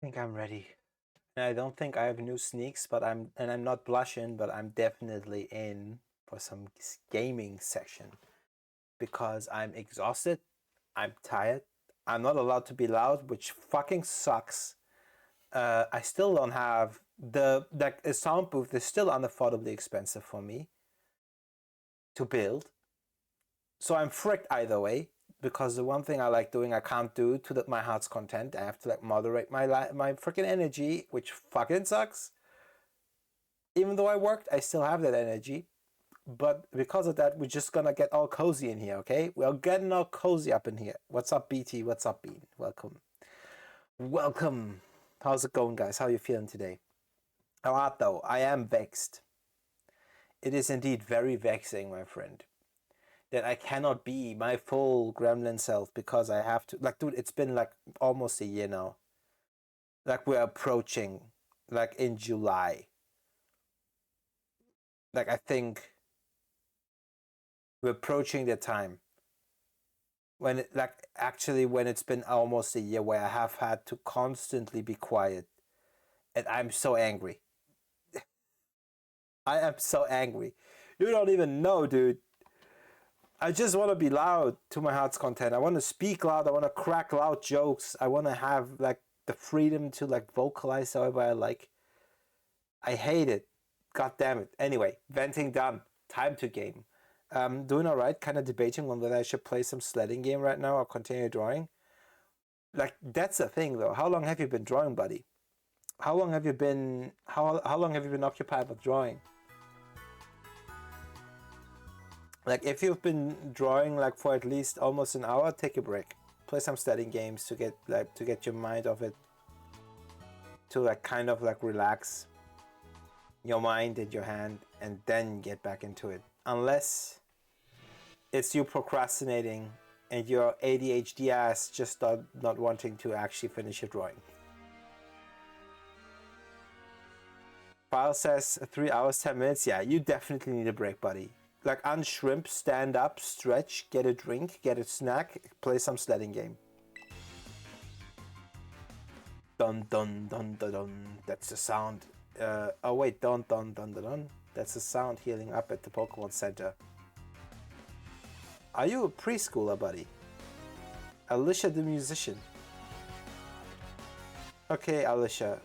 think I'm ready. And I don't think I have new sneaks, but I'm not blushing, but I'm definitely in for some gaming section because I'm exhausted, I'm tired, I'm not allowed to be loud, which fucking sucks. I still don't have a sound booth is still unaffordably expensive for me to build. So I'm fricked either way because the one thing I like doing I can't do to my heart's content. I have to moderate my freaking energy, which fucking sucks. Even though I worked, I still have that energy. But because of that, we're just gonna get all cozy in here, okay? We're getting all cozy up in here. What's up, BT? What's up, Bean? Welcome. Welcome. How's it going, guys? How are you feeling today? How art though? I am vexed. It is indeed very vexing, my friend, that I cannot be my full gremlin self because I have to. Dude, it's been almost a year now. We're approaching, in July. I think we're approaching the time when when it's been almost a year where I have had to constantly be quiet, and I'm so angry. I am so angry. You don't even know, dude. I just want to be loud to my heart's content. I want to speak loud. I want to crack loud jokes. I want to have the freedom to vocalize however I like. I hate it. God damn it. Anyway, venting done. Time to game. Doing alright. Kind of debating on whether I should play some sledding game right now or continue drawing. That's the thing though. How long have you been drawing, buddy? How long have you been occupied with drawing? If you've been drawing for at least almost an hour, take a break. Play some sledding games to get your mind off it. To kind of relax your mind and your hand, and then get back into it. Unless it's you procrastinating and your ADHD ass just not wanting to actually finish your drawing. File says 3 hours, 10 minutes. Yeah, you definitely need a break, buddy. Unshrimp, stand up, stretch, get a drink, get a snack, play some sledding game. Dun dun dun dun dun. That's the sound. Oh wait, dun dun dun dun dun. That's the sound healing up at the Pokemon Center. Are you a preschooler, buddy? Alicia the musician. Okay, Alicia.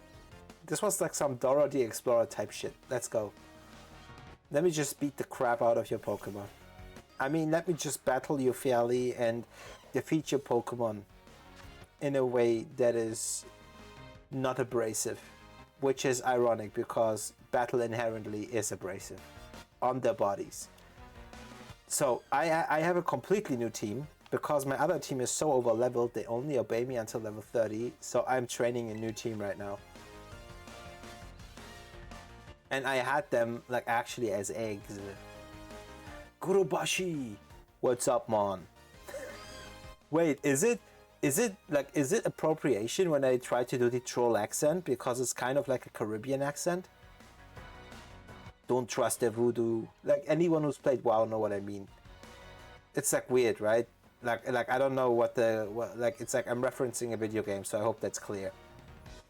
This was some Dora the Explorer type shit. Let's go. Let me just beat the crap out of your Pokemon. I mean, let me just battle you fairly and defeat your Pokemon in a way that is not abrasive. Which is ironic because battle inherently is abrasive on their bodies. So I have a completely new team because my other team is so over leveled they only obey me until level 30. So I'm training a new team right now. And I had them actually as eggs. Gurubashi! What's up, man? Wait, is it appropriation when I try to do the troll accent because it's kind of like a Caribbean accent? Don't trust the voodoo. Anyone who's played WoW know what I mean. It's weird, right? I don't know what it's I'm referencing a video game, so I hope that's clear.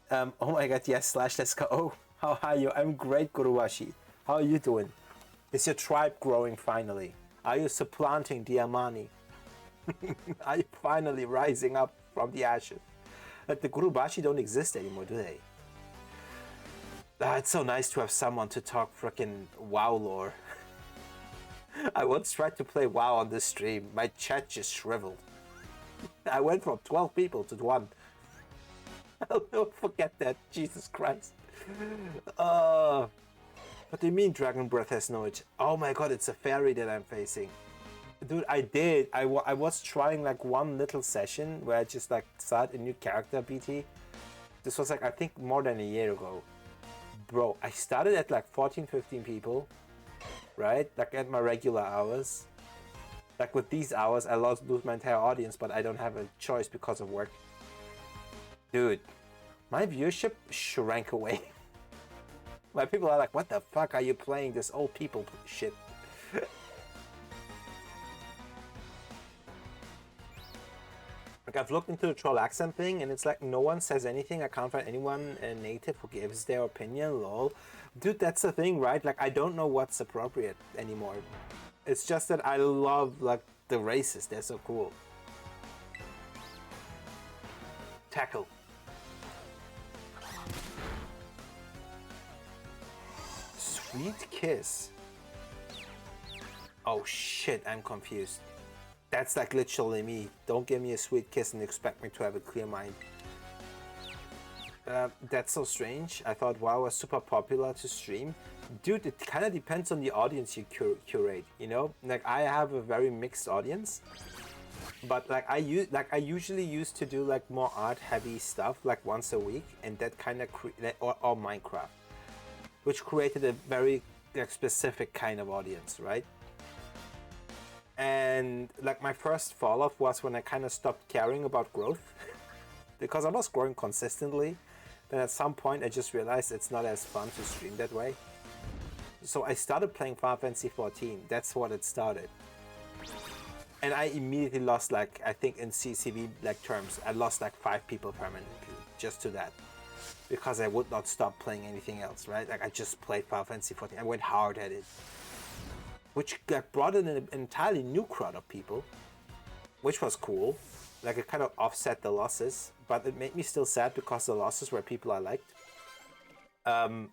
Oh my god, yes, let's go. Oh, how are you? I'm great, Guruwashi. How are you doing? Is your tribe growing finally? Are you supplanting Diamani? Are you finally rising up from the ashes? The Gurubashi don't exist anymore, do they? It's so nice to have someone to talk frickin' WoW lore. I once tried to play WoW on this stream. My chat just shriveled. I went from 12 people to 1. I'll never forget that. Jesus Christ. What do you mean Dragon Breath has no itch? Oh my god, it's a fairy that I'm facing. Dude, I did. I was trying one little session where I just started a new character, BT. This was I think more than a year ago. Bro, I started at 14, 15 people. Right? At my regular hours. With these hours, I lose my entire audience, but I don't have a choice because of work. Dude, my viewership shrank away. My people are what the fuck are you playing this old people shit? Like I've looked into the troll accent thing, and it's like no one says anything. I can't find anyone native who gives their opinion. Lol, dude, that's the thing, right? Like I don't know what's appropriate anymore. It's just that I love like the races. They're so cool. Tackle. Sweet kiss. Oh shit, I'm confused. That's like literally me. Don't give me a sweet kiss and expect me to have a clear mind. That's so strange. I thought WoW was super popular to stream. Dude, it kind of depends on the audience you curate, you know? Like I have a very mixed audience. But like I usually used to do like more art heavy stuff like once a week, and that kind of or Minecraft, which created a very like specific kind of audience, right? And like my first fall off was when I kind of stopped caring about growth because I was growing consistently. Then at some point I just realized it's not as fun to stream that way. So I started playing Final Fantasy 14. That's what it started. And I immediately lost like, I think in CCV like terms, I lost like 5 people permanently just to that. Because I would not stop playing anything else, right? Like I just played Final Fantasy 14. I went hard at it. Which brought in an entirely new crowd of people, which was cool. Like it kind of offset the losses, but it made me still sad because the losses were people I liked. And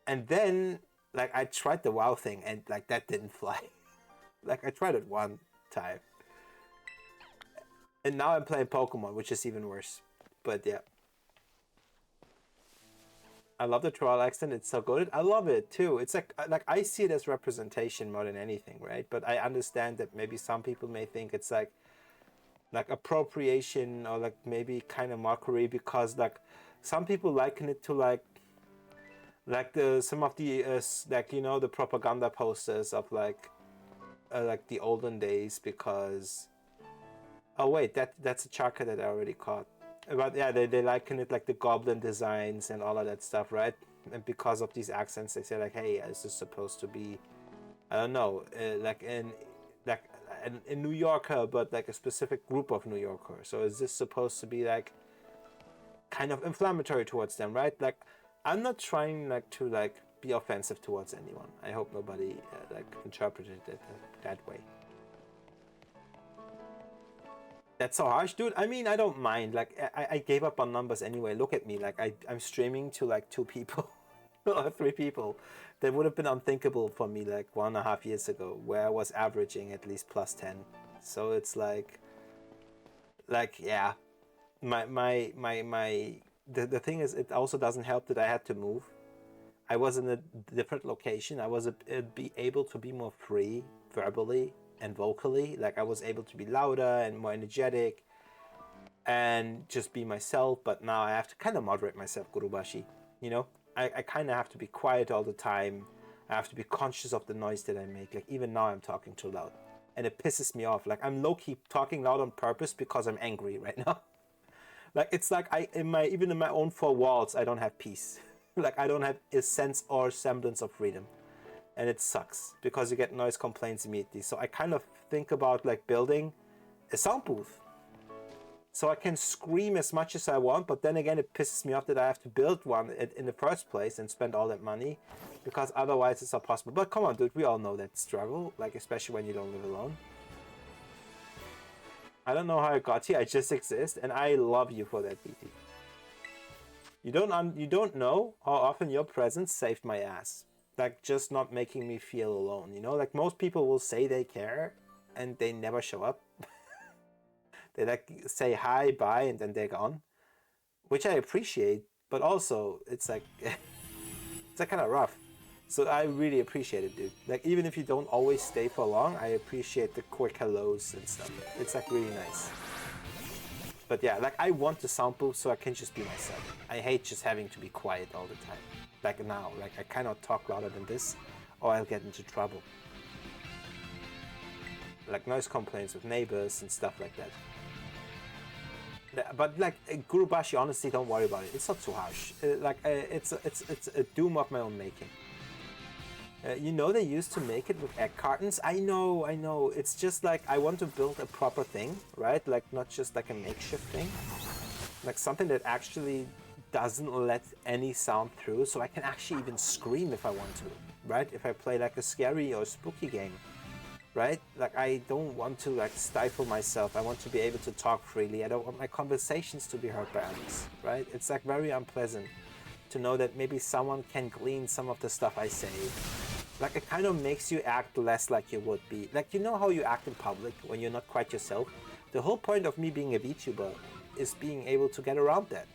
then like I tried the WoW thing and like that didn't fly. Like I tried it one time. And now I'm playing Pokemon, which is even worse. But yeah. I love the troll accent. It's so good. I love it too. It's like I see it as representation more than anything, right? But I understand that maybe some people may think it's like appropriation or like maybe kind of mockery because like some people liken it to like the some of the like you know the propaganda posters of like the olden days because oh wait that's a chakra that I already caught. But yeah, they liken it like the goblin designs and all of that stuff, right? And because of these accents, they say like, "Hey, this is supposed to be, I don't know, like in New Yorker, but like a specific group of New Yorkers. So is this supposed to be like kind of inflammatory towards them, right? Like, I'm not trying like to like be offensive towards anyone. I hope nobody like interpreted it that way. That's so harsh, dude. I mean, I don't mind. Like, I gave up on numbers anyway. Look at me. Like, I'm streaming to like 2 people or 3 people. That would have been unthinkable for me like 1.5 years ago, where I was averaging at least plus 10. So it's like yeah. The thing is, it also doesn't help that I had to move. I was in a different location. I was be able to be more free verbally and vocally. Like I was able to be louder and more energetic and just be myself. But now I have to kind of moderate myself, Gurubashi. You know, I kind of have to be quiet all the time. I have to be conscious of the noise that I make. Like even now I'm talking too loud and it pisses me off. Like I'm low-key talking loud on purpose because I'm angry right now. Like it's like even in my own 4 walls, I don't have peace. Like I don't have a sense or semblance of freedom. And it sucks because you get noise complaints immediately. So I kind of think about like building a sound booth so I can scream as much as I want, but then again it pisses me off that I have to build one in the first place and spend all that money because otherwise it's not possible. But come on, dude, we all know that struggle, like especially when you don't live alone. I don't know how I got here, I just exist and I love you for that, BT. You don't know how often your presence saved my ass. Like just not making me feel alone, you know? Like most people will say they care and they never show up. They like say hi, bye, and then they're gone, which I appreciate, but also it's like it's like kind of rough. So I really appreciate it, dude. Like even if you don't always stay for long, I appreciate the quick hellos and stuff. It's like really nice. But yeah, like I want the sound booth so I can just be myself. I hate just having to be quiet all the time. Like now, like I cannot talk louder than this or I'll get into trouble. Like noise complaints with neighbors and stuff like that. But like Gurubashi, honestly, don't worry about it. It's not too harsh. It's a doom of my own making. You know, they used to make it with egg cartons. I know. It's just like I want to build a proper thing, right? Like not just like a makeshift thing. Like something that actually doesn't let any sound through, so I can actually even scream if I want to, right? If I play like a scary or spooky game, right? Like I don't want to like stifle myself. I want to be able to talk freely. I don't want my conversations to be heard by others, right? It's like very unpleasant to know that maybe someone can glean some of the stuff I say. Like it kind of makes you act less like you would be. Like you know how you act in public when you're not quite yourself? The whole point of me being a VTuber is being able to get around that.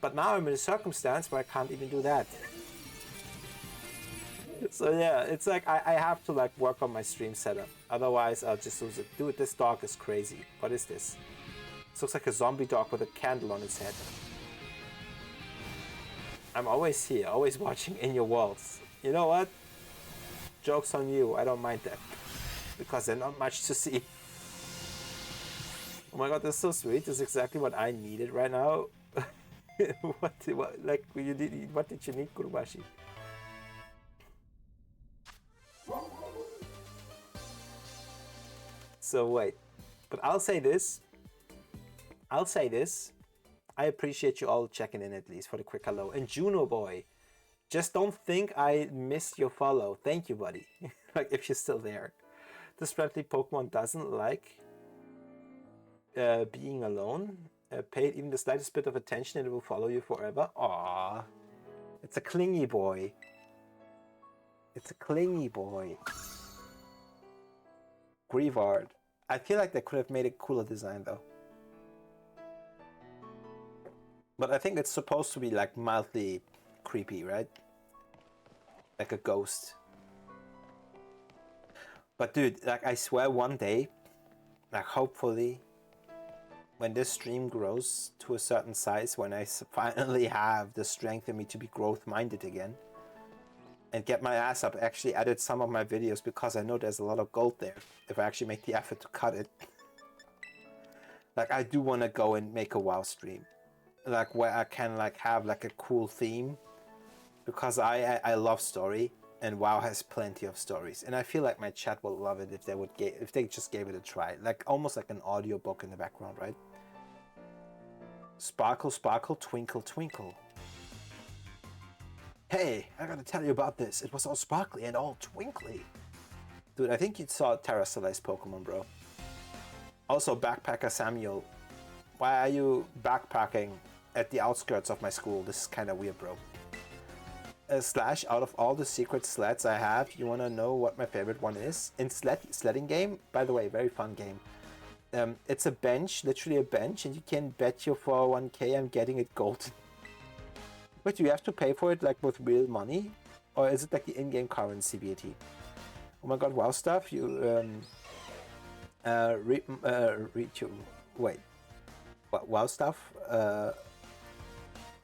But now I'm in a circumstance where I can't even do that. So yeah, it's like I have to like work on my stream setup. Otherwise I'll just lose it. Dude, this dog is crazy. What is this? It looks like a zombie dog with a candle on its head. I'm always here, always watching in your worlds. You know what? Joke's on you, I don't mind that. Because there's not much to see. Oh my god, that's so sweet. This is exactly what I needed right now. what did you need, Kurubashi? So wait, but I'll say this. I appreciate you all checking in at least for the quick hello. And Juno boy, just don't think I missed your follow. Thank you, buddy. Like if you're still there. This friendly Pokemon doesn't like being alone. Pay it even the slightest bit of attention and it will follow you forever. Aww. It's a clingy boy. It's a clingy boy. Grievard. I feel like they could have made a cooler design though. But I think it's supposed to be like mildly creepy, right? Like a ghost. But dude, like I swear one day, like hopefully, when this stream grows to a certain size, when I finally have the strength in me to be growth-minded again, and get my ass up, actually edit some of my videos because I know there's a lot of gold there if I actually make the effort to cut it. Like I do want to go and make a WoW stream. Like where I can like have like a cool theme, because I love story and WoW has plenty of stories, and I feel like my chat will love it if they just gave it a try, like almost like an audio book in the background, right? Sparkle, sparkle, twinkle, twinkle. Hey, I gotta tell you about this. It was all sparkly and all twinkly. Dude, I think you saw Terracelize Pokemon, bro. Also, Backpacker Samuel. Why are you backpacking at the outskirts of my school? This is kind of weird, bro. Slash, out of all the secret sleds I have, you want to know what my favorite one is? In sledding game, by the way, very fun game. It's a bench, literally a bench, and you can bet your 401k I'm getting it golden. But do you have to pay for it like with real money? Or is it like the in-game currency, BAT? Oh my god, WoW stuff, you... wait. WoW stuff?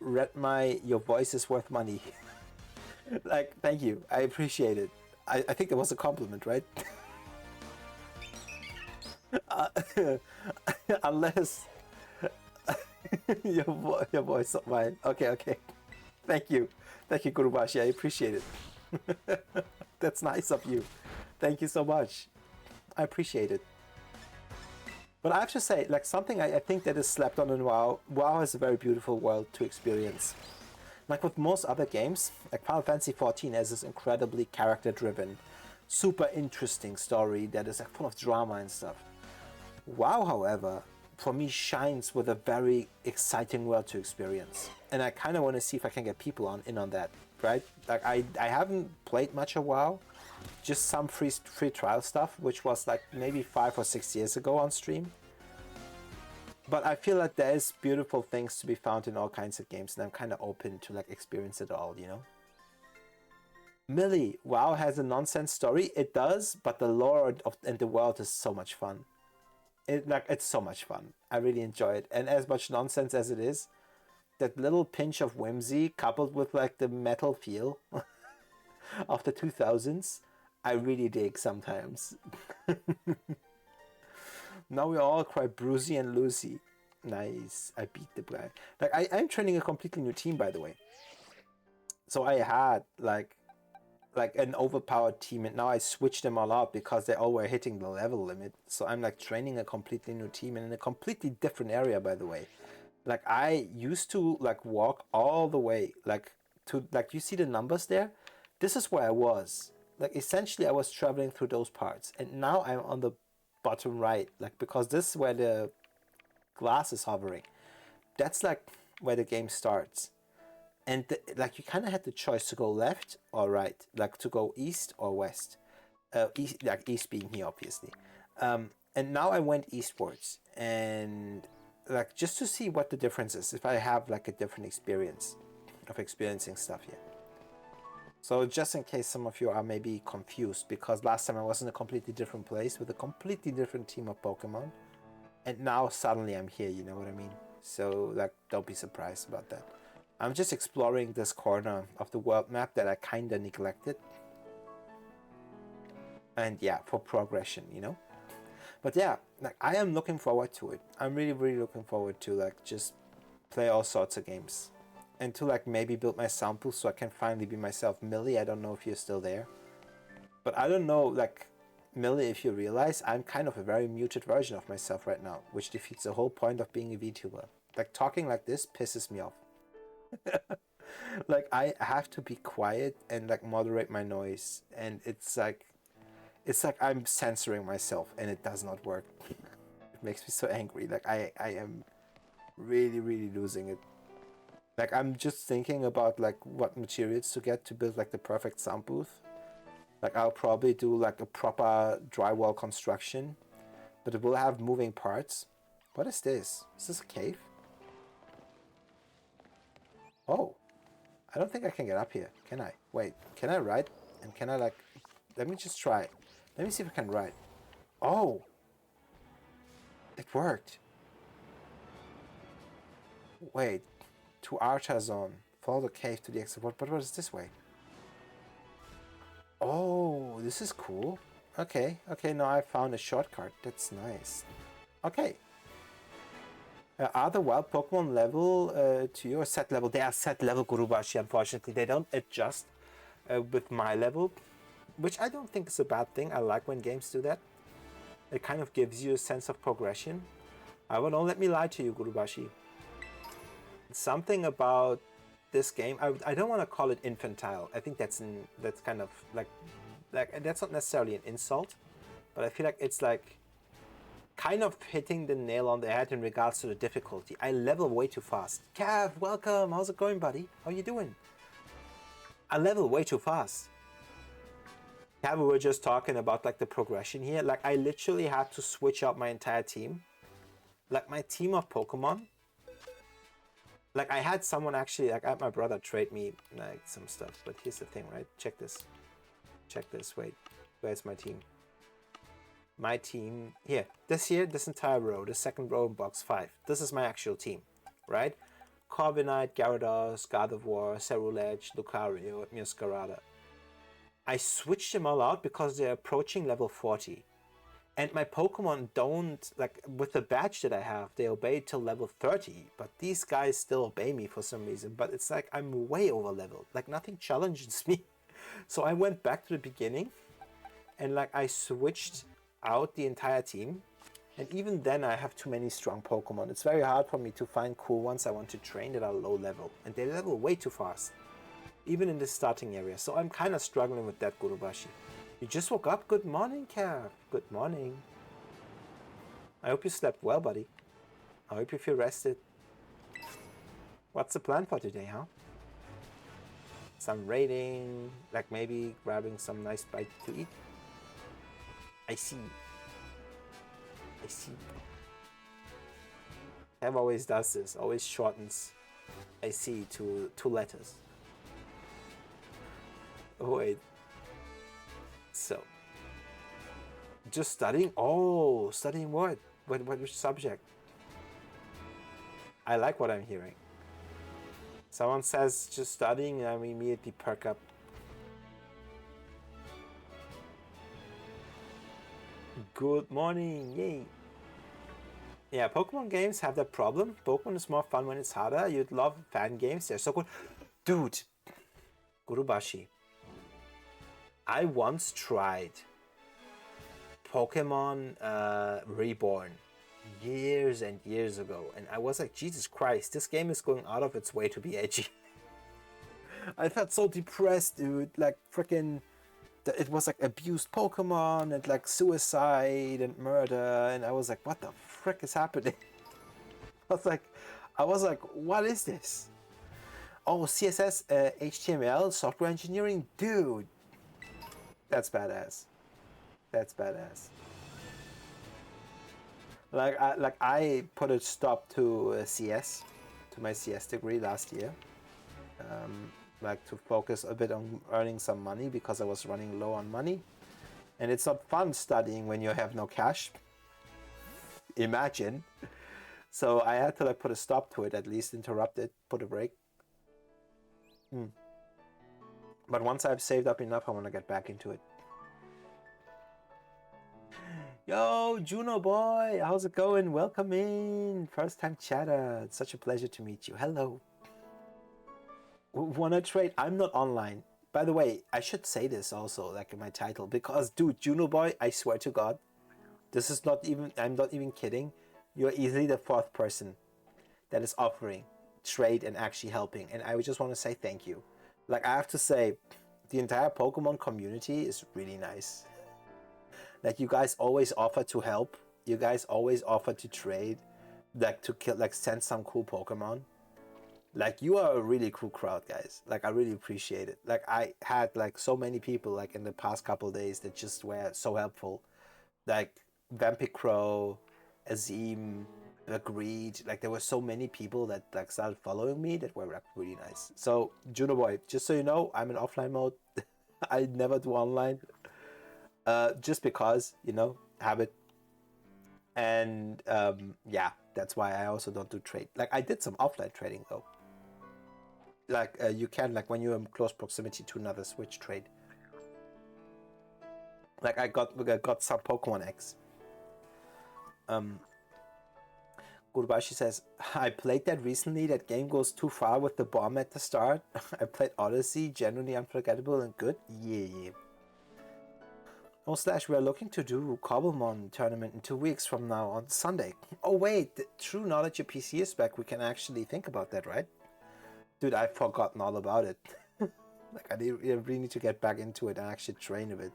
Read your voice is worth money. Like, thank you. I appreciate it. I think that was a compliment, right? Unless your voice not mine. Okay. Thank you, Kurubashi. I appreciate it. That's nice of you. Thank you so much. I appreciate it. But I have to say, like something I think that is slept on in WoW. WoW is a very beautiful world to experience. Like with most other games, like Final Fantasy XIV has this incredibly character-driven, super interesting story that is like full of drama and stuff. WoW, however, for me shines with a very exciting world to experience. And I kind of want to see if I can get people in on that, right? Like I haven't played much of WoW, just some free trial stuff, which was like maybe 5 or 6 years ago on stream. But I feel like there's beautiful things to be found in all kinds of games, and I'm kind of open to like experience it all, you know? Millie, WoW has a nonsense story. It does, but the lore and the world is so much fun. It's so much fun. I really enjoy it. And as much nonsense as it is, that little pinch of whimsy coupled with like the metal feel of the 2000s, I really dig sometimes. Now we're all quite Brucey and Lucy. Nice. I beat the guy. Like I'm training a completely new team, by the way. So I had like like an overpowered team, and now I switched them all out because they all were hitting the level limit. So I'm like training a completely new team and in a completely different area, by the way. Like I used to like walk all the way like to like you see the numbers there. This is where I was. Like essentially I was traveling through those parts, and now I'm on the bottom right, like because this is where the glass is hovering. That's like where the game starts. And like you kind of had the choice to go left or right, like to go east or west. East, like east being here, obviously. And now I went eastwards, and like just to see what the difference is, if I have like a different experience of experiencing stuff here. So just in case some of you are maybe confused, because last time I was in a completely different place with a completely different team of Pokemon, and now suddenly I'm here, you know what I mean? So like don't be surprised about that. I'm just exploring this corner of the world map that I kinda neglected. And yeah, for progression, you know? But yeah, like I am looking forward to it. I'm really, really looking forward to like just play all sorts of games. And to like maybe build my sound booth so I can finally be myself. Millie, I don't know if you're still there. But I don't know, like, Millie, if you realize, I'm kind of a very muted version of myself right now, which defeats the whole point of being a VTuber. Like, talking like this pisses me off. Like, I have to be quiet and, like, moderate my noise. And it's like I'm censoring myself, and it does not work. It makes me so angry. Like, I am really, really losing it. Like, I'm just thinking about, like, what materials to get to build, like, the perfect sound booth. Like, I'll probably do, like, a proper drywall construction, but it will have moving parts. What is this? Is this a cave? Oh, I don't think I can get up here, can I? Wait, can I ride? And can I, like, let me just try. Let me see if I can ride. Oh, it worked. Wait, to Archer Zone. Follow the cave to the exit. But what is this way? Oh, this is cool. Okay, now I found a shortcut. That's nice. Okay. Are the wild Pokemon level to your set level? They are set level, Gurubashi, unfortunately. They don't adjust with my level, which I don't think is a bad thing. I like when games do that. It kind of gives you a sense of progression. However, don't let me lie to you, Gurubashi. Something about this game, I don't want to call it infantile. I think that's kind of like that's not necessarily an insult, but I feel like it's like kind of hitting the nail on the head in regards to the difficulty. I level way too fast. Cav, welcome. How's it going, buddy? How you doing? I level way too fast. Cav, we were just talking about like the progression here. Like I literally had to switch out my entire team. Like my team of Pokemon. Like I had someone actually, like I had my brother trade me like some stuff. But here's the thing, right? Check this. Check this. Wait, where's my team? My team here, this entire row, the second row in box 5. This is my actual team, right? Corviknight, Gyarados, Gardevoir, Cerulege, Lucario, Muscarada. I switched them all out because they're approaching level 40. And my Pokemon don't, like, with the badge that I have, they obey till level 30. But these guys still obey me for some reason. But it's like I'm way over leveled. Like, nothing challenges me. So I went back to the beginning. And, like, I switched out the entire team. And even then I have too many strong Pokemon. It's very hard for me to find cool ones I want to train that are low level. And they level way too fast. Even in the starting area. So I'm kind of struggling with that, Gurubashi. You just woke up? Good morning, Cav. Good morning. I hope you slept well, buddy. I hope you feel rested. What's the plan for today, huh? Some raiding, like maybe grabbing some nice bite to eat. I see. Cav always does this, always shortens I see to 2 letters. Oh, wait. So, just studying? Oh, studying what? Which subject? I like what I'm hearing. Someone says just studying and I immediately perk up. Good morning, yay. Yeah, Pokemon games have that problem. Pokemon is more fun when it's harder. You'd love fan games, they're so cool. Dude, Gurubashi. I once tried Pokemon Reborn years and years ago, and I was like, Jesus Christ, this game is going out of its way to be edgy. I felt so depressed, dude. Like freaking, it was like abused Pokemon and like suicide and murder, and I was like, what the frick is happening? I was like, what is this? Oh, CSS, HTML, software engineering, dude. That's badass. That's badass. I put a stop to CS, to my CS degree last year. Like to focus a bit on earning some money because I was running low on money. And it's not fun studying when you have no cash. Imagine. So I had to like put a stop to it, at least interrupt it, put a break. But once I've saved up enough, I want to get back into it. Yo, Juno boy, how's it going? Welcome in. First time chatter. It's such a pleasure to meet you. Hello. Wanna trade? I'm not online. By the way, I should say this also, like in my title, because dude, Juno boy, I swear to God, this is not even, I'm not even kidding. You're easily the fourth person that is offering trade and actually helping. And I just want to say thank you. Like, I have to say, the entire Pokemon community is really nice. Like, you guys always offer to help. You guys always offer to trade. Like, to kill, like, send some cool Pokemon. Like, you are a really cool crowd, guys. Like, I really appreciate it. Like, I had, like, so many people, like, in the past couple of days that just were so helpful. Like, Vampicrow, Azim, Agreed. Like, there were so many people that, like, started following me that were, like, really nice. So, Juno Boy, just so you know, I'm in offline mode. I never do online. Just because, you know, habit. And, yeah, that's why I also don't do trade. Like, I did some offline trading, though. Like, you can, like, when you're in close proximity to another Switch trade. Like, I got some Pokemon X. Gurbashi says, I played that recently. That game goes too far with the bomb at the start. I played Odyssey, generally unforgettable and good. Yeah. Oh, Slash, we are looking to do Cobblemon tournament in 2 weeks from now on Sunday. Oh, wait, true, now that your PC is back, we can actually think about that, right? Dude, I've forgotten all about it. Like, I really need to get back into it and actually train a bit.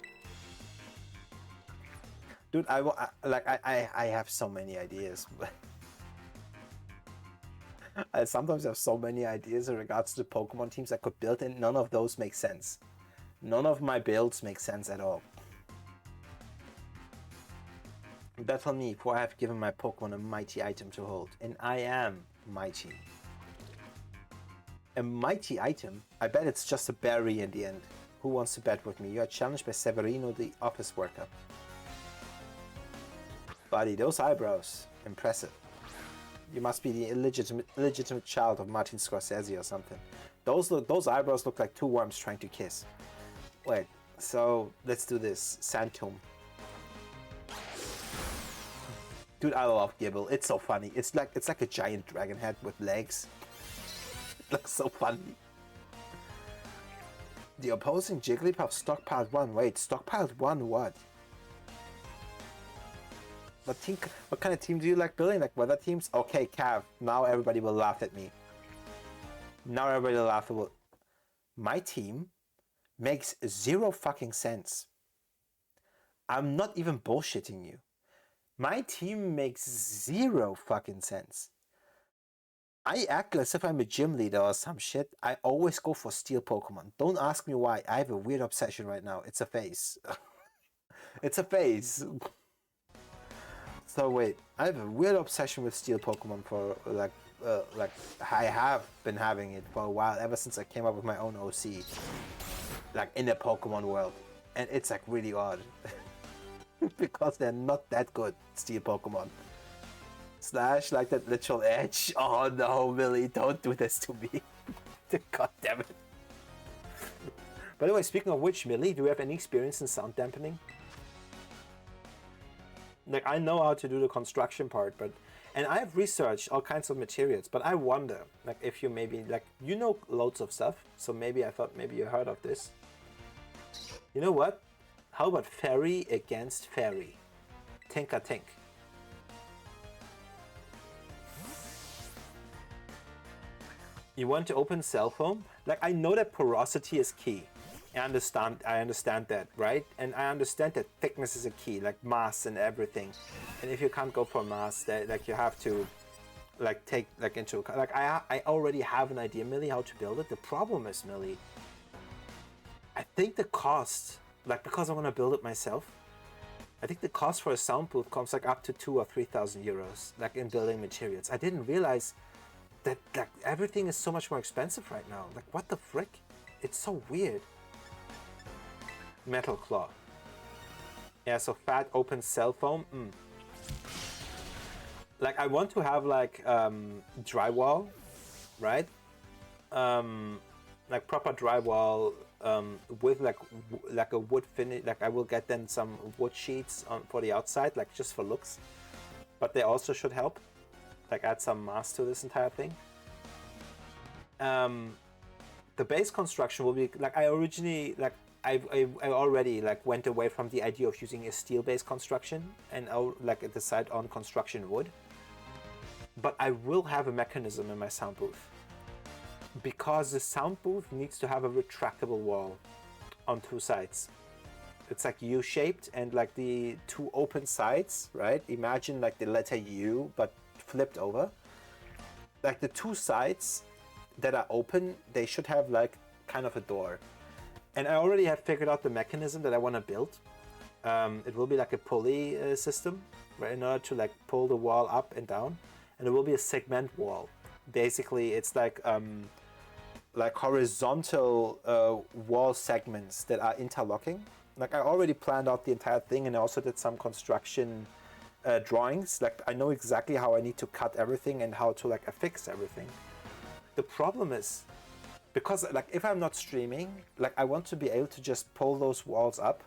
Dude, I have so many ideas. I sometimes have so many ideas in regards to the Pokemon teams I could build, and none of those make sense. None of my builds make sense at all. Battle me, for I have given my Pokemon a mighty item to hold, and I am mighty. A mighty item? I bet it's just a berry in the end. Who wants to bet with me? You are challenged by Severino, the office worker. Buddy, those eyebrows. Impressive. You must be the illegitimate child of Martin Scorsese or something. Those eyebrows look like two worms trying to kiss. Wait, so let's do this. Sandtomb. Dude, I love Gibble. It's so funny. It's like a giant dragon head with legs. It looks so funny. The opposing Jigglypuff stockpiled one. Wait, stockpiled one what? What kind of team do you like building? Like weather teams? Okay, Cav. Now everybody will laugh at me. Now everybody will laugh at me. My team makes zero fucking sense. I'm not even bullshitting you. My team makes zero fucking sense. I act as if I'm a gym leader or some shit. I always go for steel Pokemon. Don't ask me why. I have a weird obsession right now. It's a phase. It's a phase. So wait, I have a weird obsession with steel Pokemon for like I have been having it for a while, ever since I came up with my own OC. Like in the Pokemon world. And it's like really odd. Because they're not that good, steel Pokemon. Slash, like that literal edge. Oh no, Millie, don't do this to me. God damn it. By the way, speaking of which, Millie, do you have any experience in sound dampening? Like, I know how to do the construction part, and I have researched all kinds of materials, but I wonder, like, if you maybe, like, you know loads of stuff, so maybe I thought maybe you heard of this. You know what? How about fairy against fairy? Tinka tink. You want to open cell foam? Like, I know that porosity is key. I understand that, right? And I understand that thickness is a key, like mass and everything. And if you can't go for mass, that like you have to like take like into account. Like I already have an idea, Millie, how to build it. The problem is, Millie, I think the cost, like because I want to build it myself, I think the cost for a sound booth comes like up to 2,000 or 3,000 euros, like in building materials. I didn't realize that like everything is so much more expensive right now. Like what the frick? It's so weird. Metal claw. Yeah, so fat open cell foam. Like I want to have like drywall, right? Like proper drywall with like a wood finish. Like I will get then some wood sheets on for the outside, like just for looks. But they also should help, like add some mass to this entire thing. The base construction will be like I originally like. I already like went away from the idea of using a steel-based construction and I'll like decide on construction wood. But I will have a mechanism in my sound booth because the sound booth needs to have a retractable wall on two sides. It's like U-shaped and like the two open sides, right? Imagine like the letter U but flipped over. Like the two sides that are open, they should have like kind of a door. And I already have figured out the mechanism that I want to build. It will be like a pulley system, right, in order to like pull the wall up and down. And it will be a segment wall. Basically, it's like horizontal wall segments that are interlocking. Like I already planned out the entire thing and I also did some construction drawings. Like I know exactly how I need to cut everything and how to like affix everything. The problem is, because like if I'm not streaming, like I want to be able to just pull those walls up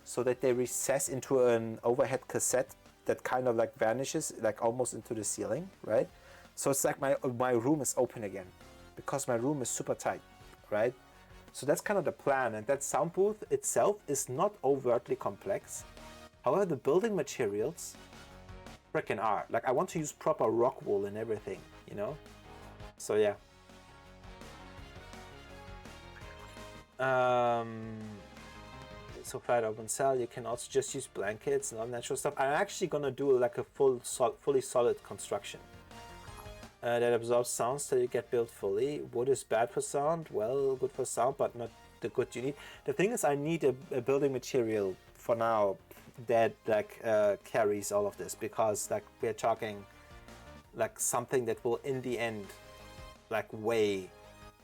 so that they recess into an overhead cassette that kind of like vanishes like almost into the ceiling, right? So it's like my room is open again because my room is super tight, right? So that's kind of the plan, and that sound booth itself is not overtly complex. However, the building materials freaking are. Like I want to use proper rock wool and everything, you know? So yeah. So flat open cell, you can also just use blankets and all natural stuff. I'm actually gonna do like a fully solid construction that absorbs sound so you get built fully. Wood is bad for sound, well, good for sound, but not the good you need. The thing is, I need a building material for now that like carries all of this, because like we're talking like something that will in the end like weigh,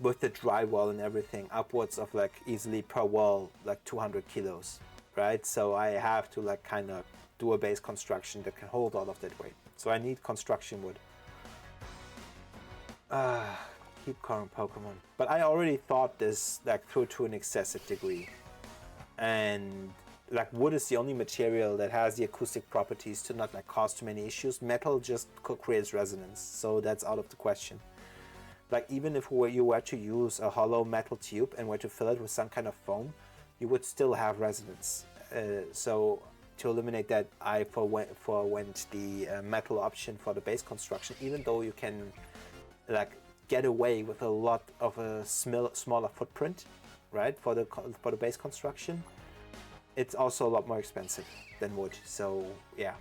with the drywall and everything, upwards of like easily per wall like 200 kilos, right? So I have to like kind of do a base construction that can hold all of that weight. So I need construction wood. Keep calling Pokemon. But I already thought this like through to an excessive degree, and like wood is the only material that has the acoustic properties to not like cause too many issues. Metal just creates resonance, so that's out of the question. Like even if you were to use a hollow metal tube and were to fill it with some kind of foam, you would still have resonance. So to eliminate that, I forwent the metal option for the base construction, even though you can like get away with a lot of a smaller footprint, right? For the base construction, it's also a lot more expensive than wood. So yeah,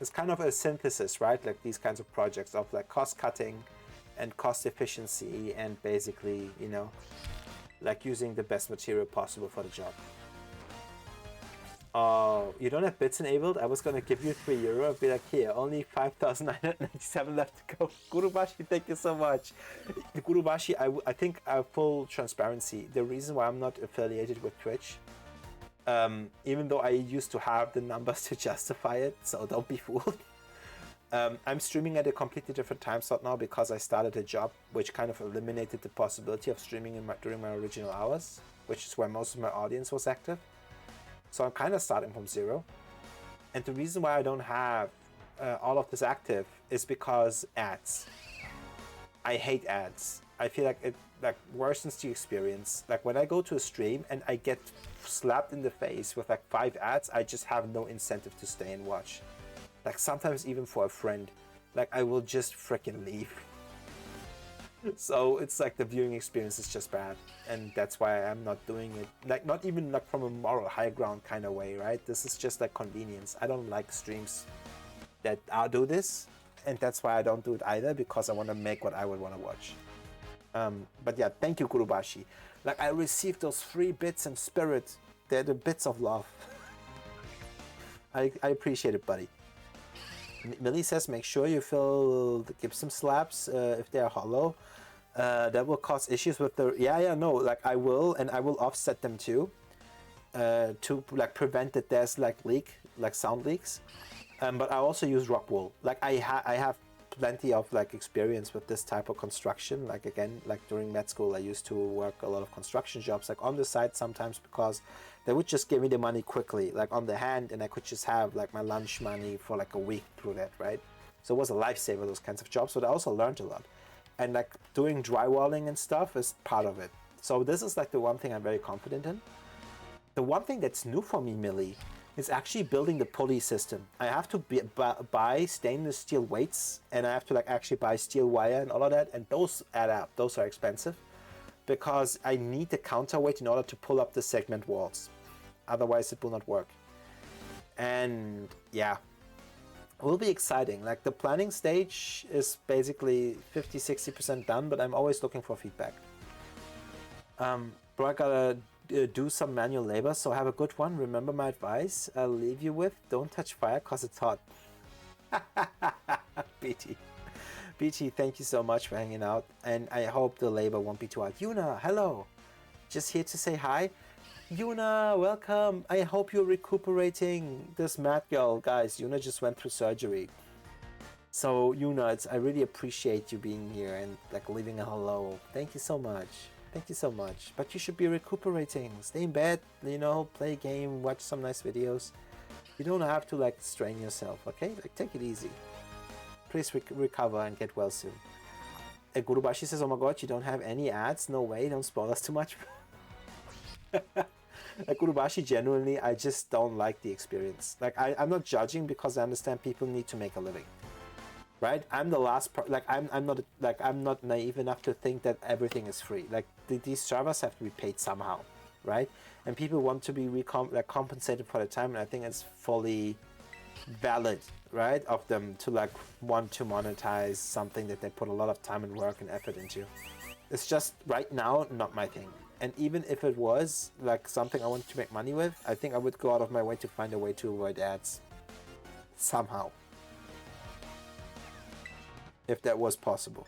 it's kind of a synthesis, right? Like these kinds of projects of like cost cutting and cost efficiency, and basically, you know, like using the best material possible for the job. Oh, you don't have bits enabled? I was gonna give you €3. I'd be like, here, only 5,997 left to go. Gurubashi, thank you so much. The Gurubashi, I think full transparency, the reason why I'm not affiliated with Twitch, even though I used to have the numbers to justify it, so don't be fooled. I'm streaming at a completely different time slot now because I started a job which kind of eliminated the possibility of streaming during my original hours, which is where most of my audience was active. So I'm kind of starting from zero. And the reason why I don't have all of this active is because ads. I hate ads. I feel like it like worsens the experience. Like when I go to a stream and I get slapped in the face with like 5 ads, I just have no incentive to stay and watch. Like sometimes even for a friend, like I will just freaking leave. So it's like the viewing experience is just bad, and that's why I'm not doing it. Like not even like from a moral high ground kind of way, right? This is just like convenience. I don't like streams that do this, and that's why I don't do it either, because I want to make what I would want to watch. But yeah, thank you, Gurubashi. Like I received those 3 bits in spirit. They're the bits of love. I appreciate it, buddy. Millie says, make sure you fill the gypsum slabs if they're hollow. That will cause issues with the... Yeah, no, like I will, and I will offset them too. To like prevent that there's like sound leaks. But I also use rock wool. Like I have plenty of like experience with this type of construction. Like again, like during med school, I used to work a lot of construction jobs, like on the side sometimes, because they would just give me the money quickly, like on the hand, and I could just have like my lunch money for like a week through that, right? So it was a lifesaver, those kinds of jobs, but I also learned a lot. And like doing drywalling and stuff is part of it. So this is like the one thing I'm very confident in. The one thing that's new for me, Millie, is actually building the pulley system. I have to buy stainless steel weights, and I have to like actually buy steel wire and all of that, and those add up. Those are expensive because I need the counterweight in order to pull up the segment walls. Otherwise, it will not work. And yeah, it will be exciting. Like the planning stage is basically 50-60% done, but I'm always looking for feedback. Bro, I gotta do some manual labor, so have a good one. Remember my advice I'll leave you with: don't touch fire cause it's hot. BT, thank you so much for hanging out, and I hope the labor won't be too hard. Yuna, hello, just here to say hi. Yuna, welcome. I hope you're recuperating. This mad girl, guys, Yuna just went through surgery. So Yuna, I really appreciate you being here and like leaving a hello. Thank you so much. Thank you so much. But you should be recuperating. Stay in bed, you know, play a game, watch some nice videos. You don't have to like strain yourself, okay? Like take it easy. Please recover and get well soon. Gurubashi says, oh my god, you don't have any ads? No way, don't spoil us too much. Gurubashi, genuinely, I just don't like the experience. Like I'm not judging because I understand people need to make a living. Right? I'm the last I'm not naive enough to think that everything is free. Like these servers have to be paid somehow, right? And people want to be compensated for the time, and I think it's fully valid, right, of them to like want to monetize something that they put a lot of time and work and effort into. It's just right now not my thing. And even if it was like something I wanted to make money with, I think I would go out of my way to find a way to avoid ads somehow, if that was possible.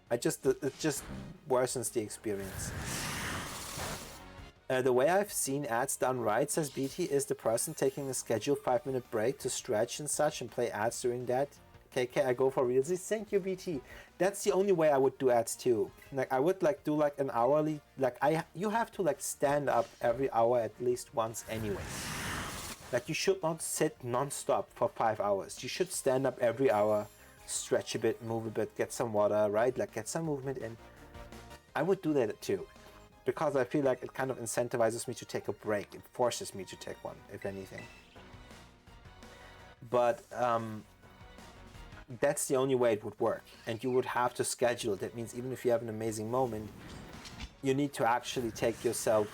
It just worsens the experience. The way I've seen ads done right, says BT, is the person taking a scheduled 5-minute break to stretch and such and play ads during that. KK, I go for realsies. Thank you, BT. That's the only way I would do ads too. Like I would like do like an hourly, like you have to like stand up every hour at least once anyway. Like you should not sit non-stop for 5 hours. You should stand up every hour, stretch a bit, move a bit, get some water, right? Like get some movement in. I would do that too, because I feel like it kind of incentivizes me to take a break. It forces me to take one, if anything. But that's the only way it would work. And you would have to schedule it. That means even if you have an amazing moment, you need to actually take yourself,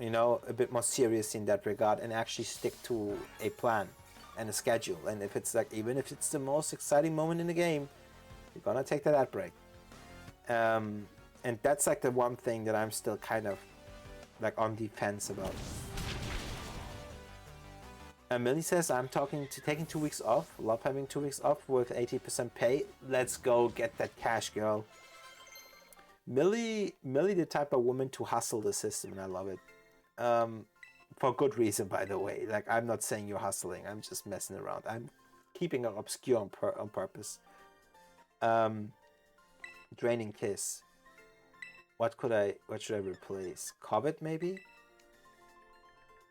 you know, a bit more seriously in that regard and actually stick to a plan and a schedule. And if it's like, even if it's the most exciting moment in the game, you're gonna take that ad break. And that's like the one thing that I'm still kind of like on defense about. Millie says, I'm taking 2 weeks off. Love having 2 weeks off with 80% pay. Let's go get that cash, girl. Millie, the type of woman to hustle the system, and I love it. For good reason, by the way. Like, I'm not saying you're hustling. I'm just messing around. I'm keeping it obscure on purpose. Draining Kiss. What should I replace? Covet, maybe?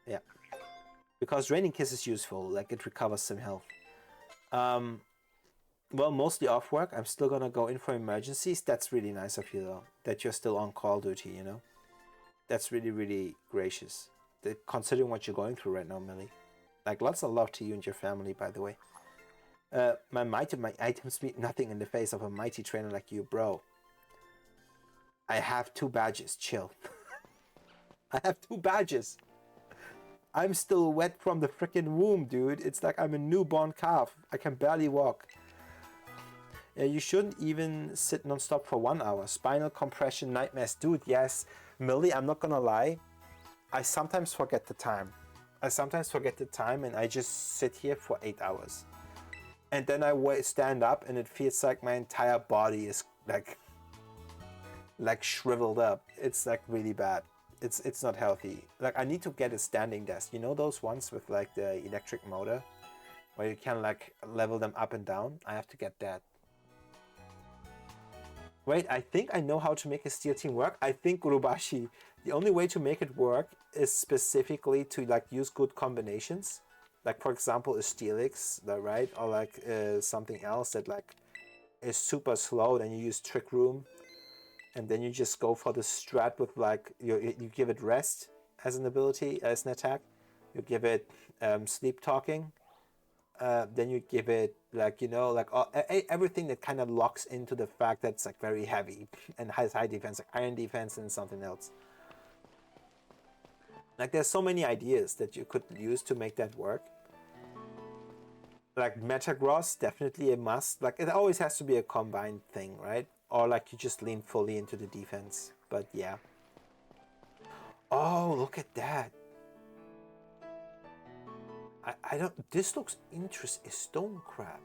Yeah. Because Draining Kiss is useful. Like, it recovers some health. Well, mostly off work. I'm still gonna go in for emergencies. That's really nice of you, though, that you're still on call duty, you know? That's really, really gracious. Considering what you're going through right now, Millie. Like, lots of love to you and your family, by the way. My items mean nothing in the face of a mighty trainer like you, bro. I have 2 badges, chill. I have 2 badges. I'm still wet from the freaking womb, dude. It's like I'm a newborn calf. I can barely walk. Yeah, you shouldn't even sit non-stop for 1 hour. Spinal compression nightmares. Dude, yes. Millie, I'm not gonna lie. I sometimes forget the time. And I just sit here for 8 hours. And then I stand up and it feels like my entire body is like shriveled up. It's like really bad. It's not healthy. Like, I need to get a standing desk. You know those ones with like the electric motor where you can like level them up and down? I have to get that. Wait, I think I know how to make a steel team work. I think, Gurubashi, the only way to make it work is specifically to like use good combinations. Like, for example, a Steelix, right? Or like something else that like is super slow. Then you use Trick Room, and then you just go for the strat with like you give it rest as an ability, as an attack. You give it sleep talking. Then you give it like, you know, like everything that kind of locks into the fact that it's like very heavy and has high defense, like iron defense and something else. Like, there's so many ideas that you could use to make that work. Like Metagross, definitely a must. Like, it always has to be a combined thing, right? Or like you just lean fully into the defense. But yeah. Oh, look at that. I don't. This looks interesting. Stone crab.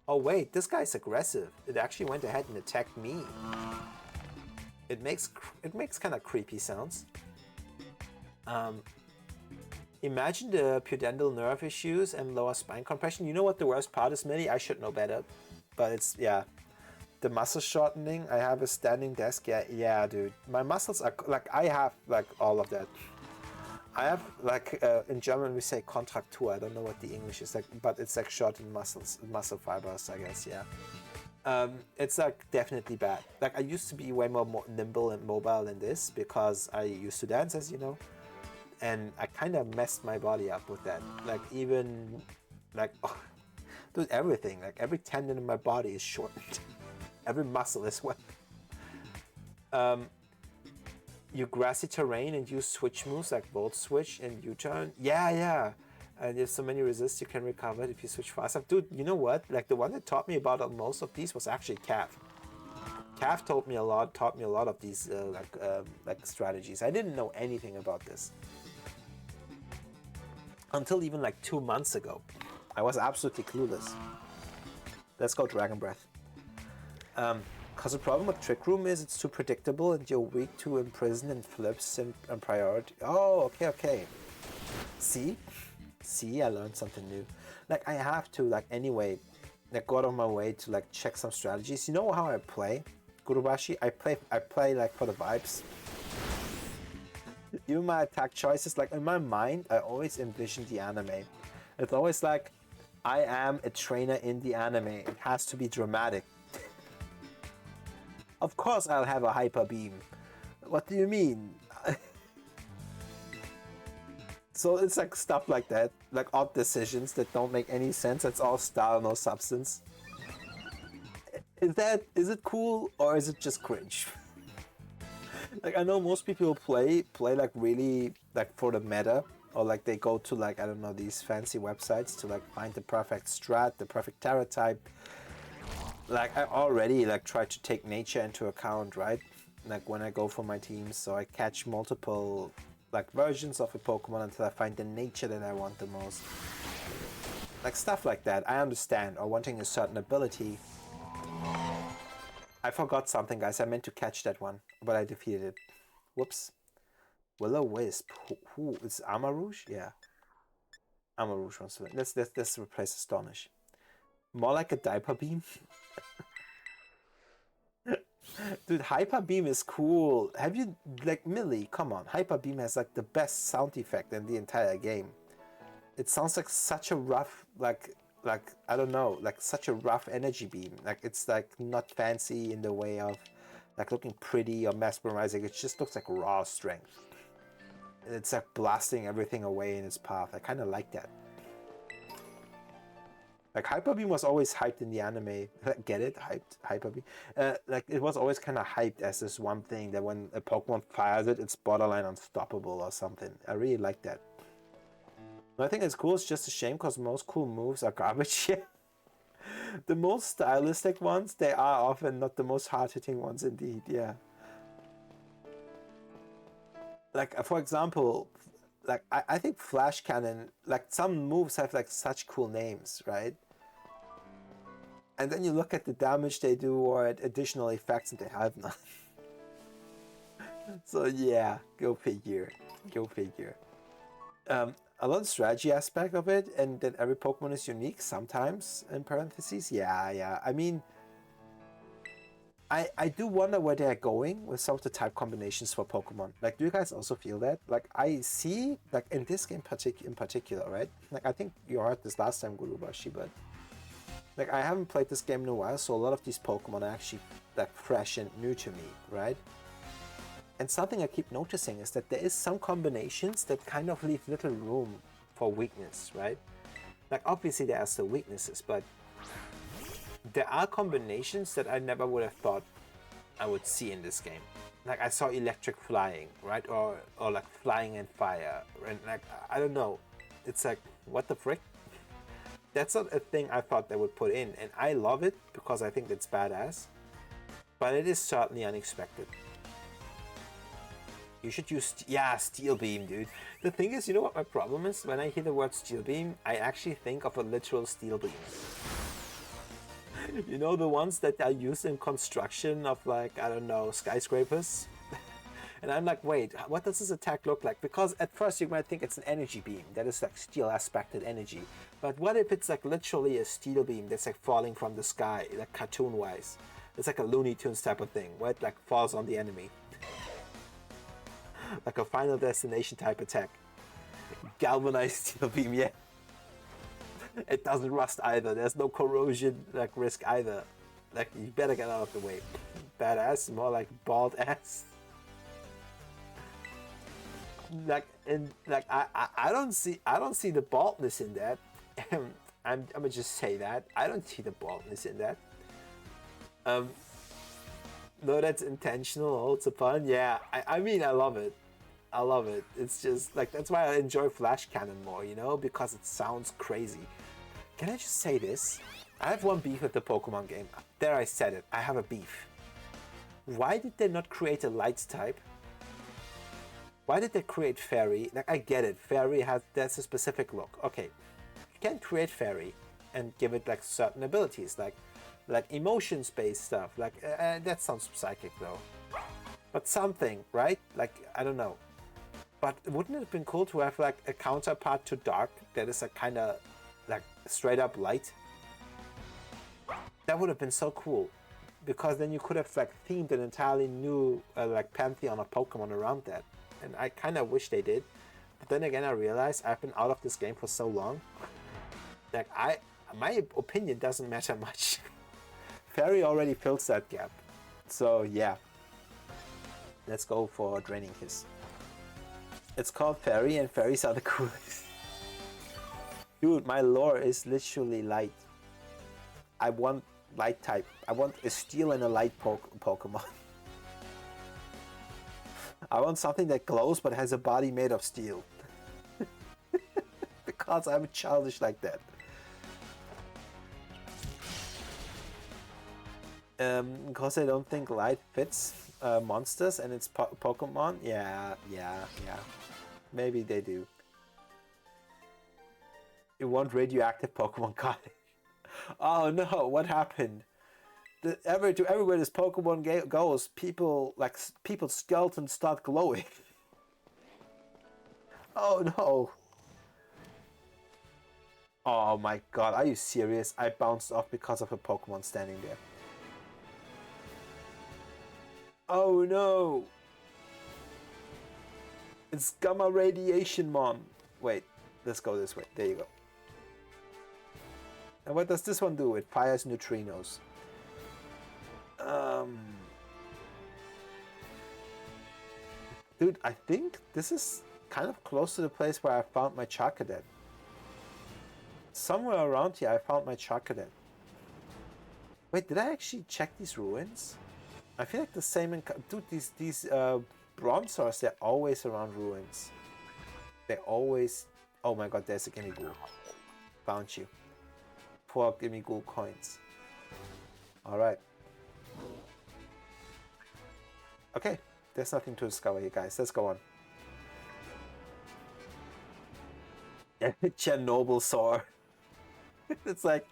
Oh wait, this guy's aggressive. It actually went ahead and attacked me. It makes kind of creepy sounds. Imagine the pudendal nerve issues and lower spine compression. You know what the worst part is, Millie? I should know better, but it's, yeah, the muscle shortening. I have a standing desk. Yeah, dude. My muscles are like, I have like all of that. I have like in German we say Kontraktur. I don't know what the English is like, but it's like shortened muscles, muscle fibers, I guess. Yeah. It's like definitely bad. Like, I used to be way more nimble and mobile than this because I used to dance, as you know, and I kind of messed my body up with that. Like, even like, oh, dude, everything, like every tendon in my body is shortened. Every muscle is wet. You grassy terrain and use switch moves like Volt Switch and U-turn. Yeah. And there's so many resists you can recover if you switch fast. Dude, you know what? Like, the one that taught me about most of these was actually Calf. Calf taught me a lot of these like strategies. I didn't know anything about this until even like 2 months ago. I was absolutely clueless. Let's go Dragon Breath. Because the problem with Trick Room is it's too predictable and you're weak to imprison and flips and priority. Oh, okay. See, I learned something new. Like, I have to, like, anyway, like, go out of my way to like check some strategies. You know how I play, Gurubashi? I play like for the vibes. Even my attack choices, like, in my mind, I always envision the anime. It's always like, I am a trainer in the anime. It has to be dramatic. Of course I'll have a hyper beam. What do you mean? So it's like stuff like that, like odd decisions that don't make any sense. It's all style, no substance. Is it cool or is it just cringe? Like, I know most people play like really like for the meta, or like they go to like, I don't know, these fancy websites to like find the perfect strat, the perfect terror type. Like, I already like try to take nature into account, right? Like, when I go for my teams, so I catch multiple like versions of a Pokemon until I find the nature that I want the most. Like, stuff like that, I understand. Or wanting a certain ability. I forgot something, guys. I meant to catch that one, but I defeated it. Whoops. Will-O-Wisp. Who is Amarouge? Yeah. Amarouge wants to win. Let's replace Astonish. More like a diaper beam. Dude, Hyper Beam is cool. Have you, like, Millie, come on. Hyper Beam has like the best sound effect in the entire game. it sounds like such a rough, like I don't know, like such a rough energy beam. Like it's like not fancy in the way of like looking pretty or mesmerizing. It just looks like raw strength. And it's like blasting everything away in its path. I kind of like that. Like Hyper Beam was always hyped in the anime. Get it? Hyped Hyper Beam. Like it was always kind of hyped as this one thing that when a Pokemon fires it, it's borderline unstoppable or something. I really like that. I think it's cool. It's just a shame because most cool moves are garbage. Yeah. The most stylistic ones, they are often not the most hard-hitting ones indeed. Yeah. Like for example, like I think Flash Cannon, like some moves have like such cool names, right? And then you look at the damage they do or additional effects and they have none. So yeah, go figure. Go figure. A lot of strategy aspect of it, and that every Pokemon is unique sometimes, in parentheses. Yeah. I mean, I do wonder where they're going with some of the type combinations for Pokemon. Like, do you guys also feel that? Like, I see, like, in this game in particular, right? Like, I think you heard this last time, Gurubashi, but like, I haven't played this game in a while, so a lot of these Pokemon are actually, like, fresh and new to me, right? And something I keep noticing is that there is some combinations that kind of leave little room for weakness, right? Like, obviously there are still weaknesses, but there are combinations that I never would have thought I would see in this game. Like, I saw electric flying, right? Or like flying and fire. And like, I don't know. It's like, what the frick? That's not a thing I thought they would put in. And I love it because I think it's badass. But it is certainly unexpected. You should use, yeah, Steel Beam, dude. The thing is, you know what my problem is? When I hear the word Steel Beam, I actually think of a literal steel beam. You know, the ones that are used in construction of, like, I don't know, skyscrapers? And I'm like, wait, what does this attack look like? Because at first you might think it's an energy beam that is like steel aspected energy. But what if it's like literally a steel beam that's like falling from the sky, like cartoon wise? It's like a Looney Tunes type of thing, where it like falls on the enemy. Like a Final Destination type attack. Galvanized steel beam, yeah. It doesn't rust either. There's no corrosion like risk either. Like, you better get out of the way. Badass, more like bald ass. Like, and like I don't see the baldness in that. I'm gonna just say that I don't see the baldness in that. No, that's intentional. Holds upon. Yeah, I mean, I love it. I love it. It's just like, that's why I enjoy Flash Cannon more, you know, because it sounds crazy. Can I just say this? I have one beef with the Pokemon game. There, I said it. I have a beef. Why did they not create a light type? Why did they create Fairy? Like, I get it. Fairy that's a specific look. Okay, you can create Fairy and give it like certain abilities, like emotions-based stuff. Like, that sounds psychic though. But something, right? Like, I don't know. But wouldn't it have been cool to have like a counterpart to Dark that is a kind of like straight up light? That would have been so cool, because then you could have like themed an entirely new like pantheon of Pokemon around that. And I kind of wish they did. But then again, I realized I've been out of this game for so long. Like, my opinion doesn't matter much. Fairy already fills that gap. So yeah. Let's go for Draining Kiss. It's called Fairy, and fairies are the coolest. Dude, my lore is literally light. I want light type. I want a steel and a light Pokemon. I want something that glows but has a body made of steel. Because I'm childish like that. Because I don't think light fits monsters and it's Pokemon. Yeah. Maybe they do. You want radioactive Pokemon cottage. Oh no, what happened? Everywhere this Pokemon goes, people's skeletons start glowing. Oh no. Oh my god, are you serious? I bounced off because of a Pokemon standing there. Oh no. It's gamma radiation, Mon. Wait, Let's go this way. There you go. And what does this one do? It fires neutrinos. Dude, I think this is kind of close to the place where I found my Charcadet. Somewhere around here I found my Charcadet. Wait, did I actually check these ruins? I feel like the same... Dude, these Bronzors, they're always around ruins. They're always... Oh my god, there's a Gimme Ghoul. Found you. 4 Gimme Ghoul coins. Alright. Okay, there's nothing to discover here, guys. Let's go on. Chernobyl saw. It's like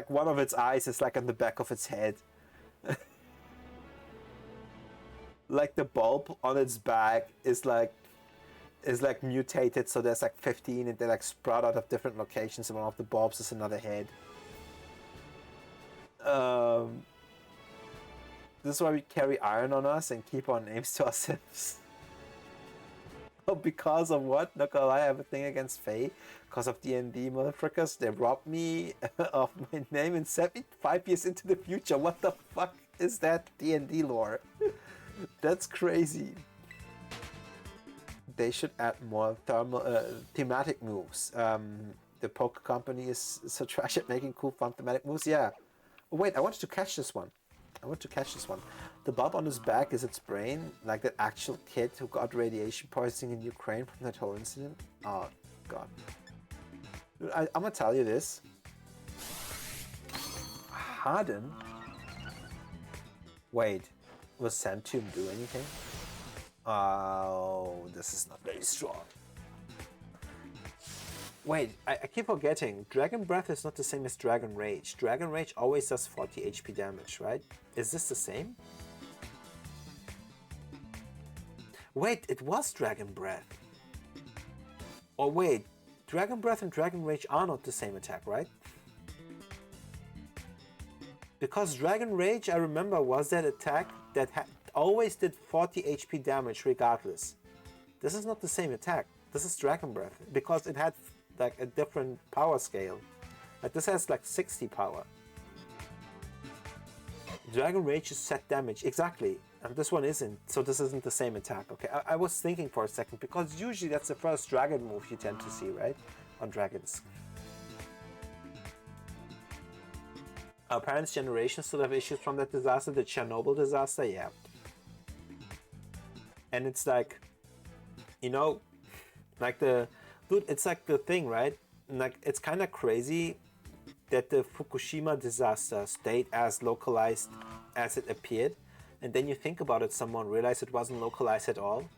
one of its eyes is like on the back of its head. Like the bulb on its back is like mutated, so there's like 15 and they like sprout out of different locations, and one of the bulbs is another head. This is why we carry iron on us and keep our names to ourselves. Oh, because of what? Not gonna lie, I have a thing against Faye. Because of D&D motherfuckers, they robbed me of my name and set me 5 years into the future. What the fuck is that D&D lore? That's crazy. They should add more thematic moves. The poker company is so trash at making cool, fun thematic moves. Yeah. Oh, wait, I wanted to catch this one. The bulb on his back is its brain, like that actual kid who got radiation poisoning in Ukraine from that whole incident. Oh, God. Dude, I'm gonna tell you this. Harden? Wait, was Samtium do anything? Oh, this is not very strong. Wait, I keep forgetting. Dragon Breath is not the same as Dragon Rage. Dragon Rage always does 40 HP damage, right? Is this the same? Wait, it was Dragon Breath. Or wait, Dragon Breath and Dragon Rage are not the same attack, right? Because Dragon Rage, I remember, was that attack that always did 40 HP damage regardless. This is not the same attack. This is Dragon Breath because it had like a different power scale. Like this has like 60 power. Dragon Rage is set damage, exactly. And this one isn't, so this isn't the same attack. Okay, I was thinking for a second because usually that's the first dragon move you tend to see, right? On dragons. Our parents' generation still have issues from that disaster, the Chernobyl disaster, yeah. And it's like, you know, like the, dude, it's like the thing, right? Like, it's kind of crazy that the Fukushima disaster stayed as localized as it appeared. And then you think about it, someone realized it wasn't localized at all.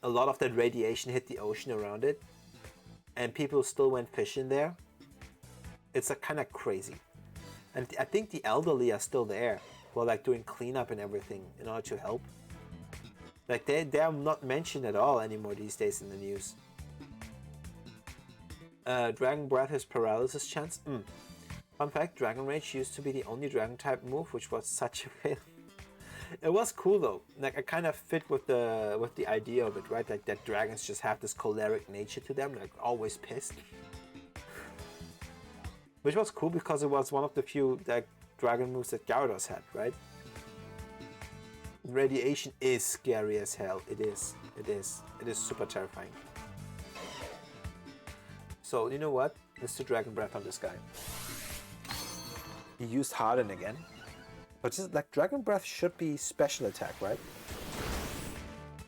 A lot of that radiation hit the ocean around it. And people still went fishing there. It's like kind of crazy. And I think the elderly are still there. Who are like doing cleanup and everything in order to help. Like they're not mentioned at all anymore these days in the news. Dragon Breath has paralysis chance. Fun fact, Dragon Rage used to be the only dragon type move, which was such a fail. It was cool though. Like I kind of fit with the idea of it, right? Like that dragons just have this choleric nature to them, like always pissed. Which was cool because it was one of the few like dragon moves that Gyarados had, right? Radiation is scary as hell. It is. It is super terrifying. So you know what? Let's do Dragon Breath on this guy. He used Harden again. But just like Dragon Breath should be special attack, right?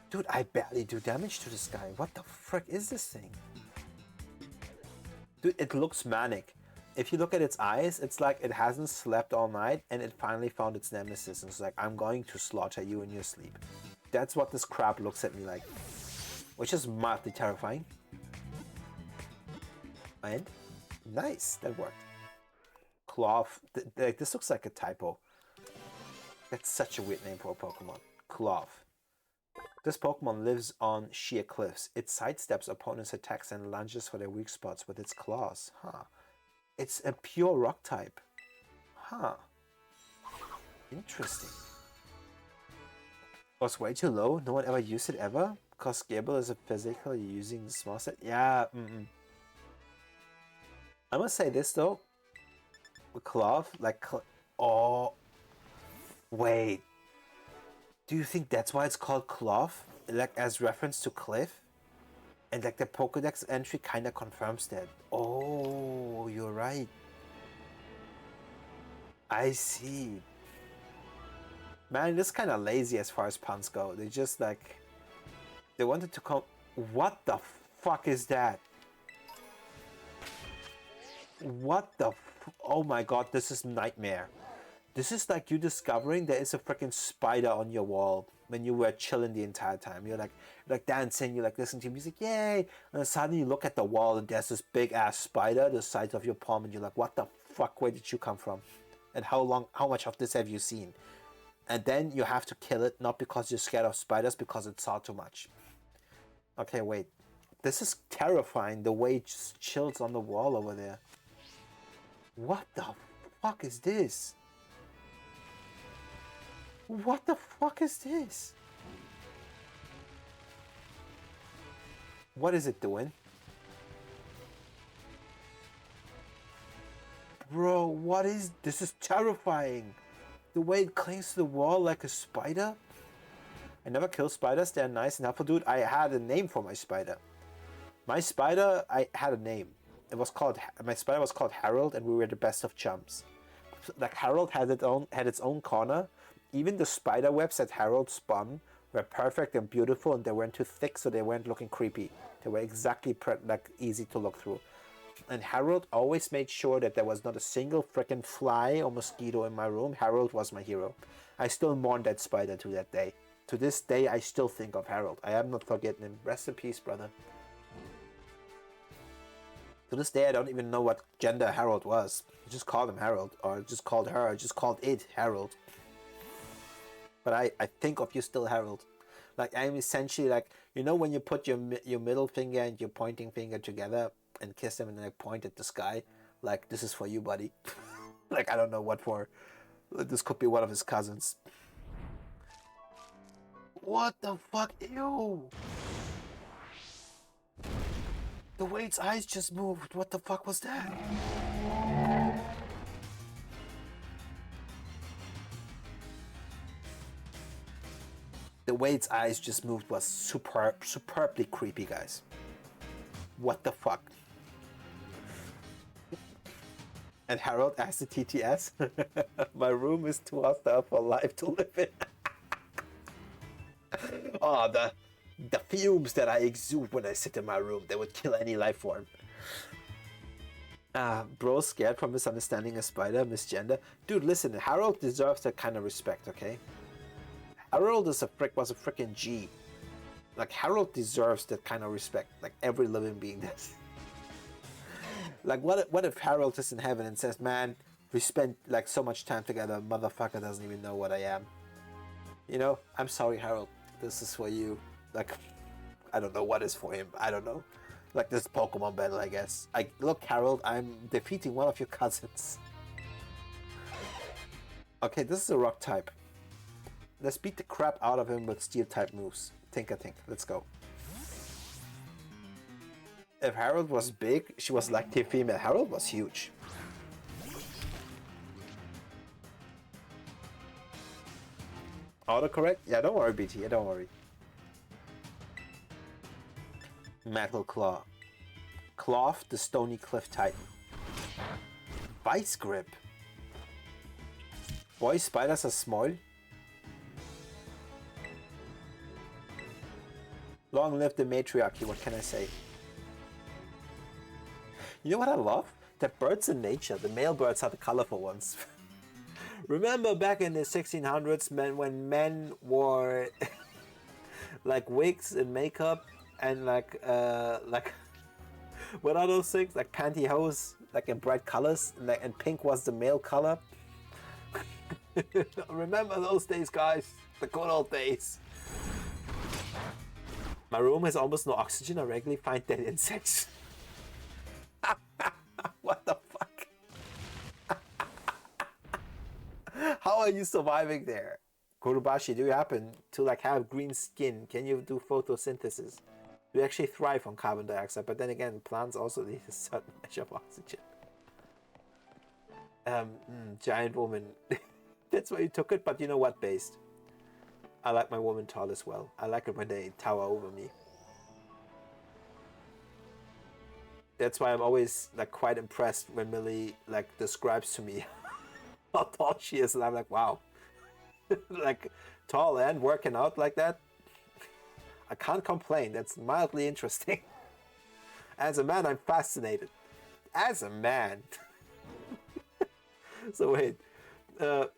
Dude, I barely do damage to this guy. What the frick is this thing? Dude, it looks manic. If you look at its eyes, it's like it hasn't slept all night and it finally found its nemesis and it's like, I'm going to slaughter you in your sleep. That's what this crab looks at me like. Which is mildly terrifying. And nice, that worked. Cloth, this looks like a typo. That's such a weird name for a Pokemon. Cloth. This Pokemon lives on sheer cliffs. It sidesteps opponents' attacks and lunges for their weak spots with its claws. Huh. It's a pure rock type. Huh. Interesting. Was way too low? No one ever used it ever? Because Gable is a physical using the small set. Yeah. I must say this though. Cloth, like, oh, wait. Do you think that's why it's called Cloth? Like, as reference to Cliff? And like the Pokedex entry kind of confirms that. Oh, you're right. I see. Man, this kind of lazy as far as puns go. They just like, they wanted to come. What the fuck is that? What the? Oh my god, this is nightmare. This is like you discovering there is a freaking spider on your wall when you were chilling the entire time. You're like dancing, you're like listening to music, yay! And then suddenly you look at the wall and there's this big ass spider the size of your palm, and you're like, what the fuck? Where did you come from? And how much of this have you seen? And then you have to kill it, not because you're scared of spiders, because it saw too much. Okay, wait. This is terrifying, the way it just chills on the wall over there. What the fuck is this? What the fuck is this? What is it doing? Bro, what is... This is terrifying. The way it clings to the wall like a spider. I never kill spiders, they're nice and helpful. Dude, I had a name for my spider. My spider, I had a name. It was called... My spider was called Harold, and we were the best of chums. Like, Harold had its own corner. Even the spider webs that Harold spun were perfect and beautiful, and they weren't too thick, so they weren't looking creepy. They were exactly like easy to look through. And Harold always made sure that there was not a single freaking fly or mosquito in my room. Harold was my hero. I still mourn that spider to that day. To this day, I still think of Harold. I have not forgotten him. Rest in peace, brother. To this day, I don't even know what gender Harold was. I just called him Harold, or just called her, or just called it Harold. But I think of you still, Harold. Like, I'm essentially like, you know when you put your middle finger and your pointing finger together and kiss them and then like point at the sky? Like, this is for you, buddy. Like, I don't know what for. This could be one of his cousins. What the fuck? Ew! The way its eyes just moved. What the fuck was that? The way its eyes just moved was superbly creepy, guys. What the fuck? And Harold asked the TTS, my room is too hostile for life to live in. Oh, the fumes that I exude when I sit in my room, they would kill any life form. Bro scared from misunderstanding a spider, misgender. Dude, listen, Harold deserves that kind of respect, okay? Harold was a freaking G. Like, Harold deserves that kind of respect. Like, every living being does. Like, what if Harold is in heaven and says, man, we spent, like, so much time together, motherfucker doesn't even know what I am. You know, I'm sorry, Harold. This is for you. Like, I don't know what is for him. I don't know. Like, this Pokemon battle, I guess. Look, Harold, I'm defeating one of your cousins. Okay, this is a rock type. Let's beat the crap out of him with steel type moves. Think. Let's go. If Harold was big, she was like the female. Harold was huge. Autocorrect? Yeah, don't worry, BT. Yeah, don't worry. Metal Claw. Cloth, the Stony Cliff Titan. Vice Grip. Boy, spiders are small. Long live the matriarchy, what can I say? You know what I love? That birds in nature, the male birds are the colorful ones. Remember back in the 1600s when men wore like wigs and makeup and like what are those things? Like pantyhose, like in bright colors, and pink was the male color. Remember those days, guys? The good old days. My room has almost no oxygen. I regularly find dead insects. What the fuck? How are you surviving there? Kurubashi, do you happen to like have green skin? Can you do photosynthesis? Do you actually thrive on carbon dioxide? But then again, plants also need a certain measure of oxygen. Giant woman. That's why you took it, but you know what, based. I like my woman tall as well. I like it when they tower over me. That's why I'm always like quite impressed when Millie like describes to me how tall she is, and I'm like, wow. Like tall and working out like that. I can't complain. That's mildly interesting. As a man, I'm fascinated. As a man. So wait,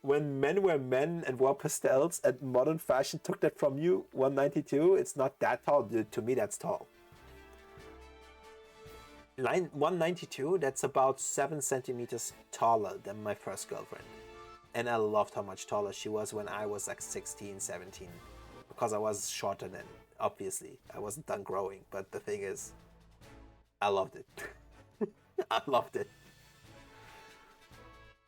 when men were men and wore pastels and modern fashion took that from you, 192, it's not that tall. Dude, to me, that's tall. 192, that's about 7 centimeters taller than my first girlfriend. And I loved how much taller she was when I was like 16, 17. Because I was shorter then, obviously. I wasn't done growing, but the thing is, I loved it. I loved it.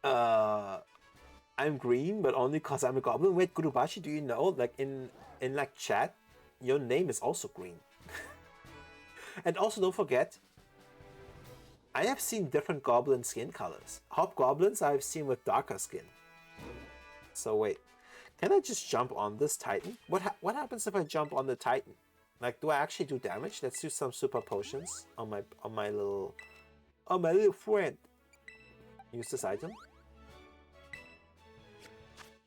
I'm green, but only because I'm a goblin. Wait, Gurubashi, do you know, like in like chat, your name is also green. And also don't forget, I have seen different goblin skin colors. Hobgoblins I've seen with darker skin. So wait, can I just jump on this Titan? What happens if I jump on the Titan? Like, do I actually do damage? Let's do some super potions on my little friend. Use this item.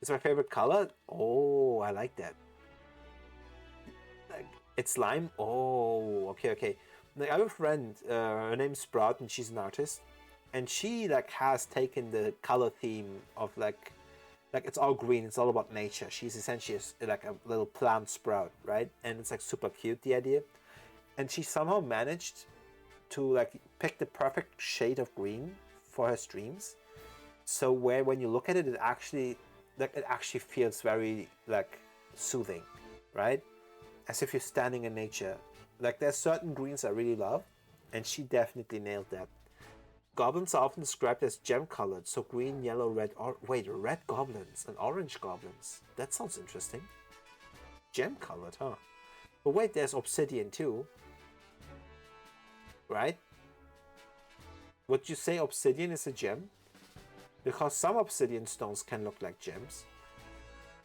It's my favorite color. Oh, I like that. Like, it's lime. Oh, okay. Like, I have a friend. Her name's Sprout, and she's an artist, and she like has taken the color theme of like it's all green. It's all about nature. She's essentially like a little plant sprout, right? And it's like super cute, the idea. And she somehow managed to like pick the perfect shade of green for her streams. So when you look at it, it actually feels very like soothing, right? As if you're standing in nature. Like, there's certain greens I really love, and she definitely nailed that. Goblins are often described as gem-colored, so green, yellow, red, red goblins and orange goblins. That sounds interesting. Gem-colored, huh? But wait, there's obsidian too. Right? Would you say obsidian is a gem? Because some obsidian stones can look like gems.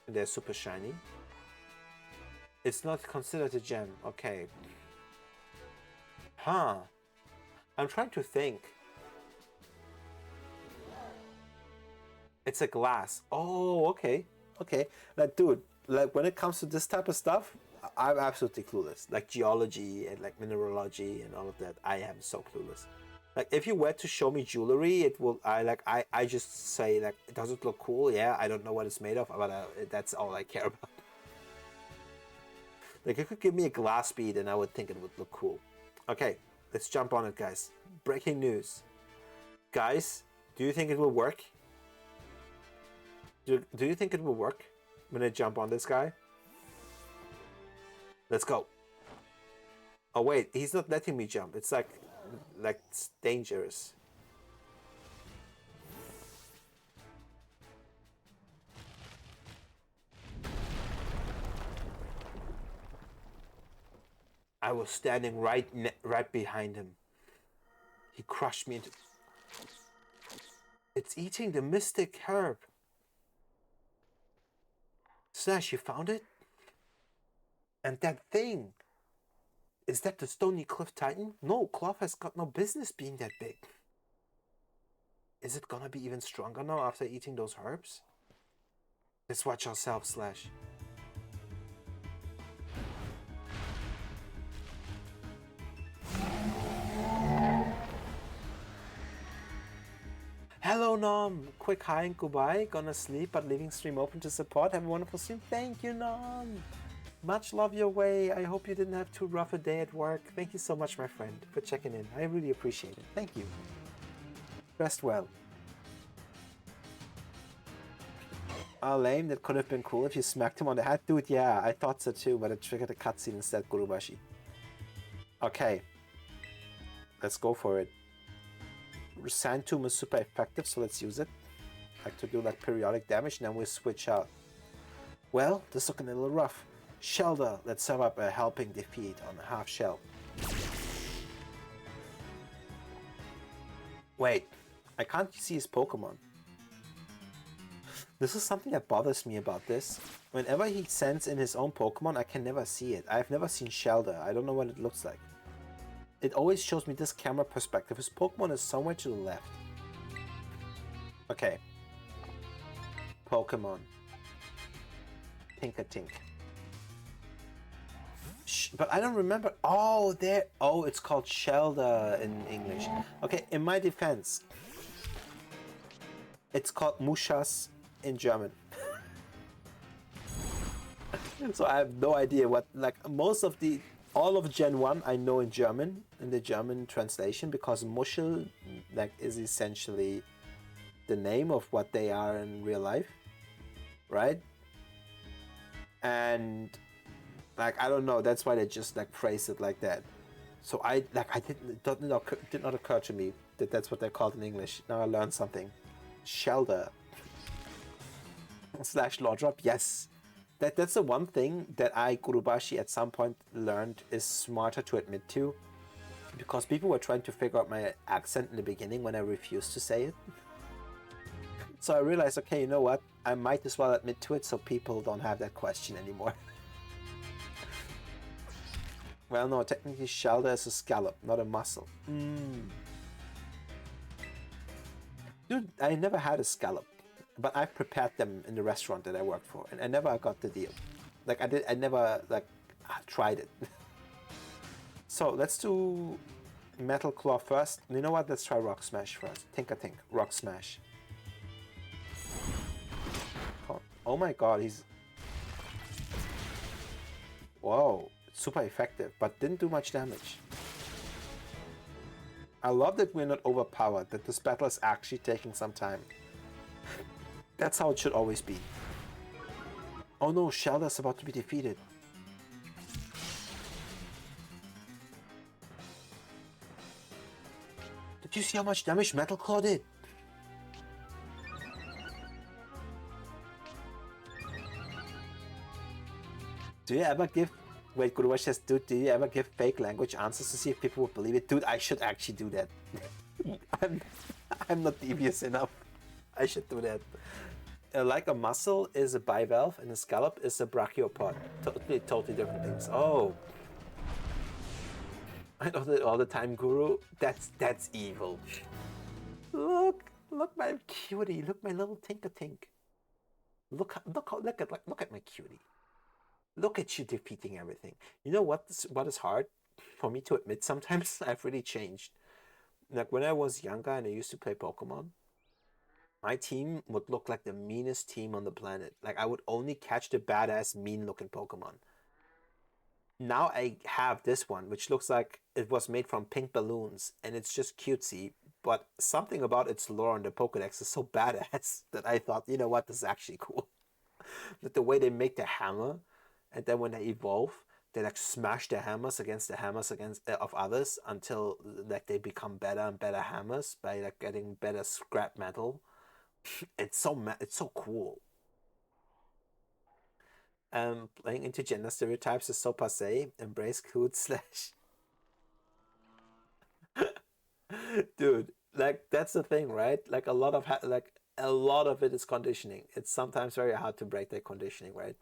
And they're super shiny. It's not considered a gem. Okay. Huh. I'm trying to think. It's a glass. Oh, okay. Okay. Like, dude, like when it comes to this type of stuff, I'm absolutely clueless. Like geology and like mineralogy and all of that. I am so clueless. Like, if you were to show me jewelry, it will. I just say like, does it look cool? Yeah, I don't know what it's made of, but that's all I care about. Like, you could give me a glass bead, and I would think it would look cool. Okay, let's jump on it, guys. Breaking news, guys. Do you think it will work? Do you think it will work when I jump on this guy? Let's go. Oh wait, he's not letting me jump. It's like it's dangerous. I was standing right behind him. He crushed me into... It's eating the mystic herb. Slash, you found it? And that thing, is that the Stony Cliff Titan? No, Cloth has got no business being that big. Is it gonna be even stronger now after eating those herbs? Let's watch ourselves, Slash. Hello, Nom. Quick hi and goodbye. Gonna sleep, but leaving stream open to support. Have a wonderful stream. Thank you, Nom. Much love your way. I hope you didn't have too rough a day at work. Thank you so much, my friend, for checking in. I really appreciate it. Thank you. Rest well. Oh, lame. That could have been cool if you smacked him on the head. Dude, yeah, I thought so too, but it triggered a cutscene instead, Gurubashi. Okay. Let's go for it. Sand Tomb is super effective, so let's use it. Like to do like periodic damage, and then we switch out. Well, this is looking a little rough. Shelter, let's serve up a helping defeat on a half shell. Wait, I can't see his Pokemon. This is something that bothers me about this. Whenever he sends in his own Pokemon, I can never see it. I've never seen Shelter. I don't know what it looks like. It always shows me this camera perspective. His Pokemon is somewhere to the left. Okay. Pokemon. Tink. But I don't remember. Oh, there. Oh, it's called Shelter in English. Okay, in my defense, it's called Mushas in German. So I have no idea what, like, all of Gen 1 I know in German, in the German translation, because Muschel, like, is essentially the name of what they are in real life, right? And, like, I don't know, that's why they just, like, phrase it like that. So I did not occur to me that that's what they're called in English. Now I learned something. Shelter. / Law Drop, yes. That's the one thing that I, Gurubashi, at some point learned is smarter to admit to. Because people were trying to figure out my accent in the beginning when I refused to say it. So I realized, okay, you know what? I might as well admit to it so people don't have that question anymore. Well, no, technically Shelter is a scallop, not a mussel. Dude, I never had a scallop. But I've prepared them in the restaurant that I worked for, and I never got the deal. Like I never tried it. So let's do Metal Claw first. You know what? Let's try Rock Smash first. Tink, Rock Smash. Oh my god, he's... Whoa, super effective, but didn't do much damage. I love that we're not overpowered, that this battle is actually taking some time. That's how it should always be. Oh no, Shelter's about to be defeated. Did you see how much damage Metal Claw did? Do you ever give... Wait, Guruwash says, dude, do you ever give fake language answers to see if people would believe it? Dude, I should actually do that. I'm not devious enough. I should do that. Like a mussel is a bivalve and a scallop is a brachiopod. Totally different things. Oh. I know that all the time, Guru. That's evil. Look my cutie. Look my little Tink. Look at my cutie. Look at you defeating everything. You know what is hard for me to admit sometimes? I've really changed. Like when I was younger and I used to play Pokemon, my team would look like the meanest team on the planet. Like I would only catch the badass, mean-looking Pokemon. Now I have this one, which looks like it was made from pink balloons, and it's just cutesy. But something about its lore in the Pokedex is so badass that I thought, you know what, this is actually cool. That the way they make the hammer, and then when they evolve, they like smash their hammers against of others until like they become better and better hammers by like getting better scrap metal. It's so cool. Playing into gender stereotypes is so passe. Embrace crude slash. Dude, like that's the thing, right? Like a lot of it is conditioning. It's sometimes very hard to break that conditioning, right?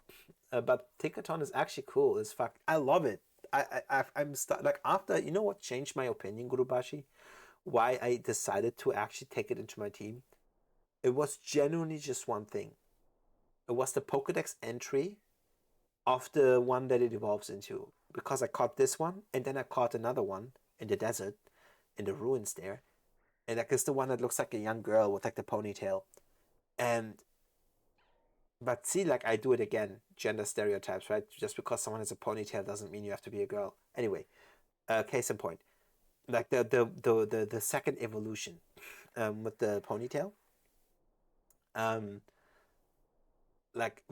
But Tickaton is actually cool as fuck. I love it. Like after, you know what changed my opinion, Gurubashi? Why I decided to actually take it into my team? It was genuinely just one thing. It was the Pokedex entry of the one that it evolves into. Because I caught this one, and then I caught another one in the desert, in the ruins there. And like it's the one that looks like a young girl with like the ponytail. And but see, like I do it again, gender stereotypes, right? Just because someone has a ponytail doesn't mean you have to be a girl. Anyway, case in point. Like the second evolution with the ponytail. Um like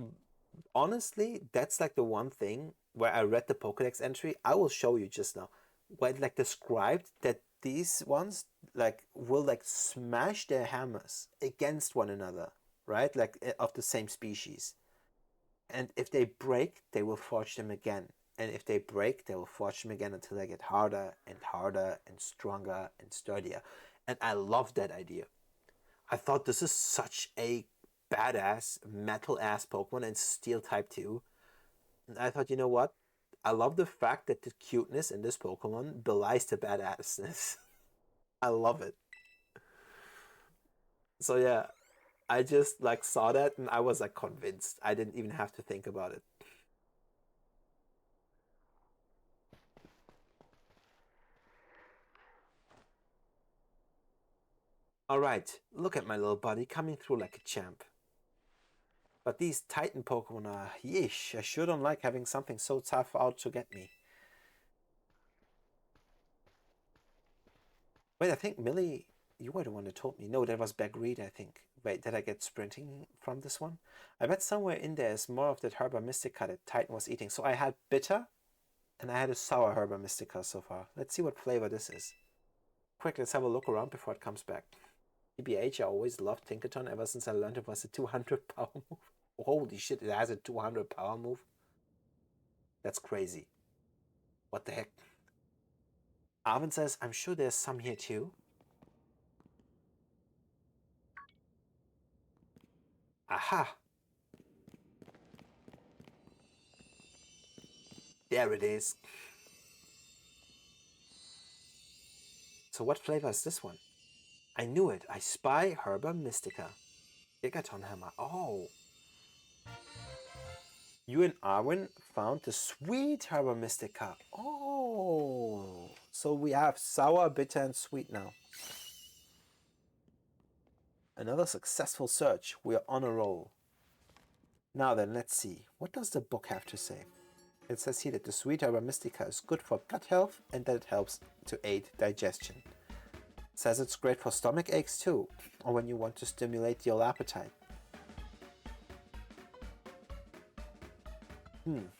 honestly, that's like the one thing where I read the Pokedex entry. I will show you just now. Where it like described that these ones like will like smash their hammers against one another, right? Like of the same species. And if they break, they will forge them again. And if they break, they will forge them again until they get harder and harder and stronger and sturdier. And I love that idea. I thought this is such a badass metal ass Pokemon and steel type too. And I thought, you know what? I love the fact that the cuteness in this Pokemon belies the badassness. I love it. So yeah, I just like saw that and I was like convinced. I didn't even have to think about it. Alright, look at my little buddy coming through like a champ. But these Titan Pokemon are yeesh. I sure don't like having something so tough out to get me. Wait, I think Millie, you were the one that told me. No, that was Bagreed, I think. Wait, did I get sprinting from this one? I bet somewhere in there is more of that Herba Mystica that Titan was eating. So I had bitter and I had a sour Herba Mystica so far. Let's see what flavor this is. Quick, let's have a look around before it comes back. TBH, I always loved Tinkaton ever since I learned it was a 200 power move. Holy shit, it has a 200 power move? That's crazy. What the heck? Arvin says, I'm sure there's some here too. Aha! There it is. So what flavor is this one? I knew it. I spy Herba Mystica. Gigaton Hammer. Oh. You and Arwen found the sweet Herba Mystica. Oh. So we have sour, bitter, and sweet now. Another successful search. We are on a roll. Now then, let's see. What does the book have to say? It says here that the sweet Herba Mystica is good for gut health and that it helps to aid digestion. It says it's great for stomach aches too, or when you want to stimulate your appetite.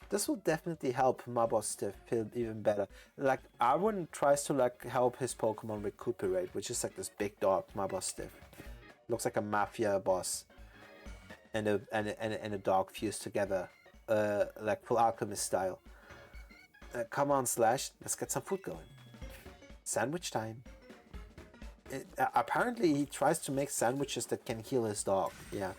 This will definitely help Mabos to feel even better. Like, Arwen tries to like help his Pokemon recuperate, which is like this big dog, Mabostiff. Looks like a mafia boss and a dog fused together, like full alchemist style. Come on, Slash, let's get some food going. Sandwich time. Apparently, he tries to make sandwiches that can heal his dog. Yeah.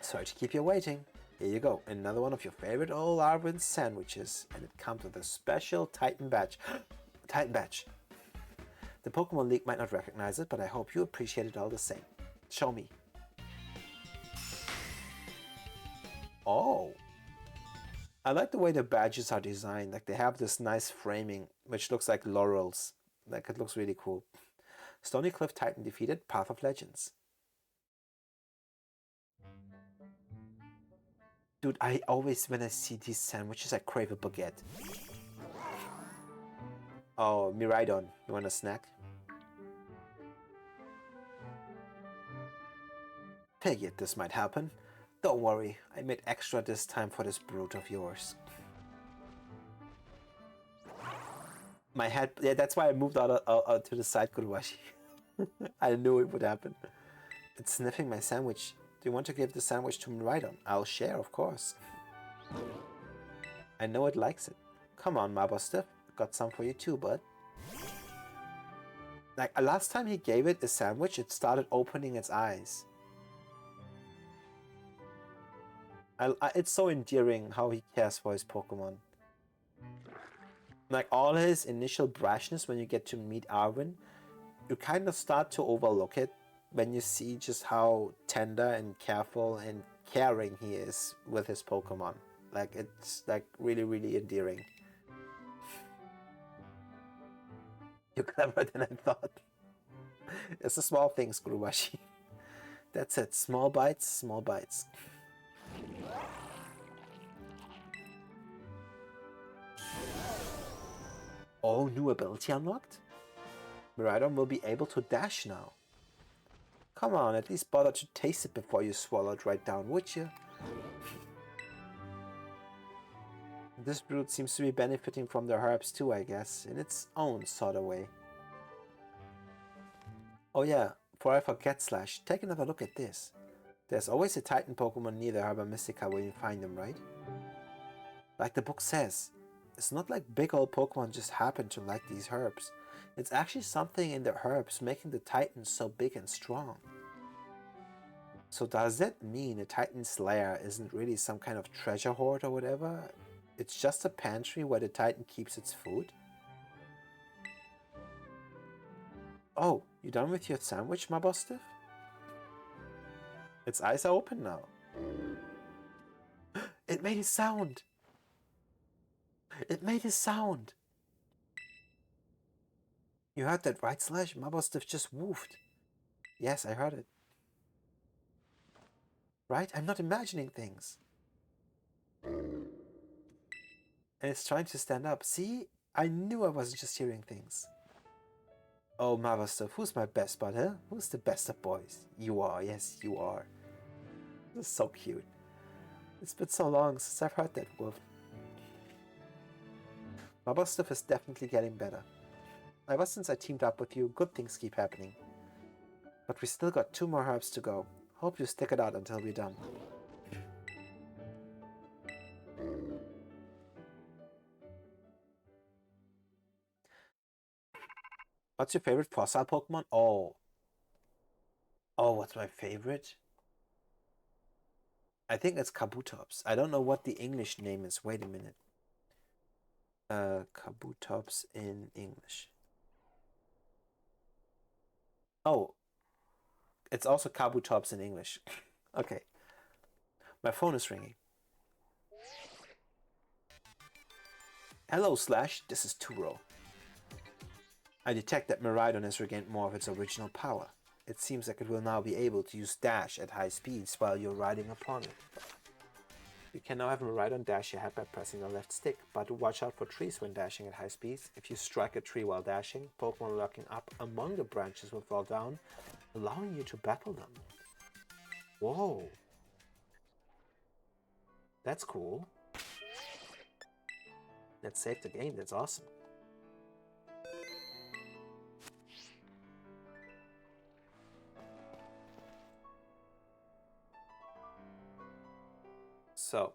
Sorry to keep you waiting. Here you go, another one of your favorite old Arwen sandwiches, and it comes with a special Titan badge. Titan badge. The Pokemon League might not recognize it, but I hope you appreciate it all the same. Show me. Oh. I like the way the badges are designed. Like, they have this nice framing, which looks like laurels. Like, it looks really cool. Stony Cliff Titan defeated, Path of Legends. Dude, I always, when I see these sandwiches, I crave a baguette. Oh, Miraidon, you want a snack? Figured this might happen. Don't worry, I made extra this time for this brute of yours. My head, yeah, that's why I moved out to the side, Kuruwashi. I knew it would happen. It's sniffing my sandwich. Do you want to give the sandwich to Miraidon? I'll share, of course. I know it likes it. Come on, Mabostiff. Got some for you too, bud. Like, last time he gave it a sandwich, it started opening its eyes. It's so endearing how he cares for his Pokemon. Like, all his initial brashness when you get to meet Arwen, you kind of start to overlook it when you see just how tender and careful and caring he is with his Pokemon. Like, it's like really, really endearing. You're cleverer than I thought. It's the small things, Gurubashi. That's it. Small bites, small bites. Oh, new ability unlocked? Miraidon will be able to dash now. Come on, at least bother to taste it before you swallow it right down, would you? This brute seems to be benefiting from the herbs too, I guess, in its own sort of way. Oh yeah, before I forget, Slash, take another look at this. There's always a Titan Pokemon near the Herba Mystica when you find them, right? Like the book says, it's not like big old Pokemon just happen to like these herbs. It's actually something in the herbs making the Titans so big and strong. So does that mean a Titan's lair isn't really some kind of treasure hoard or whatever? It's just a pantry where the Titan keeps its food? Oh, you done with your sandwich, Mabostiff? Its eyes are open now. It made a sound! It made a sound! You heard that, right, Slash? Mabostiff just woofed. Yes, I heard it. Right? I'm not imagining things. And it's trying to stand up. See? I knew I wasn't just hearing things. Oh, Mabostiff, who's my best bud, huh? Who's the best of boys? You are, yes, you are. This is so cute. It's been so long since I've heard that woof. Mabostiff is definitely getting better. Ever since I teamed up with you, good things keep happening. But we still got 2 more herbs to go. Hope you stick it out until we're done. What's your favorite fossil Pokemon? Oh, what's my favorite? I think it's Kabutops. I don't know what the English name is. Wait a minute. Kabutops in English. Oh, it's also Kabutops in English. Okay. My phone is ringing. Hello, Slash. This is Turo. I detect that Miraidon has regained more of its original power. It seems like it will now be able to use Dash at high speeds while you're riding upon it. You can now have Miraidon dash ahead by pressing the left stick, but watch out for trees when dashing at high speeds. If you strike a tree while dashing, Pokemon lurking up among the branches will fall down, allowing you to battle them. Whoa! That's cool. Let's save the game, that's awesome. So,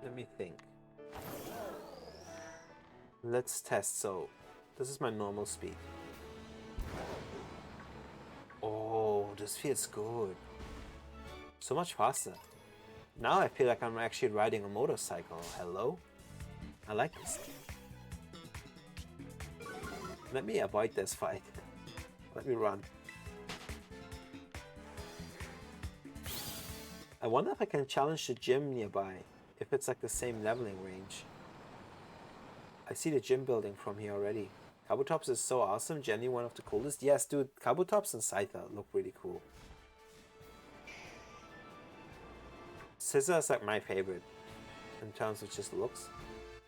let me think. Let's test. So, this is my normal speed. Oh, this feels good. So much faster. Now I feel like I'm actually riding a motorcycle. Hello? I like this. Let me avoid this fight. Let me run. I wonder if I can challenge the gym nearby, if it's like the same leveling range. I see the gym building from here already. Kabutops is so awesome, Jenny, one of the coolest. Yes, dude, Kabutops and Scyther look really cool. Scizor is like my favorite in terms of just looks.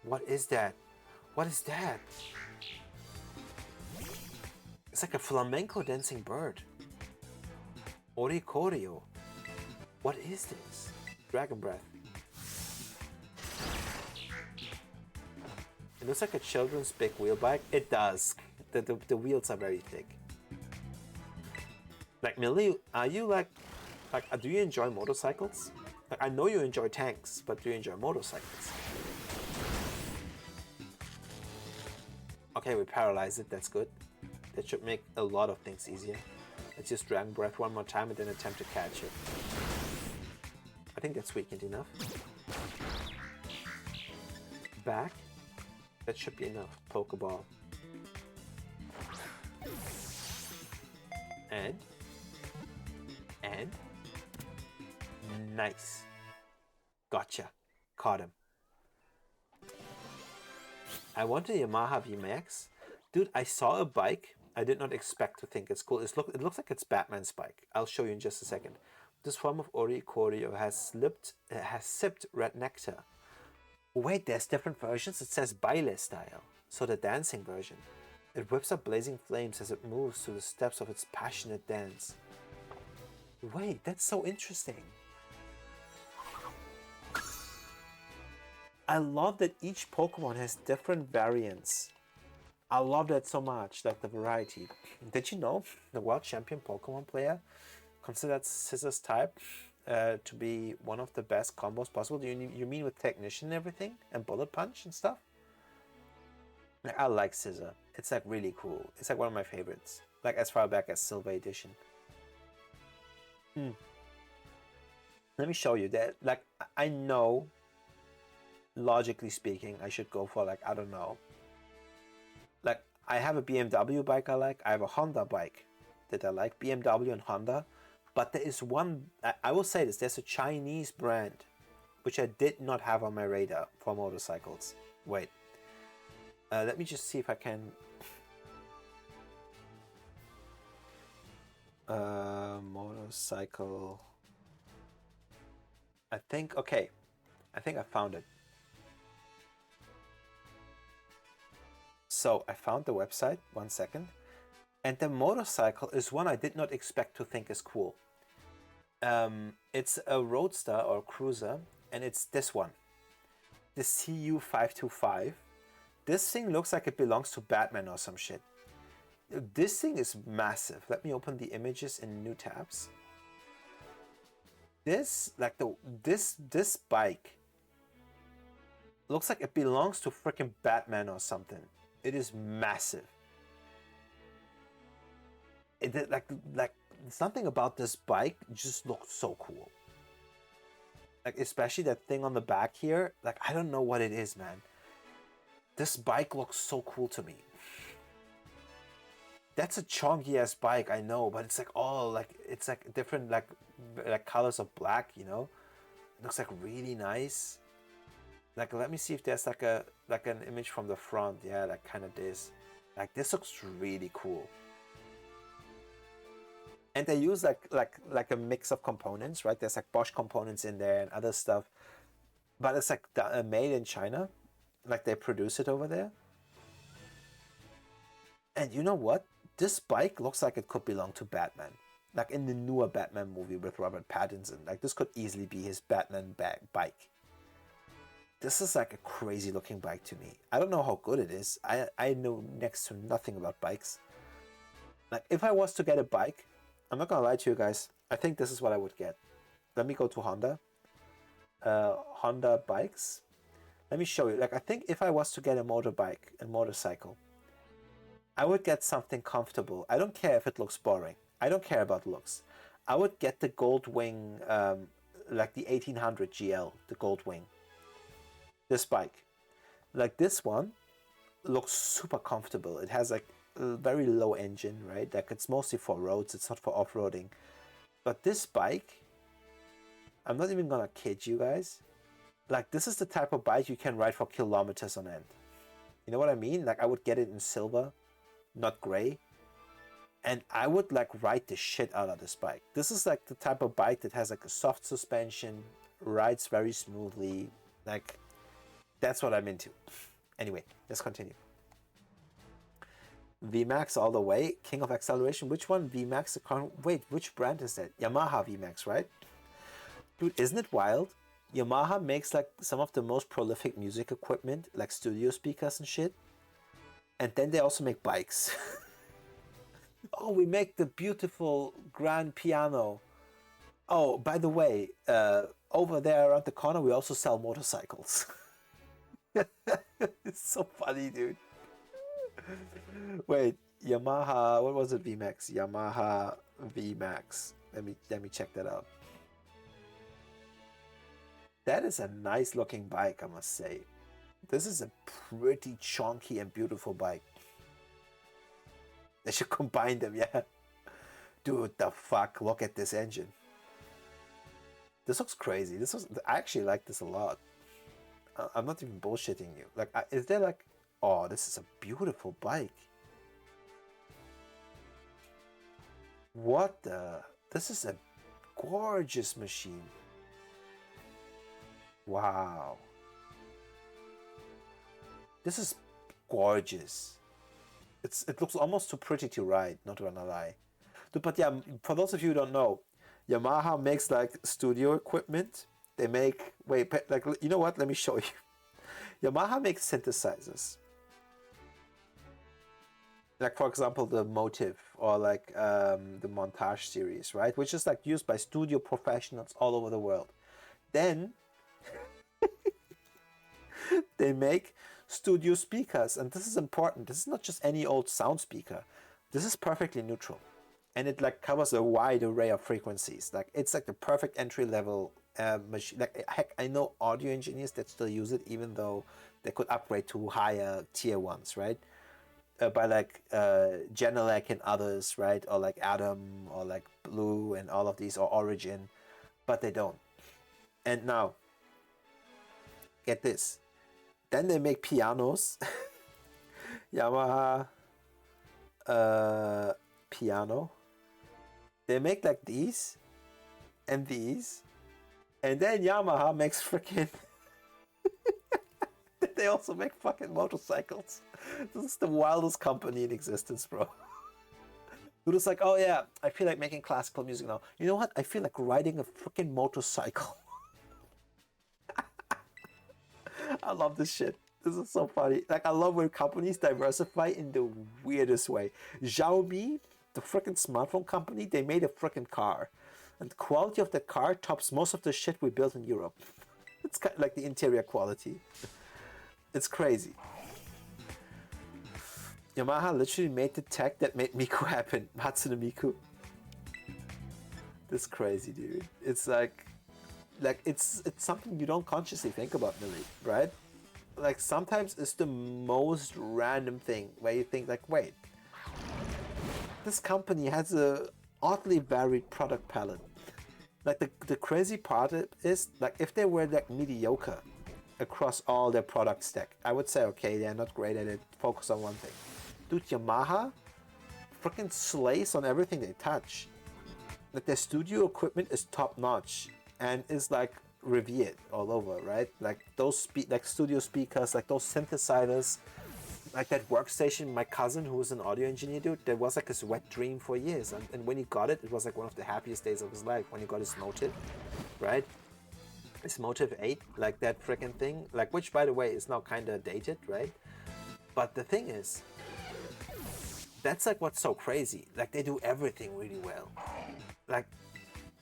What is that? What is that? It's like a flamenco dancing bird. Oricorio. What is this? Dragon Breath. It looks like a children's big wheel bike. It does. The wheels are very thick. Like, Millie, are you like, do you enjoy motorcycles? Like, I know you enjoy tanks, but do you enjoy motorcycles? Okay, we paralyze it, that's good. That should make a lot of things easier. Let's just Dragon Breath one more time and then attempt to catch it. I think that's weakened enough. Back. That should be enough. Pokeball. And. Nice. Gotcha. Caught him. I want a Yamaha VMAX. Dude, I saw a bike. I did not expect to think it's cool. It looks like it's Batman's bike. I'll show you in just a second. This form of Oricorio has sipped red nectar. Wait, there's different versions? It says baile style. So the dancing version. It whips up blazing flames as it moves to the steps of its passionate dance. Wait, that's so interesting. I love that each Pokemon has different variants. I love that so much, like the variety. Did you know the world champion Pokemon player consider that scissors type to be one of the best combos possible. Do you mean with technician and everything and bullet punch and stuff? Like, I like scissor. It's like really cool. It's like one of my favorites. Like as far back as Silver Edition. Let me show you that. Like I know, logically speaking, I should go for like I don't know. Like I have a BMW bike I like. I have a Honda bike that I like. BMW and Honda. But there is one, I will say this, there's a Chinese brand which I did not have on my radar for motorcycles. Wait, let me just see if I can... motorcycle... I think I found it. So I found the website, 1 second. And the motorcycle is one I did not expect to think is cool. It's a roadster or cruiser, and it's this one, the CU525. This thing looks like it belongs to Batman or some shit. This thing is massive. Let me open the images in new tabs. This, like this bike looks like it belongs to freaking Batman or something. It is massive. It like something about this bike just looks so cool. Like especially that thing on the back here. Like I don't know what it is, man. This bike looks so cool to me. That's a chunky ass bike, I know, but it's like all like it's like different like colors of black, you know. It looks like really nice. Like let me see if there's like an image from the front. Yeah, like kind of this. Like this looks really cool. And they use like a mix of components, right? There's like Bosch components in there and other stuff, but it's like made in China, like they produce it over there. And you know what? This bike looks like it could belong to Batman, like in the newer Batman movie with Robert Pattinson. Like this could easily be his Batman bike. This is like a crazy looking bike to me. I don't know how good it is. I know next to nothing about bikes. Like if I was to get a bike, I'm not gonna lie to you guys. I think this is what I would get. Let me go to Honda. Honda bikes. Let me show you. Like I think if I was to get a motorcycle, I would get something comfortable. I don't care if it looks boring. I don't care about looks. I would get the Goldwing, like the 1800 GL, the Goldwing. This bike. Like this one looks super comfortable. It has like a very low engine, right? Like it's mostly for roads, it's not for off-roading. But this bike, I'm not even gonna kid you guys. Like this is the type of bike you can ride for kilometers on end. You know what I mean? Like I would get it in silver, not gray. And I would like ride the shit out of this bike. This is like the type of bike that has like a soft suspension, rides very smoothly. Like that's what I'm into. Anyway, let's continue. VMAX all the way, king of acceleration. Which one? VMAX? Wait, which brand is that? Yamaha VMAX, right? Dude, isn't it wild? Yamaha makes like some of the most prolific music equipment, like studio speakers and shit. And then they also make bikes. Oh, we make the beautiful grand piano. Oh, by the way, over there around the corner, we also sell motorcycles. It's so funny, dude. Wait, Yamaha, what was it? VMAX. Yamaha VMAX. Let me check that out. That is a nice looking bike, I must say. This is a pretty chunky and beautiful bike. They should combine them, yeah. Dude, the fuck, look at this engine. This looks crazy. I actually like this a lot. I'm not even bullshitting you. Like, is there like, oh, this is a beautiful bike. What the? This is a gorgeous machine. Wow. This is gorgeous. It looks almost too pretty to ride, not gonna lie. But yeah, for those of you who don't know, Yamaha makes like studio equipment. They make, wait, like, you know what? Let me show you. Yamaha makes synthesizers. Like for example, the Motive or like the Montage series, right? Which is like used by studio professionals all over the world. Then they make studio speakers, and this is important. This is not just any old sound speaker. This is perfectly neutral, and it like covers a wide array of frequencies. Like it's like the perfect entry level machine. Like heck, I know audio engineers that still use it, even though they could upgrade to higher tier ones, right? By like Genelec and others, right? Or like Atom or like Blue and all of these, or Origin, but they don't. And now, get this. Then they make pianos. Yamaha piano. They make like these and these. And then Yamaha makes freaking. They also make fucking motorcycles. This is the wildest company in existence, bro. Dude was like, oh yeah, I feel like making classical music now. You know what? I feel like riding a freaking motorcycle. I love this shit. This is so funny. Like, I love when companies diversify in the weirdest way. Xiaomi, the freaking smartphone company, they made a freaking car. And the quality of the car tops most of the shit we built in Europe. It's kind of like the interior quality. It's crazy. Yamaha literally made the tech that made Miku happen. Hatsune Miku. This is crazy, dude. It's like it's something you don't consciously think about, Millie, right? Like sometimes it's the most random thing where you think like, wait, this company has a oddly varied product palette. Like the crazy part is like if they were like mediocre across all their product stack, I would say okay, they're not great at it. Focus on one thing. Dude, Yamaha freaking slays on everything they touch. Like their studio equipment is top notch and is like revered all over, right? Like those like studio speakers, like those synthesizers, like that workstation. My cousin, who was an audio engineer, dude, that was like his wet dream for years. And when he got it, it was like one of the happiest days of his life when he got his Motive, right? His Motive 8, like that freaking thing, like which by the way is now kind of dated, right? But the thing is, that's like what's so crazy. Like they do everything really well. Like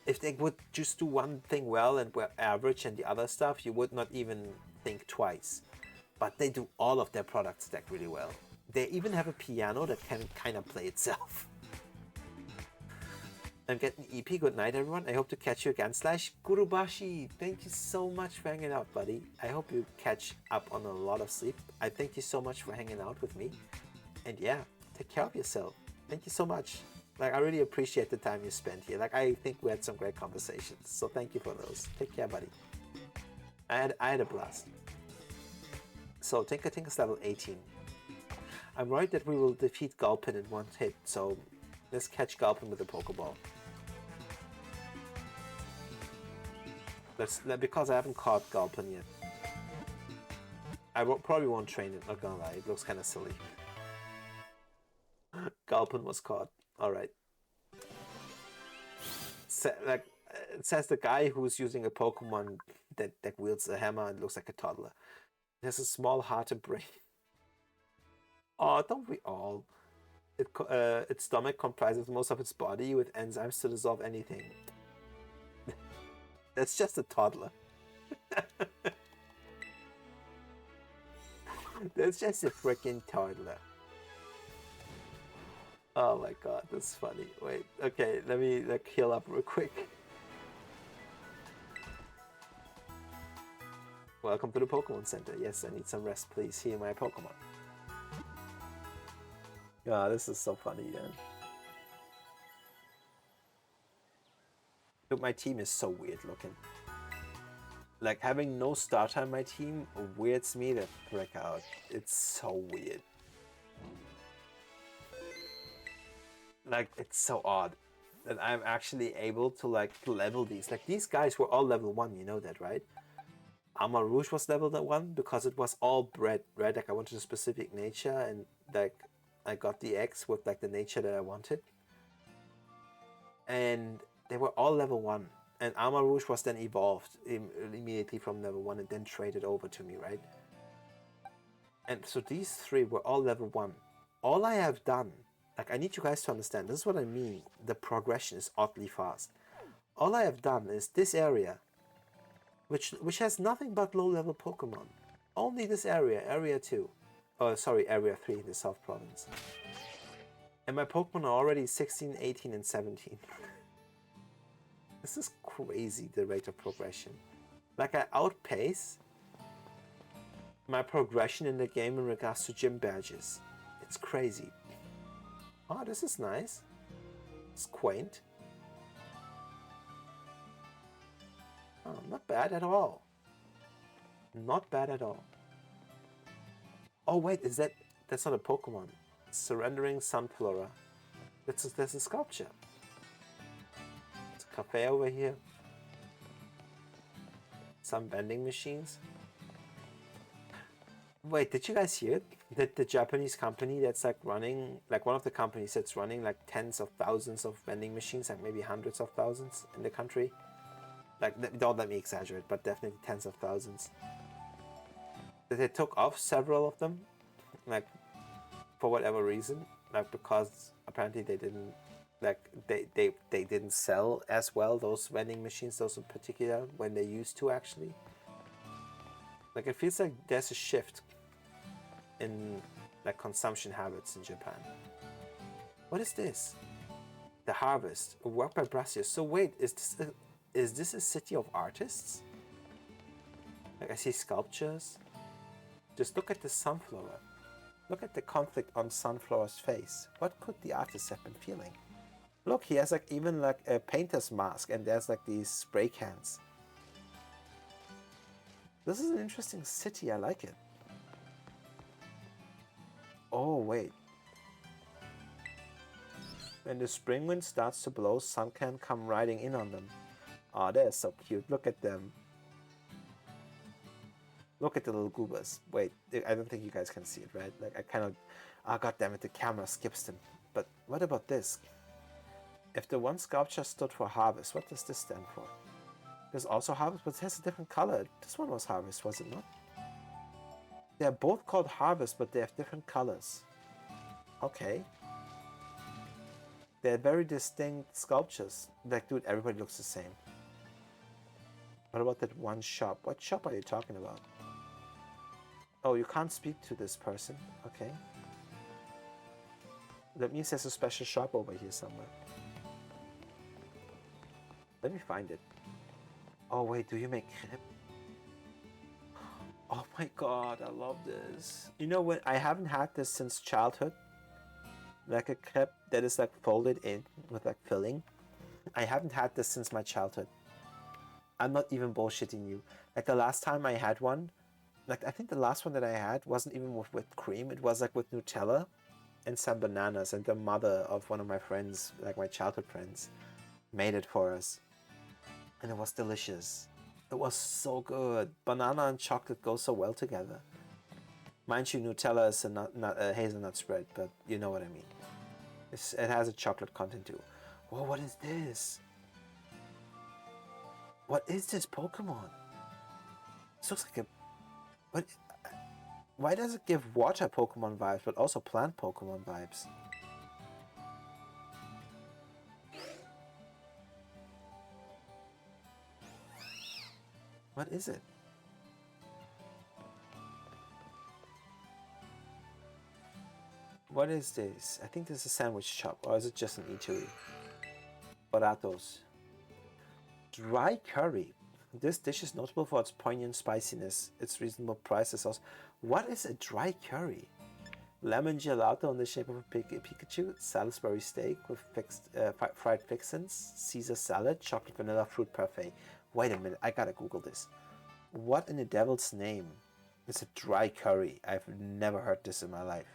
if they would just do one thing well and were average and the other stuff, you would not even think twice. But they do all of their product stack really well. They even have a piano that can kind of play itself. I'm getting EP. Good night, everyone. I hope to catch you again. Slash Gurubashi. Thank you so much for hanging out, buddy. I hope you catch up on a lot of sleep. I thank you so much for hanging out with me. And yeah, take care of yourself. Thank you so much. Like, I really appreciate the time you spent here. Like, I think we had some great conversations. So thank you for those. Take care, buddy. I had a blast. So Tinker Tinker's level 18. I'm worried that we will defeat Gulpin in one hit. So let's catch Gulpin with a Pokeball. Because I haven't caught Gulpin yet. I probably won't train it, not gonna lie. It looks kind of silly. Gulpin was caught. Alright. Like, it says the guy who's using a Pokemon that wields a hammer and looks like a toddler. It has a small heart and brain. Oh, don't we all? Its stomach comprises most of its body with enzymes to dissolve anything. That's just a toddler. That's just a freaking toddler. Oh my god, that's funny. Wait, okay, let me like heal up real quick. Welcome to the Pokemon Center. Yes, I need some rest, please. Heal my Pokemon. Yeah, this is so funny, yeah. Look, my team is so weird looking. Like, having no starter on my team weirds me the frick out. It's so weird. Like, it's so odd that I'm actually able to, like, level these. Like, these guys were all level 1, you know that, right? Armor Rouge was level 1 because it was all bred, right? Like, I wanted a specific nature, and, like, I got the X with, like, the nature that I wanted. And they were all level 1. And Armor Rouge was then evolved immediately from level 1 and then traded over to me, right? And so these three were all level 1. all I have done, like I need you guys to understand, this is what I mean. The progression is oddly fast. All I have done is this area, which has nothing but low-level Pokemon. Only this area, Area 2. Oh, sorry, Area 3 in the South Province. And my Pokemon are already 16, 18, and 17. This is crazy, the rate of progression. Like, I outpace my progression in the game in regards to gym badges. It's crazy. Oh, this is nice. It's quaint. Oh, not bad at all. Not bad at all. Oh wait, that's not a Pokemon. Surrendering Sunflora. There's a sculpture. It's a cafe over here. Some vending machines. Wait, did you guys hear it? That the Japanese company that's like running, like one of the companies that's running like tens of thousands of vending machines, like maybe hundreds of thousands in the country. Like, don't let me exaggerate, but definitely tens of thousands. That they took off several of them, like for whatever reason, like because apparently they didn't, like they didn't sell as well, those vending machines, those in particular, when they used to actually. Like it feels like there's a shift in like consumption habits in Japan. What is this? The Harvest, work by Brasius. So wait, is this a city of artists? Like I see sculptures. Just look at the sunflower. Look at the conflict on Sunflower's face. What could the artist have been feeling? Look, he has like even like a painter's mask, and there's like these spray cans. This is an interesting city, I like it. Oh, wait. When the spring wind starts to blow, sun can come riding in on them. Oh, they're so cute. Look at them. Look at the little goobas. Wait, I don't think you guys can see it, right? Like, I kind of... Ah, oh, goddammit, the camera skips them. But what about this? If the one sculpture stood for harvest, what does this stand for? There's also harvest, but it has a different color. This one was harvest, was it not? They're both called harvest, but they have different colors. Okay. They're very distinct sculptures. Like, dude, everybody looks the same. What about that one shop? What shop are you talking about? Oh, you can't speak to this person. Okay. That means there's a special shop over here somewhere. Let me find it. Oh, wait, do you make crepe? Oh my god, I love this. You know what? I haven't had this since childhood. Like a crepe that is like folded in with like filling. I haven't had this since my childhood. I'm not even bullshitting you. Like the last time I had one, like I think the last one that I had wasn't even with whipped cream. It was like with Nutella and some bananas, and the mother of one of my friends, like my childhood friends, made it for us. And it was delicious. It was so good. Banana and chocolate go so well together. Mind you, Nutella is a hazelnut spread, but you know what I mean. It has a chocolate content too. Whoa, what is this? What is this Pokemon? This looks like a... What? Why does it give water Pokemon vibes, but also plant Pokemon vibes? What is it? What is this? I think this is a sandwich shop, or is it just an eatery? Baratos. Dry curry. This dish is notable for its poignant spiciness. Its reasonable price is also... What is a dry curry? Lemon gelato in the shape of a Pikachu, Salisbury steak with fried fixins, Caesar salad, chocolate vanilla fruit parfait. Wait a minute, I gotta Google this. What in the devil's name is a dry curry? I've never heard this in my life.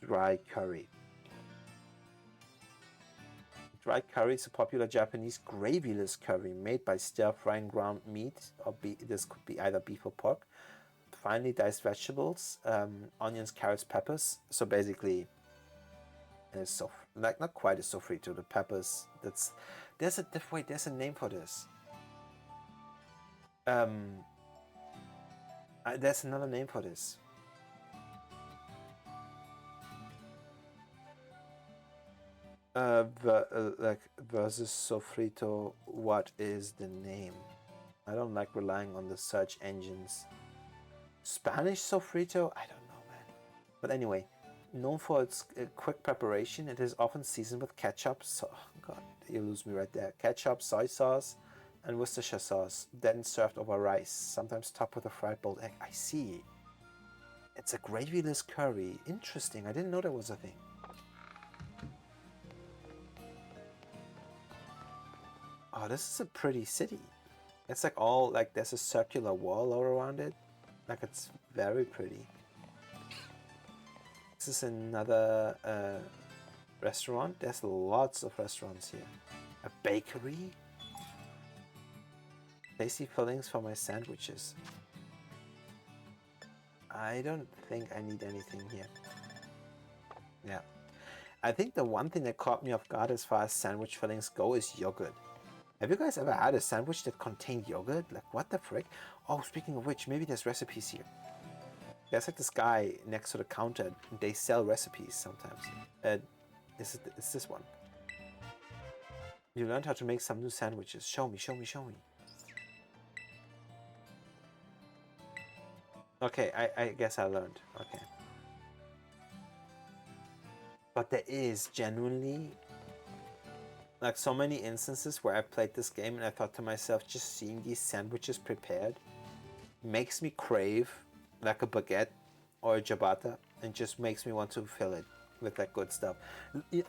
Dry curry. Dry curry is a popular Japanese gravyless curry made by stir-frying ground meat, or this could be either beef or pork, finely diced vegetables, onions, carrots, peppers. So basically, it's like not quite a sofrito. The peppers. There's a name for this. There's another name for this. Like versus sofrito, what is the name? I don't like relying on the search engines. Spanish sofrito? I don't know, man. But anyway, known for its quick preparation, it is often seasoned with ketchup. Oh God, you lose me right there. Ketchup, soy sauce, and Worcestershire sauce, then served over rice, sometimes topped with a fried boiled egg. I see. It's a gravyless curry. Interesting. I didn't know that was a thing. Oh, this is a pretty city. It's like all like there's a circular wall all around it. Like it's very pretty. This is another restaurant. There's lots of restaurants here. A bakery. Tasty fillings for my sandwiches. I don't think I need anything here. Yeah. I think the one thing that caught me off guard as far as sandwich fillings go is yogurt. Have you guys ever had a sandwich that contained yogurt? Like, what the frick? Oh, speaking of which, maybe there's recipes here. There's like this guy next to the counter. And they sell recipes sometimes. It's this one. You learned how to make some new sandwiches. Show me, show me, show me. Okay, I guess I learned. Okay. But there is genuinely like so many instances where I played this game and I thought to myself, just seeing these sandwiches prepared makes me crave like a baguette or a ciabatta and just makes me want to fill it with like good stuff.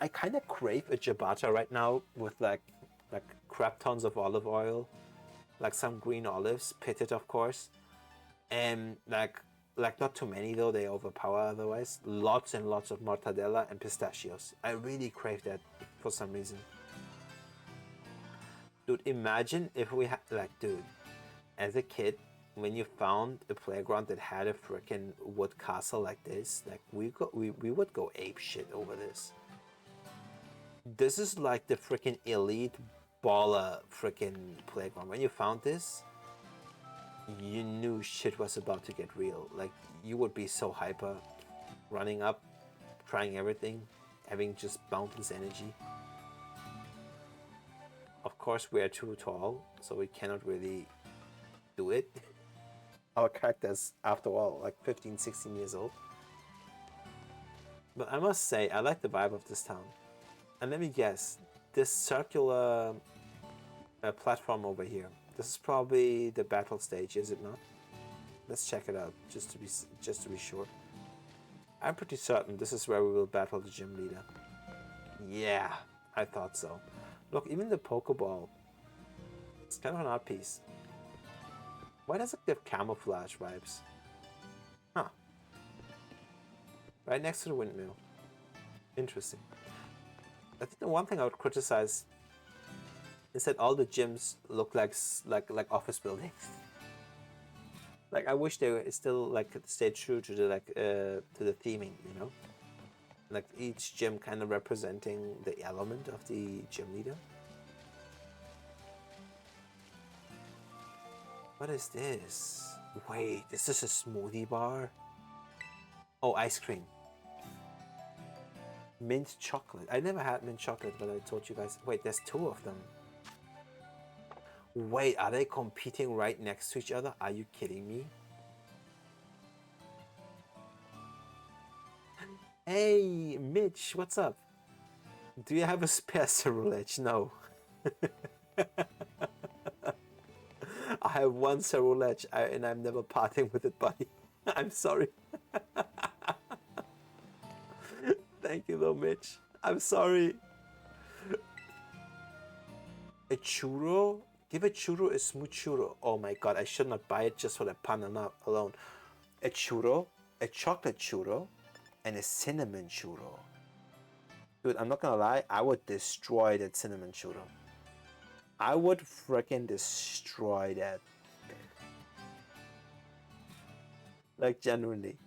I kind of crave a ciabatta right now with like crap tons of olive oil, like some green olives, pitted of course, and like not too many though, they overpower otherwise. Lots and lots of mortadella and pistachios. I really crave that for some reason. Dude, imagine if we had like, dude, as a kid, when you found a playground that had a freaking wood castle like this, like we would go ape shit over this. This is like the freaking elite baller freaking playground. When you found this, you knew shit was about to get real. Like you would be so hyper, running up, trying everything, having just boundless energy. Of course, we are too tall, so we cannot really do it. Our character's, after all, like 15, 16 years old. But I must say, I like the vibe of this town. And let me guess, this circular platform over here, this is probably the battle stage, is it not? Let's check it out, just to be sure. I'm pretty certain this is where we will battle the gym leader. Yeah, I thought so. Look, even the Pokeball, it's kind of an art piece. Why does it give camouflage vibes? Huh. Right next to the windmill. Interesting. I think the one thing I would criticize is that all the gyms look like office buildings. Like I wish they were still like stayed true to the to the theming, you know? Like each gym kind of representing the element of the gym leader. What is this? Wait, is this a smoothie bar? Oh, ice cream. Mint chocolate. I never had mint chocolate, but I told you guys. Wait, there's two of them. Wait, are they competing right next to each other? Are you kidding me? Hey, Mitch, what's up? Do you have a spare Cerulege? No. I have one Cerulege and I'm never parting with it, buddy. I'm sorry. Thank you though, Mitch. I'm sorry. A churro? Give a churro a smooth churro. Oh my god, I should not buy it just for the pun alone. A churro, a chocolate churro, and a cinnamon churro. Dude, I'm not gonna lie, I would destroy that cinnamon churro. I would freaking destroy that. Like, genuinely.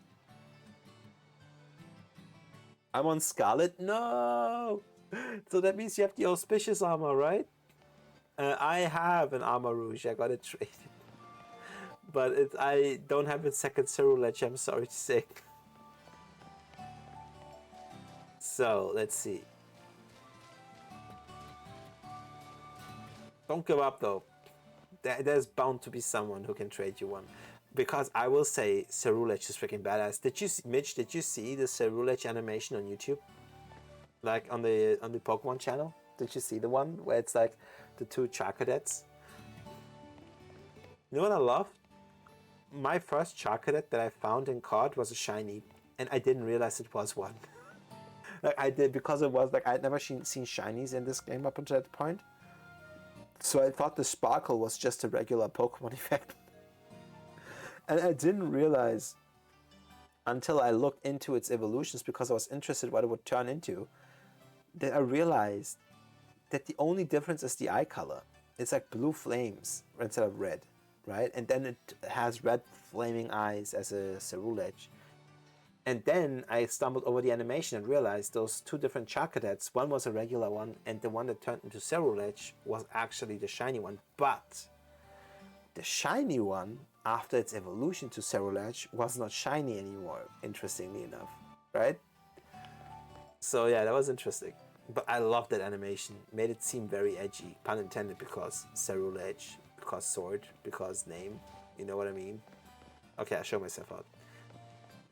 I'm on Scarlet? No! So that means you have the auspicious armor, right? I have an armor rouge. I got it traded. but I don't have a second Ceruledge, I'm sorry to say. So, let's see. Don't give up though. There's bound to be someone who can trade you one. Because I will say Ceruledge is freaking badass. Mitch, did you see the Ceruledge animation on YouTube? Like on the Pokemon channel? Did you see the one where it's like the two Charcadets? You know what I love? My first Charcadet that I found in card was a shiny, and I didn't realize it was one. Like I did, because it was like I'd never seen shinies in this game up until that point. So I thought the sparkle was just a regular Pokemon effect. And I didn't realize until I looked into its evolutions, because I was interested what it would turn into, that I realized that the only difference is the eye color. It's like blue flames instead of red, right? And then it has red flaming eyes as a Ceruledge. And then I stumbled over the animation and realized those two different Charcadets, one was a regular one, and the one that turned into Ceruledge was actually the shiny one. But the shiny one, after its evolution to Ceruledge, was not shiny anymore, interestingly enough, right? So yeah, that was interesting. But I loved that animation. Made it seem very edgy, pun intended, because Ceruledge, because sword, because name. You know what I mean? Okay, I'll show myself out.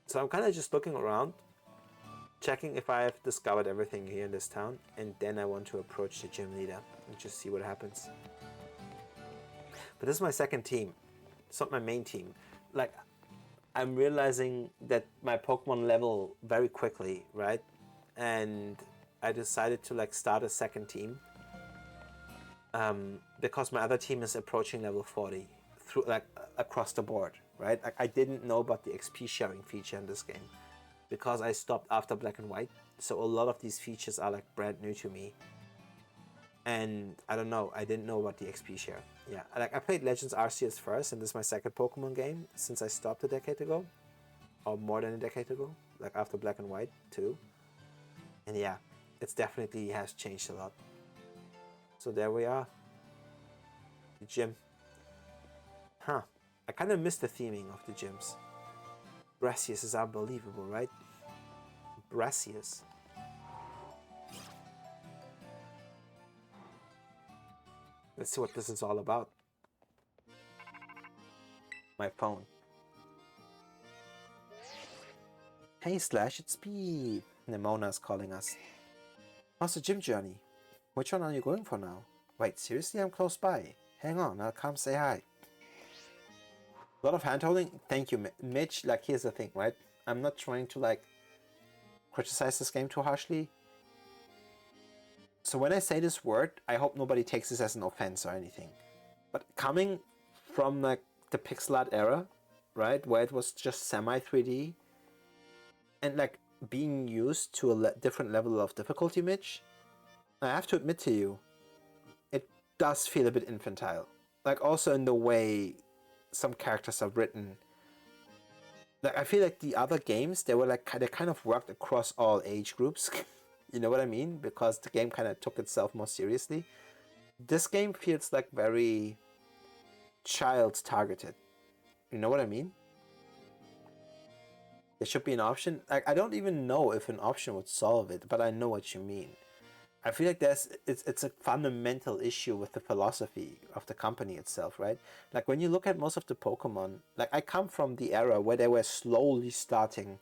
So I'm kind of just looking around, checking if I have discovered everything here in this town, and then I want to approach the gym leader and just see what happens. But this is my second team. It's not my main team. Like, I'm realizing that my Pokemon level very quickly, right? And I decided to like start a second team because my other team is approaching level 40 through like across the board, right? Like, I didn't know about the XP sharing feature in this game because I stopped after Black and White. So a lot of these features are like brand new to me. And I don't know, I didn't know about the XP share. Yeah, like I played Legends Arceus first, and this is my second Pokemon game since I stopped a decade ago, or more than a decade ago, like after Black and White too. And yeah, it's definitely has changed a lot. So there we are. The gym. Huh. I kind of miss the theming of the gyms. Brassius is unbelievable, right? Brassius. Let's see what this is all about. My phone. Hey Slash, it's Pete. Nemona's calling us. How's the gym journey? Which one are you going for now? Wait, seriously? I'm close by. Hang on, I'll come say hi. A lot of hand-holding? Thank you, Mitch. Like, here's the thing, right? I'm not trying to, like, criticize this game too harshly. So when I say this word, I hope nobody takes this as an offense or anything. But coming from, like, the pixel art era, right, where it was just semi-3D, and, like, being used to a different level of difficulty, Mitch, I have to admit to you, it does feel a bit infantile. Like, also in the way some characters are written. Like, I feel like the other games, they kind of worked across all age groups. You know what I mean? Because the game kind of took itself more seriously. This game feels like very child targeted. You know what I mean? There should be an option. Like, I don't even know if an option would solve it, but I know what you mean. I feel like it's a fundamental issue with the philosophy of the company itself, right? Like, when you look at most of the Pokemon, like, I come from the era where they were slowly starting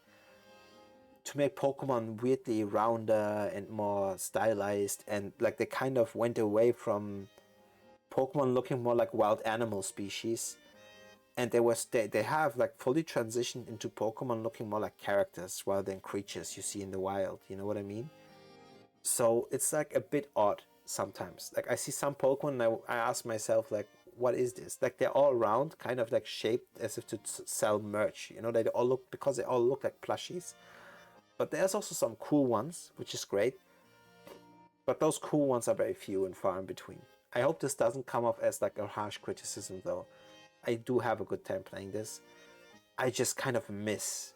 to make Pokemon weirdly rounder and more stylized, and like they kind of went away from Pokemon looking more like wild animal species, and they have like fully transitioned into Pokemon looking more like characters rather than creatures you see in the wild. You know what I mean? So it's like a bit odd sometimes. Like, I see some Pokemon and I ask myself, like, what is this? Like, they're all round, kind of like shaped as if to sell merch. You know, they all look, because they all look like plushies. But there's also some cool ones, which is great. But those cool ones are very few and far in between. I hope this doesn't come off as like a harsh criticism though. I do have a good time playing this. I just kind of miss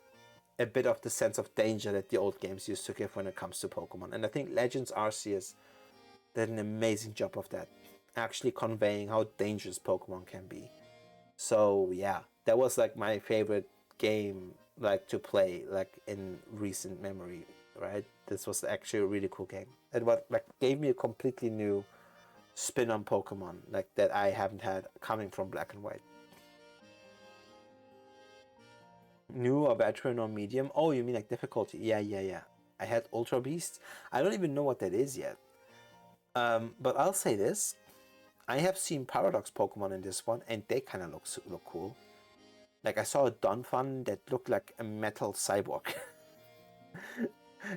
a bit of the sense of danger that the old games used to give when it comes to Pokemon. And I think Legends Arceus did an amazing job of that, actually conveying how dangerous Pokemon can be. So yeah, That was like my favorite game like to play like in recent memory, right? This was actually a really cool game. And what like gave me a completely new spin on Pokemon like that I haven't had coming from Black and White. New or veteran or medium? Oh, you mean like difficulty? Yeah. I had Ultra Beast. I don't even know what that is yet. But I'll say this: I have seen Paradox Pokemon in this one, and they kind of look cool. Like I saw a Donphan that looked like a metal cyborg,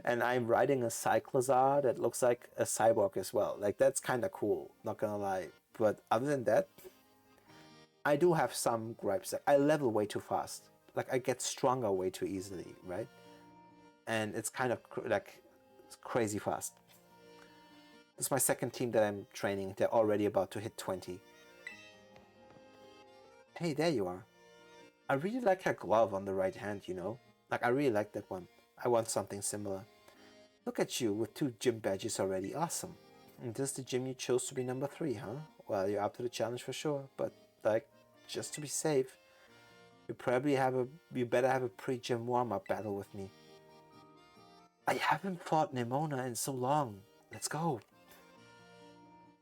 and I'm riding a Cyclozar that looks like a cyborg as well. Like that's kind of cool. Not gonna lie. But other than that, I do have some gripes. Like I level way too fast. Like I get stronger way too easily, right? And it's kind of like crazy fast. This is my second team that I'm training. They're already about to hit 20. Hey, there you are. I really like her glove on the right hand, you know? Like, I really like that one. I want something similar. Look at you with 2 gym badges already. Awesome. And this is the gym you chose to be number 3, huh? Well, you're up to the challenge for sure. But, like, just to be safe, you better have a pre-gym warm-up battle with me. I haven't fought Nimona in so long. Let's go.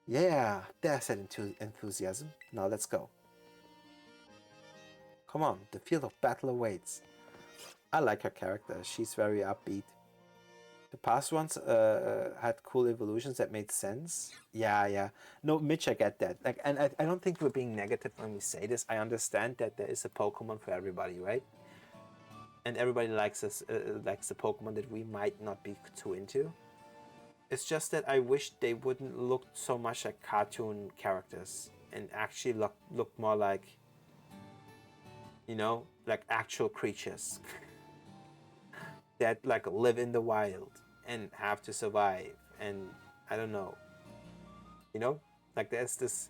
Yeah, there's that enthusiasm. Now let's go. Come on, the field of battle awaits. I like her character. She's very upbeat. The past ones had cool evolutions that made sense. Yeah. No, Mitch, I get that. Like, and I don't think we're being negative when we say this. I understand that there is a Pokemon for everybody, right? And everybody likes likes the Pokemon that we might not be too into. It's just that I wish they wouldn't look so much like cartoon characters and actually look more like, you know, like actual creatures that like live in the wild and have to survive. And I don't know, you know, like there's this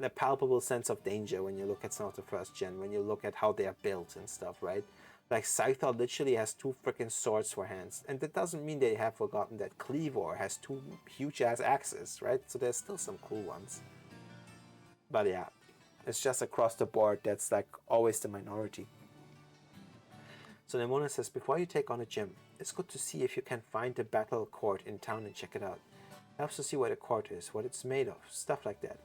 a palpable sense of danger when you look at some of the first gen, when you look at how they are built and stuff, right? Like Scyther literally has 2 freaking swords for hands, and that doesn't mean they have forgotten that Cleavor has 2 huge ass axes, right? So there's still some cool ones. But yeah, it's just across the board that's like always the minority. So Nemona says, before you take on a gym, it's good to see if you can find the battle court in town and check it out. Helps to see where the court is, what it's made of, stuff like that.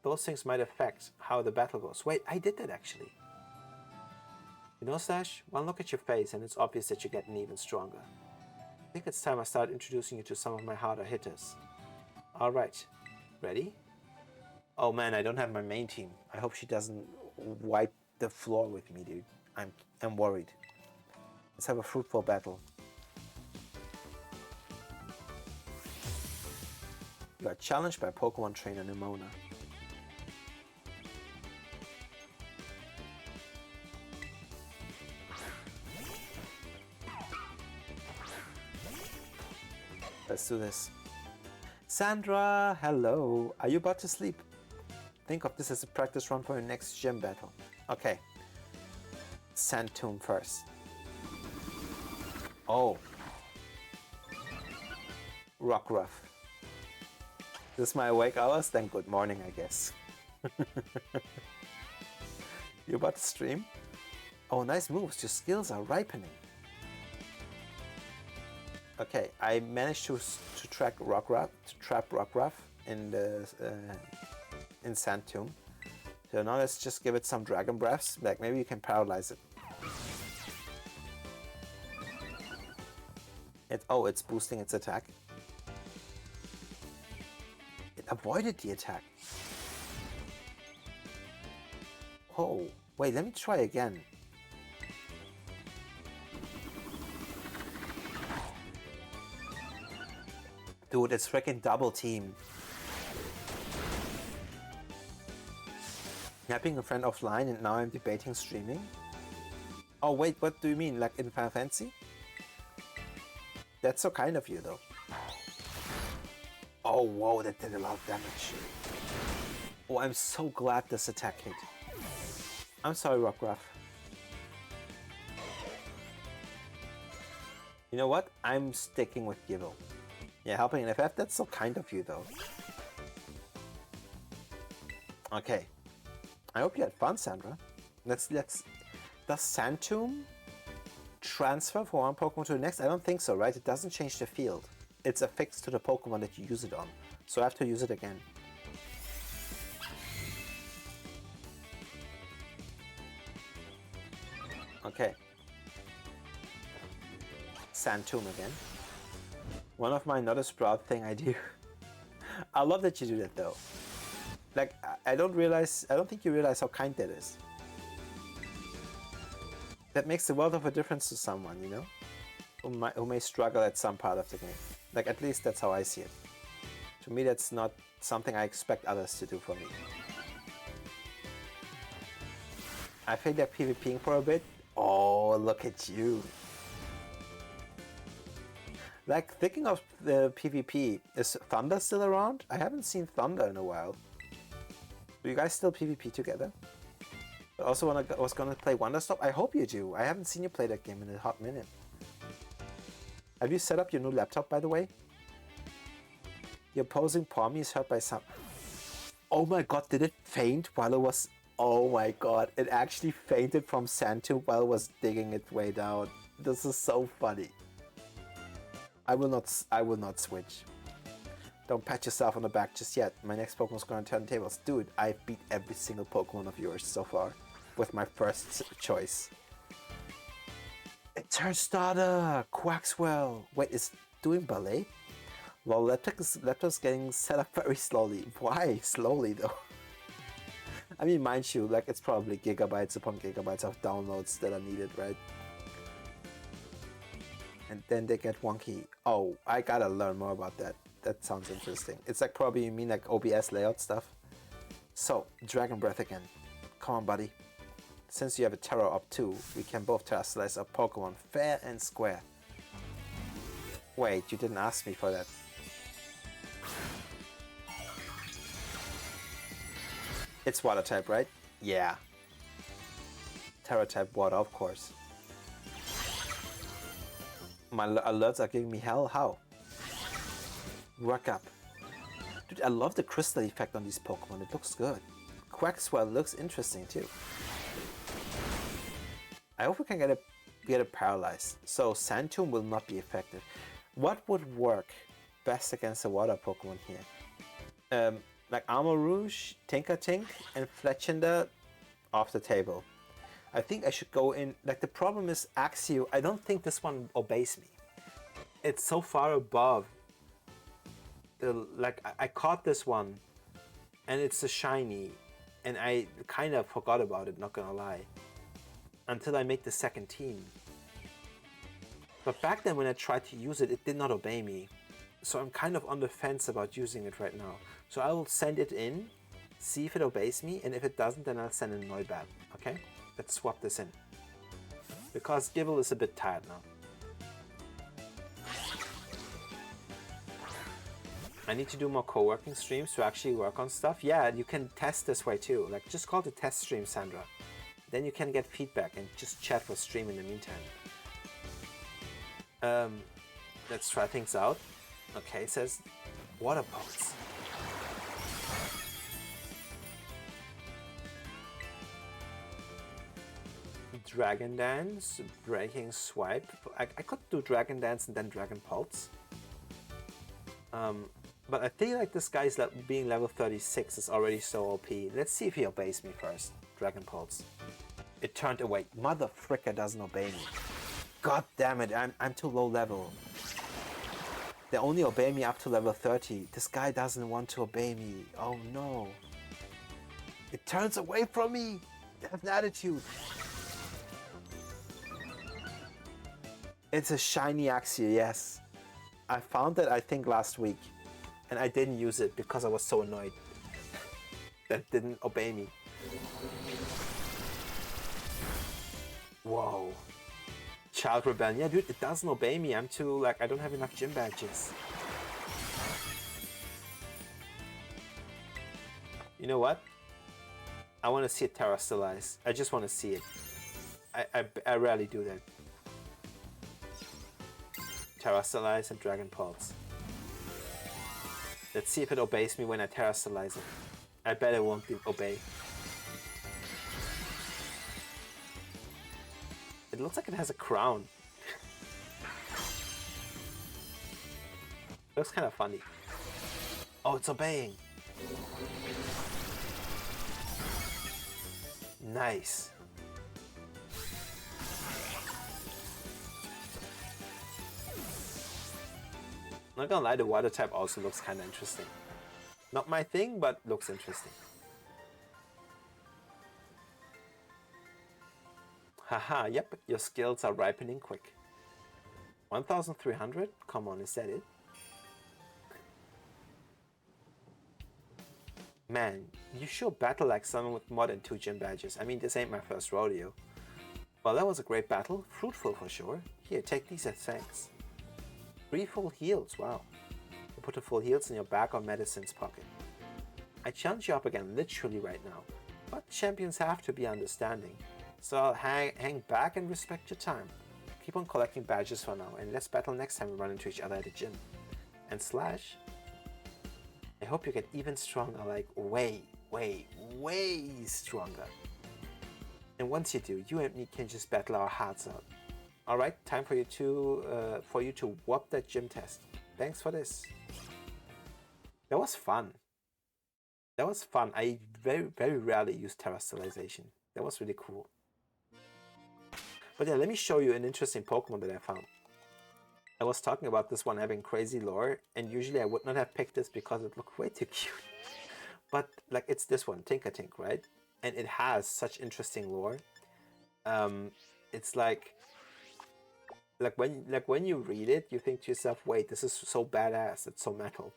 Those things might affect how the battle goes. Wait, I did that actually. You know, Slash, one look at your face and it's obvious that you're getting even stronger. I think it's time I start introducing you to some of my harder hitters. Alright, ready? Oh man, I don't have my main team. I hope she doesn't wipe the floor with me, dude. I'm worried. Let's have a fruitful battle. You are challenged by Pokemon trainer Nimona. Let's do this. Sandra, hello. Are you about to sleep? Think of this as a practice run for your next gym battle. Okay. Sand Tomb first. Oh. Rockruff. This is my awake hours? Then good morning, I guess. You about to stream? Oh, nice moves. Your skills are ripening. Okay, I managed to trap Rockruff in the in Sand Tomb. So now let's just give it some Dragon Breaths. Like maybe you can paralyze it. It's boosting its attack. It avoided the attack. Oh, wait, let me try again. Dude, it's freaking double team. Napping a friend offline and now I'm debating streaming? Oh wait, what do you mean? Like in Final Fantasy? That's so kind of you though. Oh whoa, that did a lot of damage. Oh, I'm so glad this attack hit. I'm sorry, Rockruff. You know what? I'm sticking with Givel. Yeah, helping an FF, that's so kind of you though. Okay. I hope you had fun, Sandra. Let's does Sand Tomb transfer from one Pokemon to the next? I don't think so, right? It doesn't change the field. It's affixed to the Pokemon that you use it on. So I have to use it again. Okay. Sand Tomb again. One of my not a Sprout thing I do. I love that you do that though. Like, I don't think you realize how kind that is. That makes a world of a difference to someone, you know? Who may struggle at some part of the game. Like, at least that's how I see it. To me, that's not something I expect others to do for me. I think they're PvPing for a bit. Oh, look at you. Like, thinking of the PvP, is Thunder still around? I haven't seen Thunder in a while. Do you guys still PvP together? I also was gonna play Wonderstop. I hope you do. I haven't seen you play that game in a hot minute. Have you set up your new laptop, by the way? Your opposing Palmy is hurt by some... Oh my god, did it faint while it was... Oh my god, it actually fainted from Sand Tomb while it was digging its way down. This is so funny. I will not switch. Don't pat yourself on the back just yet. My next Pokemon's gonna turn the tables. Dude, I've beat every single Pokemon of yours so far with my first choice. It's her starter! Quaxwell! Wait, is doing ballet? Well, Leptos getting set up very slowly. Why slowly though? I mean, mind you, like, it's probably gigabytes upon gigabytes of downloads that are needed, right? And then they get wonky. Oh, I gotta learn more about that. That sounds interesting. It's like, probably you mean like OBS layout stuff. So, Dragon Breath again. Come on, buddy. Since you have a Terror up too, we can both Terrasilize our Pokemon fair and square. Wait, you didn't ask me for that. It's Water type, right? Yeah. Terror type Water, of course. My alerts are giving me hell? How? Work up. Dude, I love the crystal effect on these Pokemon. It looks good. Quaxwell looks interesting too. I hope we can get it paralyzed. So Sand Tomb will not be effective. What would work best against a water Pokemon here? Like Armor Rouge, Tinkertink, and Fletchinder off the table. I think I should go in. Like, the problem is Axew. I don't think this one obeys me. It's so far above. Like, I caught this one, and it's a shiny, and I kind of forgot about it, not gonna lie, until I make the second team. But back then when I tried to use it, it did not obey me. So I'm kind of on the fence about using it right now. So I will send it in, see if it obeys me, and if it doesn't, then I'll send in Noibat, okay? Let's swap this in. Because Gible is a bit tired now. I need to do more co-working streams to actually work on stuff. Yeah, you can test this way too. Like, just call it a test stream, Sandra. Then you can get feedback and just chat for stream in the meantime. Let's try things out. Okay, it says water pulse. Dragon Dance, Breaking Swipe. I could do Dragon Dance and then Dragon Pulse. But I feel like this guy's being level 36 is already so OP. Let's see if he obeys me first. Dragon Pulse. It turned away. Mother fricker doesn't obey me. God damn it, I'm too low level. They only obey me up to level 30. This guy doesn't want to obey me. Oh no. It turns away from me. They have an attitude. It's a shiny Axew, yes. I found it, I think, last week. And I didn't use it because I was so annoyed that it didn't obey me. Whoa. Child Rebellion. Yeah, dude, it doesn't obey me. I'm too, like, I don't have enough gym badges. You know what? I want to see it Terrasilize. I just want to see it. I rarely do that. Terrasilize and Dragon Pulse. Let's see if it obeys me when I Terrasilize it. I bet it won't obey. It looks like it has a crown. Looks kind of funny. Oh, it's obeying. Nice. Not gonna lie, the water type also looks kind of interesting. Not my thing, but looks interesting. Haha, yep, your skills are ripening quick. 1,300? Come on, is that it? Man, you sure battle like someone with more than 2 gym badges. I mean, this ain't my first rodeo. Well, that was a great battle. Fruitful for sure. Here, take these as thanks. 3 full heals, wow. You put the full heals in your bag or medicine's pocket. I challenge you up again literally right now. But champions have to be understanding. So I'll hang back and respect your time. Keep on collecting badges for now, and let's battle next time we run into each other at the gym. And Slash, I hope you get even stronger, like way stronger. And once you do, you and me can just battle our hearts out. Alright, time for you to whoop that gym test. Thanks for this. That was fun. That was fun. I very rarely use Terra Sterilization. That was really cool. But yeah, let me show you an interesting Pokemon that I found. I was talking about this one having crazy lore, and usually I would not have picked this because it looked way too cute. But like, it's this one, Tinkertink, right? And it has such interesting lore. It's like when you read it, you think to yourself, wait, this is so badass, it's so metal.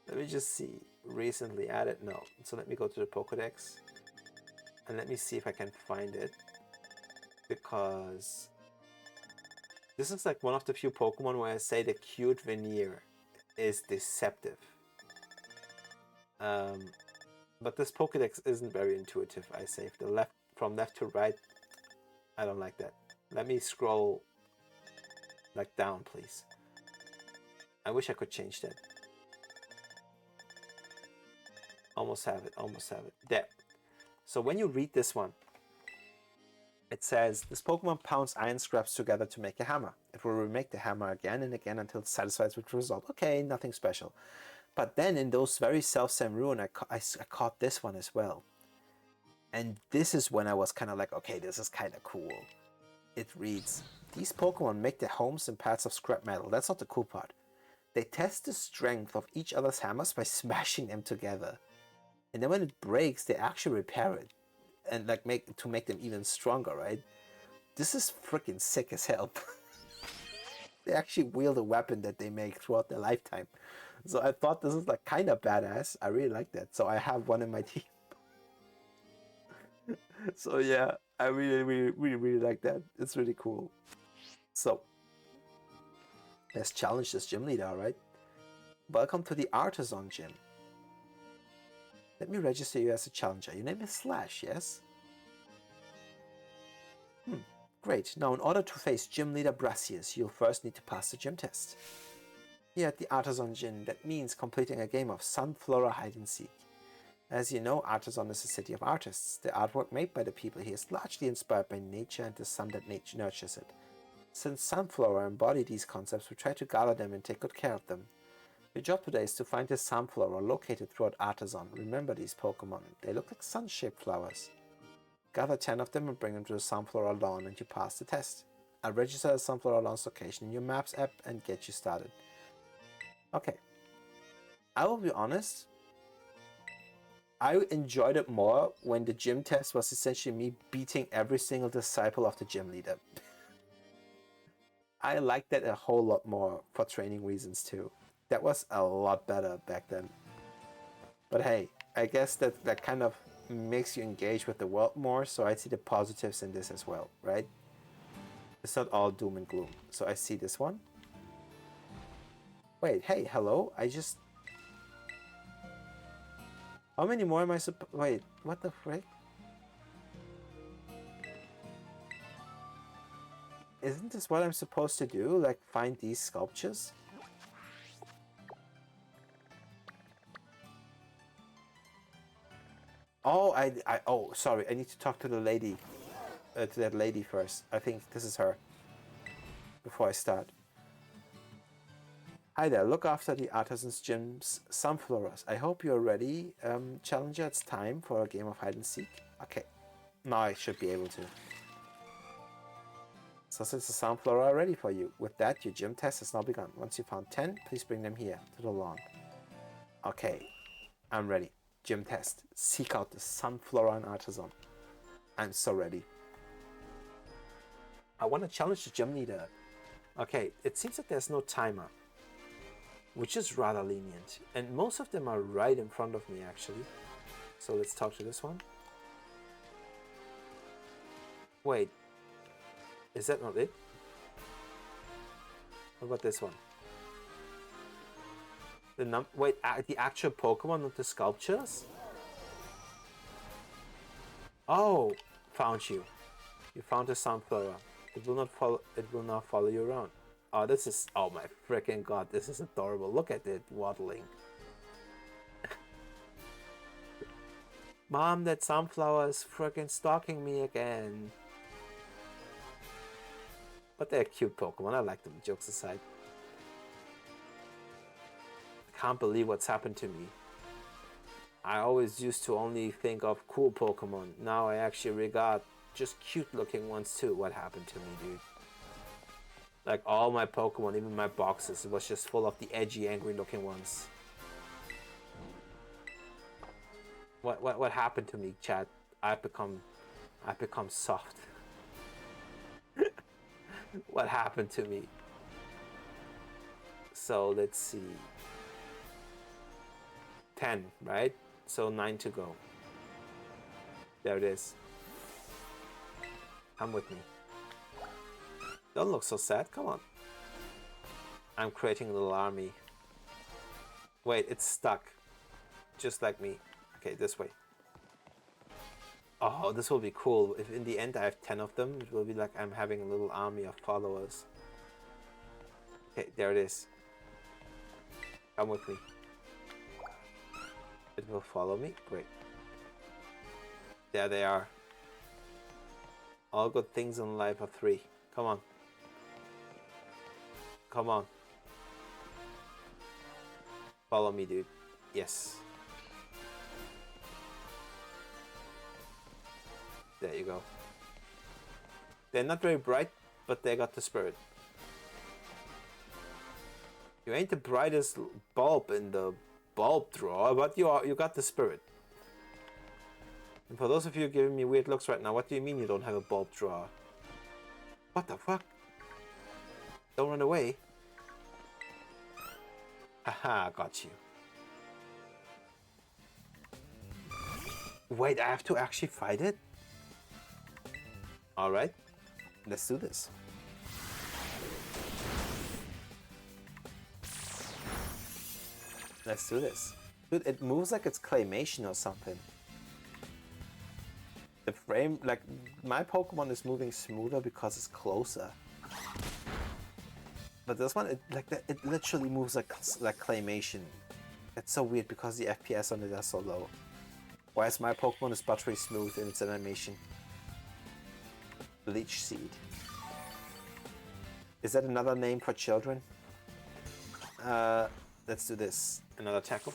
Let me just see. Recently added? No. So let me go to the Pokedex and let me see if I can find it, because this is like one of the few Pokemon where I say the cute veneer is deceptive. But this Pokedex isn't very intuitive, I say. From left to right, I don't like that. Let me scroll like down, please. I wish I could change that. Almost have it, almost have it. There. So when you read this one, it says, this Pokemon pounds iron scraps together to make a hammer. It will remake the hammer again and again until it's satisfied with the result. Okay, nothing special. But then in those very self-same ruin, I caught this one as well. And this is when I was kind of like, okay, this is kind of cool. It reads, these Pokemon make their homes in pads of scrap metal. That's not the cool part. They test the strength of each other's hammers by smashing them together. And then when it breaks, they actually repair it. And like make them even stronger, right? This is freaking sick as hell. They actually wield a weapon that they make throughout their lifetime. So I thought this is like kind of badass. I really like that. So I have one in my team. So yeah, I really like that. It's really cool. So let's challenge this gym leader, alright? Welcome to the Artisan Gym. Let me register you as a challenger. Your name is Slash, yes? Great. Now, in order to face Gym Leader Brassius, you'll first need to pass the gym test. Here at the Artisan Gym, that means completing a game of Sunflora hide and seek. As you know, Artisan is a city of artists. The artwork made by the people here is largely inspired by nature and the sun that nature nurtures it. Since Sunflora embody these concepts, we try to gather them and take good care of them. Your job today is to find the Sunflora located throughout Artisan. Remember these Pokemon. They look like sun-shaped flowers. Gather 10 of them and bring them to the Sunflora lawn and you pass the test. I'll register the Sunflora lawn's location in your Maps app and get you started. Okay. I will be honest. I enjoyed it more when the gym test was essentially me beating every single disciple of the gym leader. I liked that a whole lot more for training reasons too. That was a lot better back then. But hey, I guess that kind of makes you engage with the world more, so I see the positives in this as well, right? It's not all doom and gloom. So I see this one. Wait, hey, hello? How many more am I wait, what the frick? Isn't this what I'm supposed to do? Like, find these sculptures? Oh, oh, sorry. I need to talk to the lady to that lady first. I think this is her. Before I start. Hi there, look after the Artisan's Gym's sunflowers. I hope you're ready. Challenger, it's time for a game of hide and seek. Okay, now I should be able to. So since the sunflower are ready for you, with that your gym test has now begun. Once you found 10, please bring them here to the lawn. Okay, I'm ready. Gym test. Seek out the sunflower and artisan. I'm so ready. I want to challenge the gym leader. Okay, it seems that there's no timer, which is rather lenient. And most of them are right in front of me, actually. So let's talk to this one. Wait, is that not it? What about this one? Wait, the actual Pokemon, not the sculptures? Oh, found you. You found a sunflower. It will not follow. It will not follow you around. Oh, this is. Oh my freaking god! This is adorable. Look at it waddling. Mom, that sunflower is freaking stalking me again. But they're cute Pokemon. I like them. Jokes aside. I can't believe what's happened to me. I always used to only think of cool Pokemon. Now I actually regard just cute looking ones too. What happened to me, dude? Like all my Pokemon, even my boxes, it was just full of the edgy, angry looking ones. What happened to me, chat? I've become soft. What happened to me? So let's see. 10, right? So 9 to go. There it is. Come with me. Don't look so sad, come on. I'm creating a little army. Wait, it's stuck. Just like me. Okay, this way. Oh, this will be cool. If in the end I have 10 of them, it will be like I'm having a little army of followers. Okay, there it is. Come with me. It will follow me. Great. There they are. All good things in life are 3. Come on. Come on. Follow me, dude. Yes. There you go. They're not very bright, but they got the spirit. You ain't the brightest bulb in the bulb drawer, but you got the spirit. And for those of you giving me weird looks right now, what do you mean you don't have a bulb drawer? What the fuck? Don't run away. Haha, got you. Wait, I have to actually fight it? Alright, let's do this. Let's do this. Dude, it moves like it's claymation or something. The frame, like, my Pokemon is moving smoother because it's closer. But this one, it literally moves like claymation. It's so weird because the FPS on it is so low. Whereas my Pokemon is buttery smooth in its animation. Leech Seed. Is that another name for children? Let's do this. Another tackle.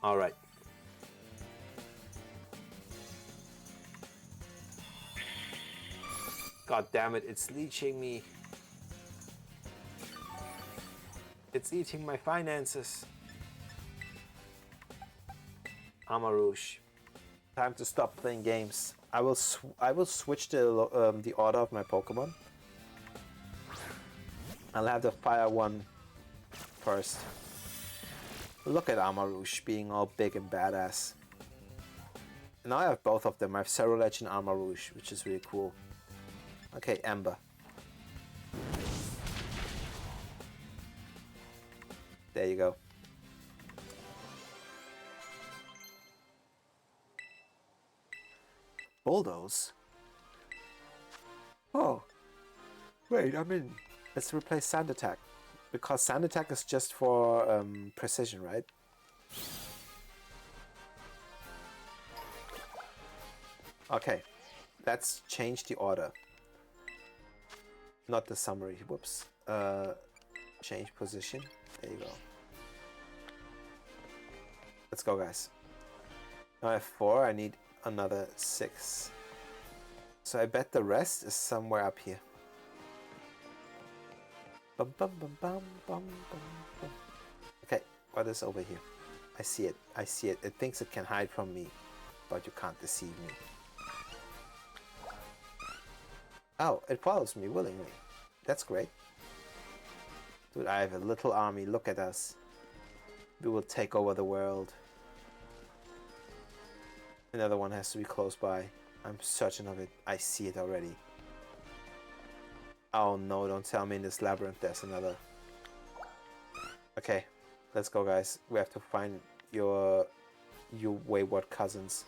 Alright. God damn it, it's leeching me. It's eating my finances. Amarouche. Time to stop playing games. I will switch the order of my Pokemon. I'll have the fire one first. Look at Amarouche being all big and badass. Now I have both of them. I have Cerulege and Amarouche, which is really cool. Okay, Ember. There you go. Bulldoze? Oh. Wait, I'm in. Let's replace Sand Attack. Because Sand Attack is just for precision, right? Okay, let's change the order. Not the summary. Whoops. Change position. There you go. Let's go, guys. Now I have 4. I need another 6. So I bet the rest is somewhere up here. Bum, bum, bum, bum, bum, bum, bum. Okay, what is over here? I see it. I see it. It thinks it can hide from me, but you can't deceive me. Oh, it follows me willingly. That's great. Dude, I have a little army. Look at us. We will take over the world. Another one has to be close by. I'm certain of it. I see it already. Oh no, don't tell me in this labyrinth there's another. Okay, let's go, guys. We have to find your wayward cousins.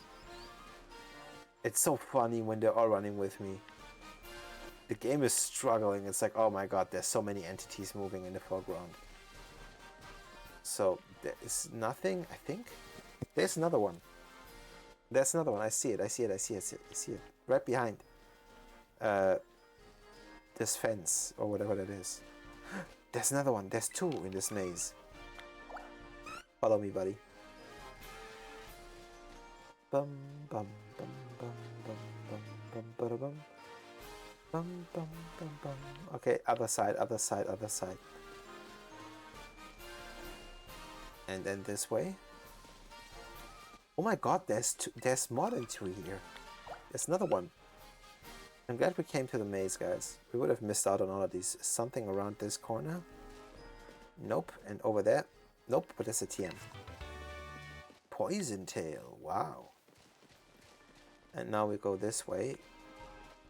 It's so funny when they're all running with me. The game is struggling. It's like, oh my god, there's so many entities moving in the foreground. So there is nothing, I think. There's another one. There's another one. I see it. I see it. I see it. I see it. Right behind. This fence or whatever that is. There's another one. There's 2 in this maze. Follow me, buddy. Bum bum bum bum bum bum bum bum bum bum bum bum bum. Okay, other side, other side, other side. And then this way. Oh my god, there's more than 2 here. There's another one. I'm glad we came to the maze, guys. We would have missed out on all of these. Something around this corner? Nope. And over there? Nope, but it's a TM. Poison tail. Wow. And now we go this way.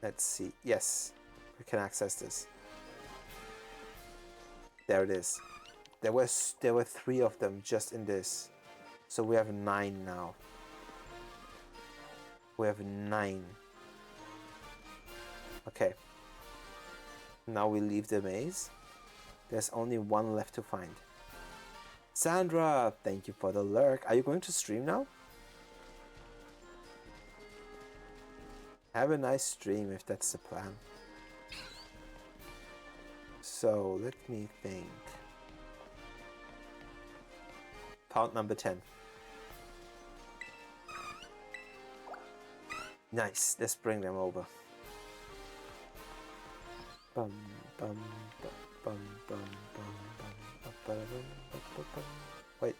Let's see. Yes, we can access this. There it is. There were 3 of them just in this. So we have 9 now. We have 9. Okay. Now we leave the maze. There's only 1 left to find. Sandra, thank you for the lurk. Are you going to stream now? Have a nice stream if that's the plan. So let me think. Pound number 10. Nice, let's bring them over. Bum, bum, bum, bum, bum, bum, bum, bum. Wait,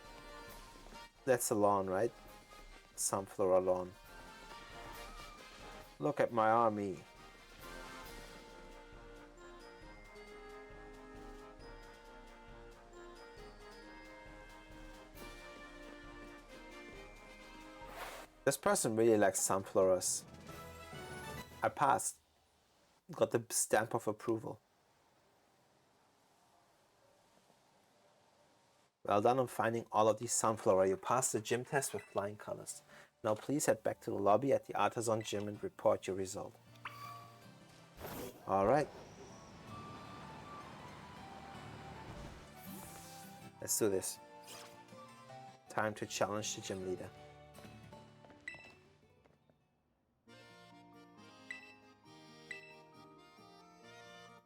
that's a lawn, right? Sunflower lawn. Look at my army. This person really likes sunflowers. I passed. Got the stamp of approval. Well done on finding all of these sunflower. You passed the gym test with flying colors. Now please head back to the lobby at the Artisan Gym and report your result. Alright. Let's do this. Time to challenge the gym leader.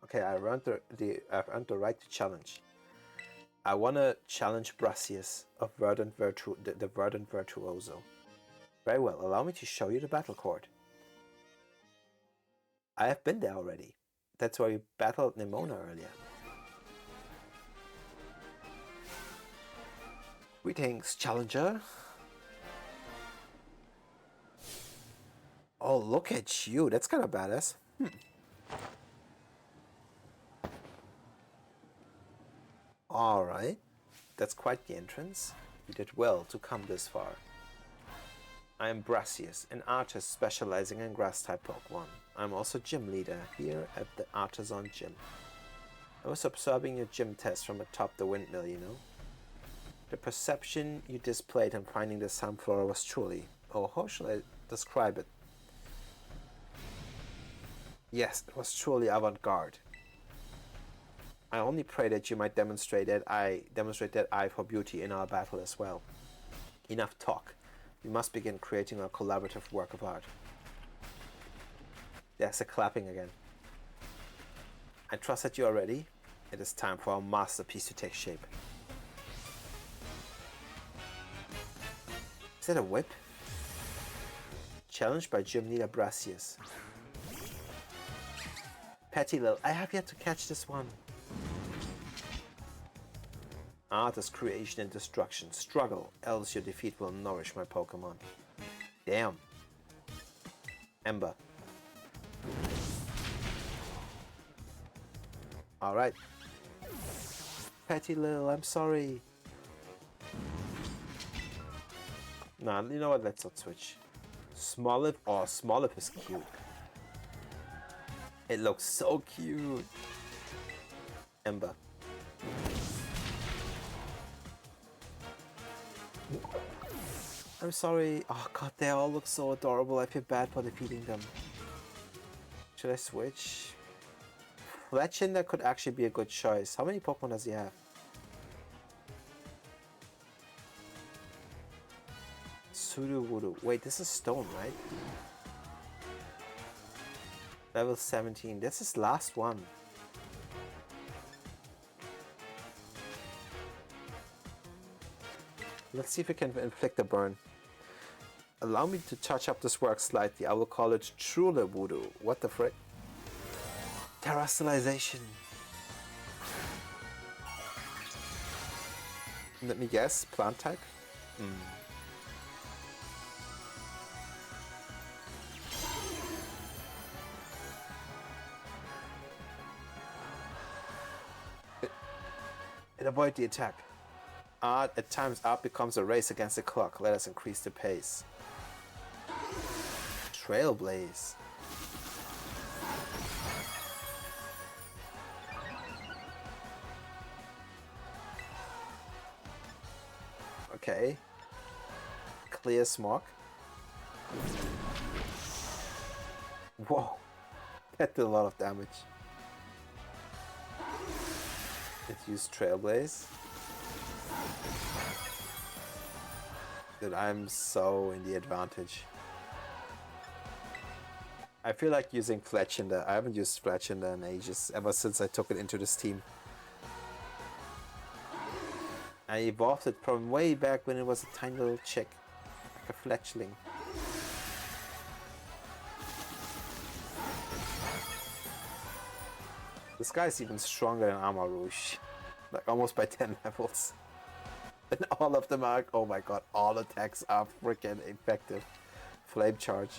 Okay, I've earned the right to challenge. I want to challenge Brassius of the Verdant Virtuoso. Very well, allow me to show you the battle court. I have been there already. That's where we battled Nimona earlier. Greetings, challenger. Oh, look at you. That's kind of badass. Alright. That's quite the entrance. You did well to come this far. I am Brassius, an artist specializing in grass-type Pokemon. I'm also gym leader here at the Artisan Gym. I was observing your gym test from atop the windmill, you know. The perception you displayed in finding the sunflower was truly... Oh, how shall I describe it? Yes, it was truly avant-garde. I only pray that you might demonstrate that eye for beauty in our battle as well. Enough talk. We must begin creating a collaborative work of art. There's the clapping again. I trust that you are ready. It is time for our masterpiece to take shape. Is that a whip? Challenged by Gym Leader Brassius. Petty Lil, I have yet to catch this one. Art is creation and destruction. Struggle, else your defeat will nourish my Pokemon. Damn. Ember. Alright. Petty Lil, I'm sorry. Nah, you know what? Let's not switch. Smoliv. Oh, Smoliv is cute. It looks so cute. Ember. I'm sorry. Oh god, they all look so adorable. I feel bad for defeating them. Should I switch? Fletchinder could actually be a good choice. How many Pokemon does he have? Sudowoodo. Wait, this is stone, right? Level 17. This is last one. Let's see if we can inflict a burn. Allow me to touch up this work slightly. I will call it Truly Voodoo. What the frick? Terrestrialization. Let me guess. Plant type? It avoid the attack. At times art becomes a race against the clock. Let us increase the pace. Trailblaze. Okay. Clear Smog. Whoa. That did a lot of damage. It used Trailblaze. Dude, I'm so in the advantage. I feel like using Fletchinder. I haven't used Fletchinder in ages, ever since I took it into this team. I evolved it from way back when it was a tiny little chick, like a fletchling. This guy's even stronger than Armor Rouge, like almost by 10 levels. And all of them are, oh my god, all attacks are freaking effective. Flame Charge.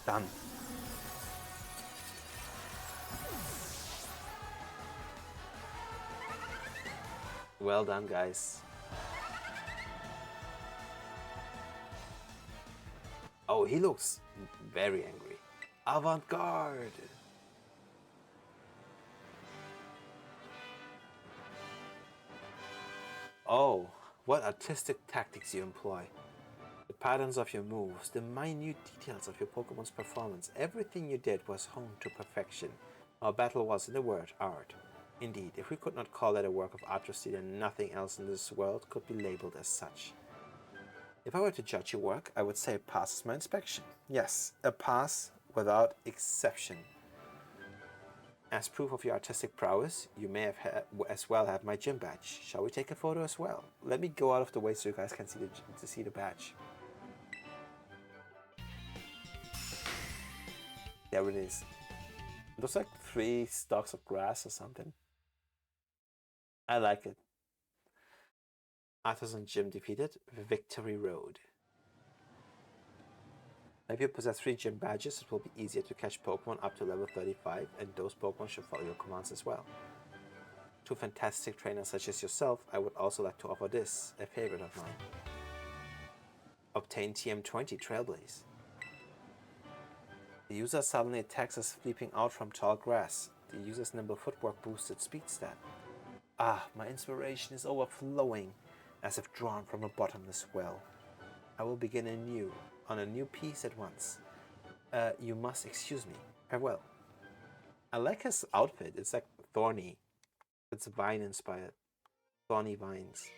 Done. Well done, guys. Oh, he looks very angry. Avant-garde. Oh, what artistic tactics you employ. The patterns of your moves, the minute details of your Pokemon's performance, everything you did was honed to perfection. Our battle was, in a word, art. Indeed, if we could not call it a work of artistry, then nothing else in this world could be labeled as such. If I were to judge your work, I would say it passes my inspection. Yes, a pass without exception. As proof of your artistic prowess, you may have as well have my gym badge. Shall we take a photo as well? Let me go out of the way so you guys can see the badge. There it is. It looks like 3 stalks of grass or something. I like it. Artisan Gym defeated. Victory Road. If you possess 3 gym badges, it will be easier to catch Pokemon up to level 35, and those Pokemon should follow your commands as well. To fantastic trainers such as yourself, I would also like to offer this, a favorite of mine. Obtain TM20 Trailblaze. The user suddenly attacks us leaping out from tall grass. The user's nimble footwork boosted speed stat. Ah, my inspiration is overflowing, as if drawn from a bottomless well. I will begin anew, on a new piece at once. You must excuse me. Farewell. I like his outfit. It's like thorny. It's vine inspired. Thorny vines.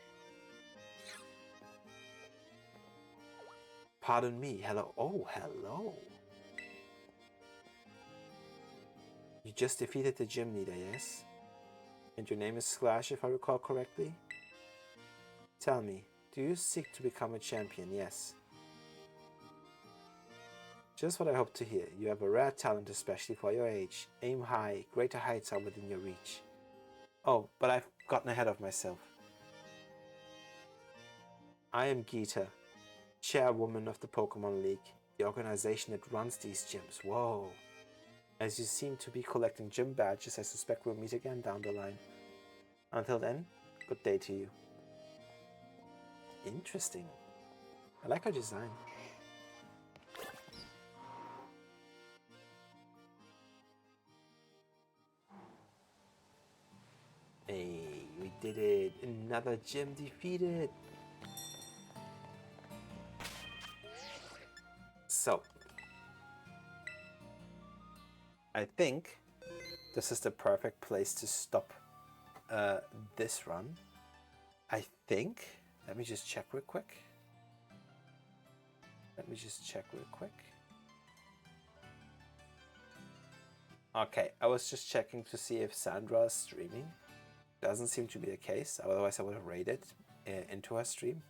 Pardon me. Hello. Oh, hello. You just defeated the gym leader, yes? And your name is Slash, if I recall correctly? Tell me, do you seek to become a champion? Yes. Just what I hoped to hear. You have a rare talent, especially for your age. Aim high. Greater heights are within your reach. Oh, but I've gotten ahead of myself. I am Geeta, chairwoman of the Pokemon League, the organization that runs these gyms. Whoa. As you seem to be collecting gym badges, I suspect we'll meet again down the line. Until then, good day to you. Interesting. I like her design. Hey, we did it. Another gym defeated. So, I think this is the perfect place to stop this run. I think. Let me just check real quick. Okay, I was just checking to see if Sandra is streaming. Doesn't seem to be the case. Otherwise, I would have raided into her stream.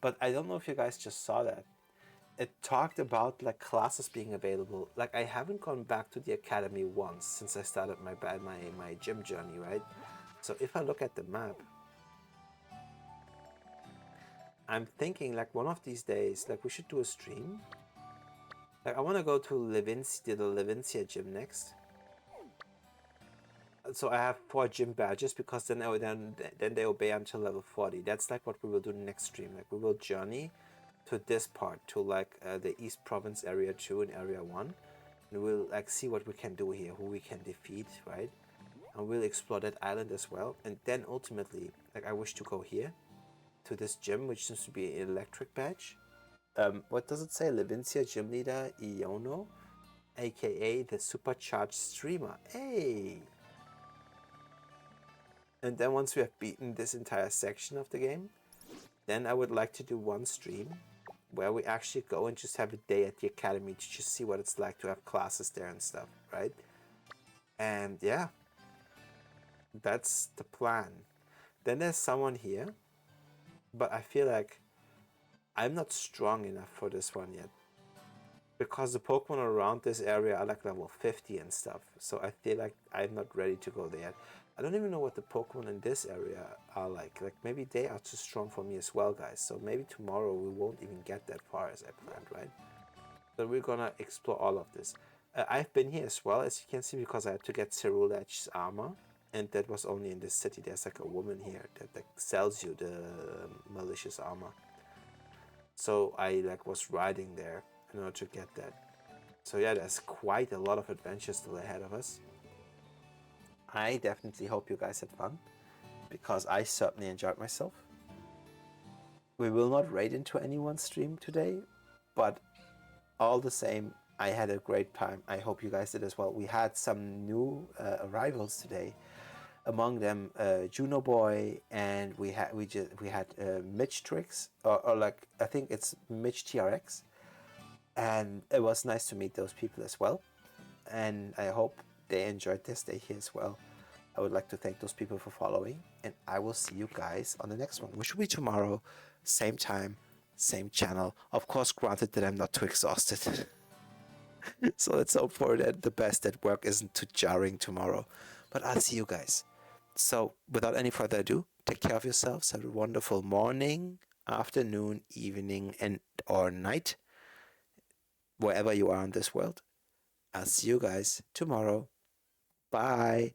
But I don't know if you guys just saw that. It talked about like classes being available. Like I haven't gone back to the academy once since I started my gym journey, right? So if I look at the map, I'm thinking like one of these days, like we should do a stream. Like I want to go to the Levincia gym next. So I have 4 gym badges because then they obey until level 40. That's like what we will do next stream. Like we will journey to this part, to like the East Province Area 2 and Area 1. And we'll like see what we can do here, who we can defeat, right? And we'll explore that island as well. And then ultimately, like I wish to go here to this gym, which seems to be an electric badge. What does it say? Levincia gym leader Iono, aka the supercharged streamer. Hey! And then once we have beaten this entire section of the game, then I would like to do one stream where we actually go and just have a day at the academy to just see what it's like to have classes there and stuff, right? And yeah, that's the plan. Then there's someone here, but I feel like I'm not strong enough for this one yet. Because the Pokemon around this area are like level 50 and stuff. So I feel like I'm not ready to go there yet. I don't even know what the Pokemon in this area are like. Like maybe they are too strong for me as well, guys. So maybe tomorrow we won't even get that far as I planned, right? So we're gonna explore all of this. I've been here as well, as you can see, because I had to get Cerulach's armor. And that was only in this city. There's like a woman here that like sells you the malicious armor. So I like was riding there in order to get that. So yeah, there's quite a lot of adventures still ahead of us. I definitely hope you guys had fun, because I certainly enjoyed myself. We will not raid into anyone's stream today, but all the same, I had a great time. I hope you guys did as well. We had some new arrivals today. Among them, Juno Boy, and we had Mitch Tricks, or like I think it's Mitch TRX, and it was nice to meet those people as well. And I hope they enjoyed their stay here as well. I would like to thank those people for following, and I will see you guys on the next one, which will be tomorrow, same time, same channel. Of course, granted that I'm not too exhausted. So let's hope for that the best that work isn't too jarring tomorrow. But I'll see you guys. So without any further ado, take care of yourselves. Have a wonderful morning, afternoon, evening, and or night, wherever you are in this world. I'll see you guys tomorrow. Bye.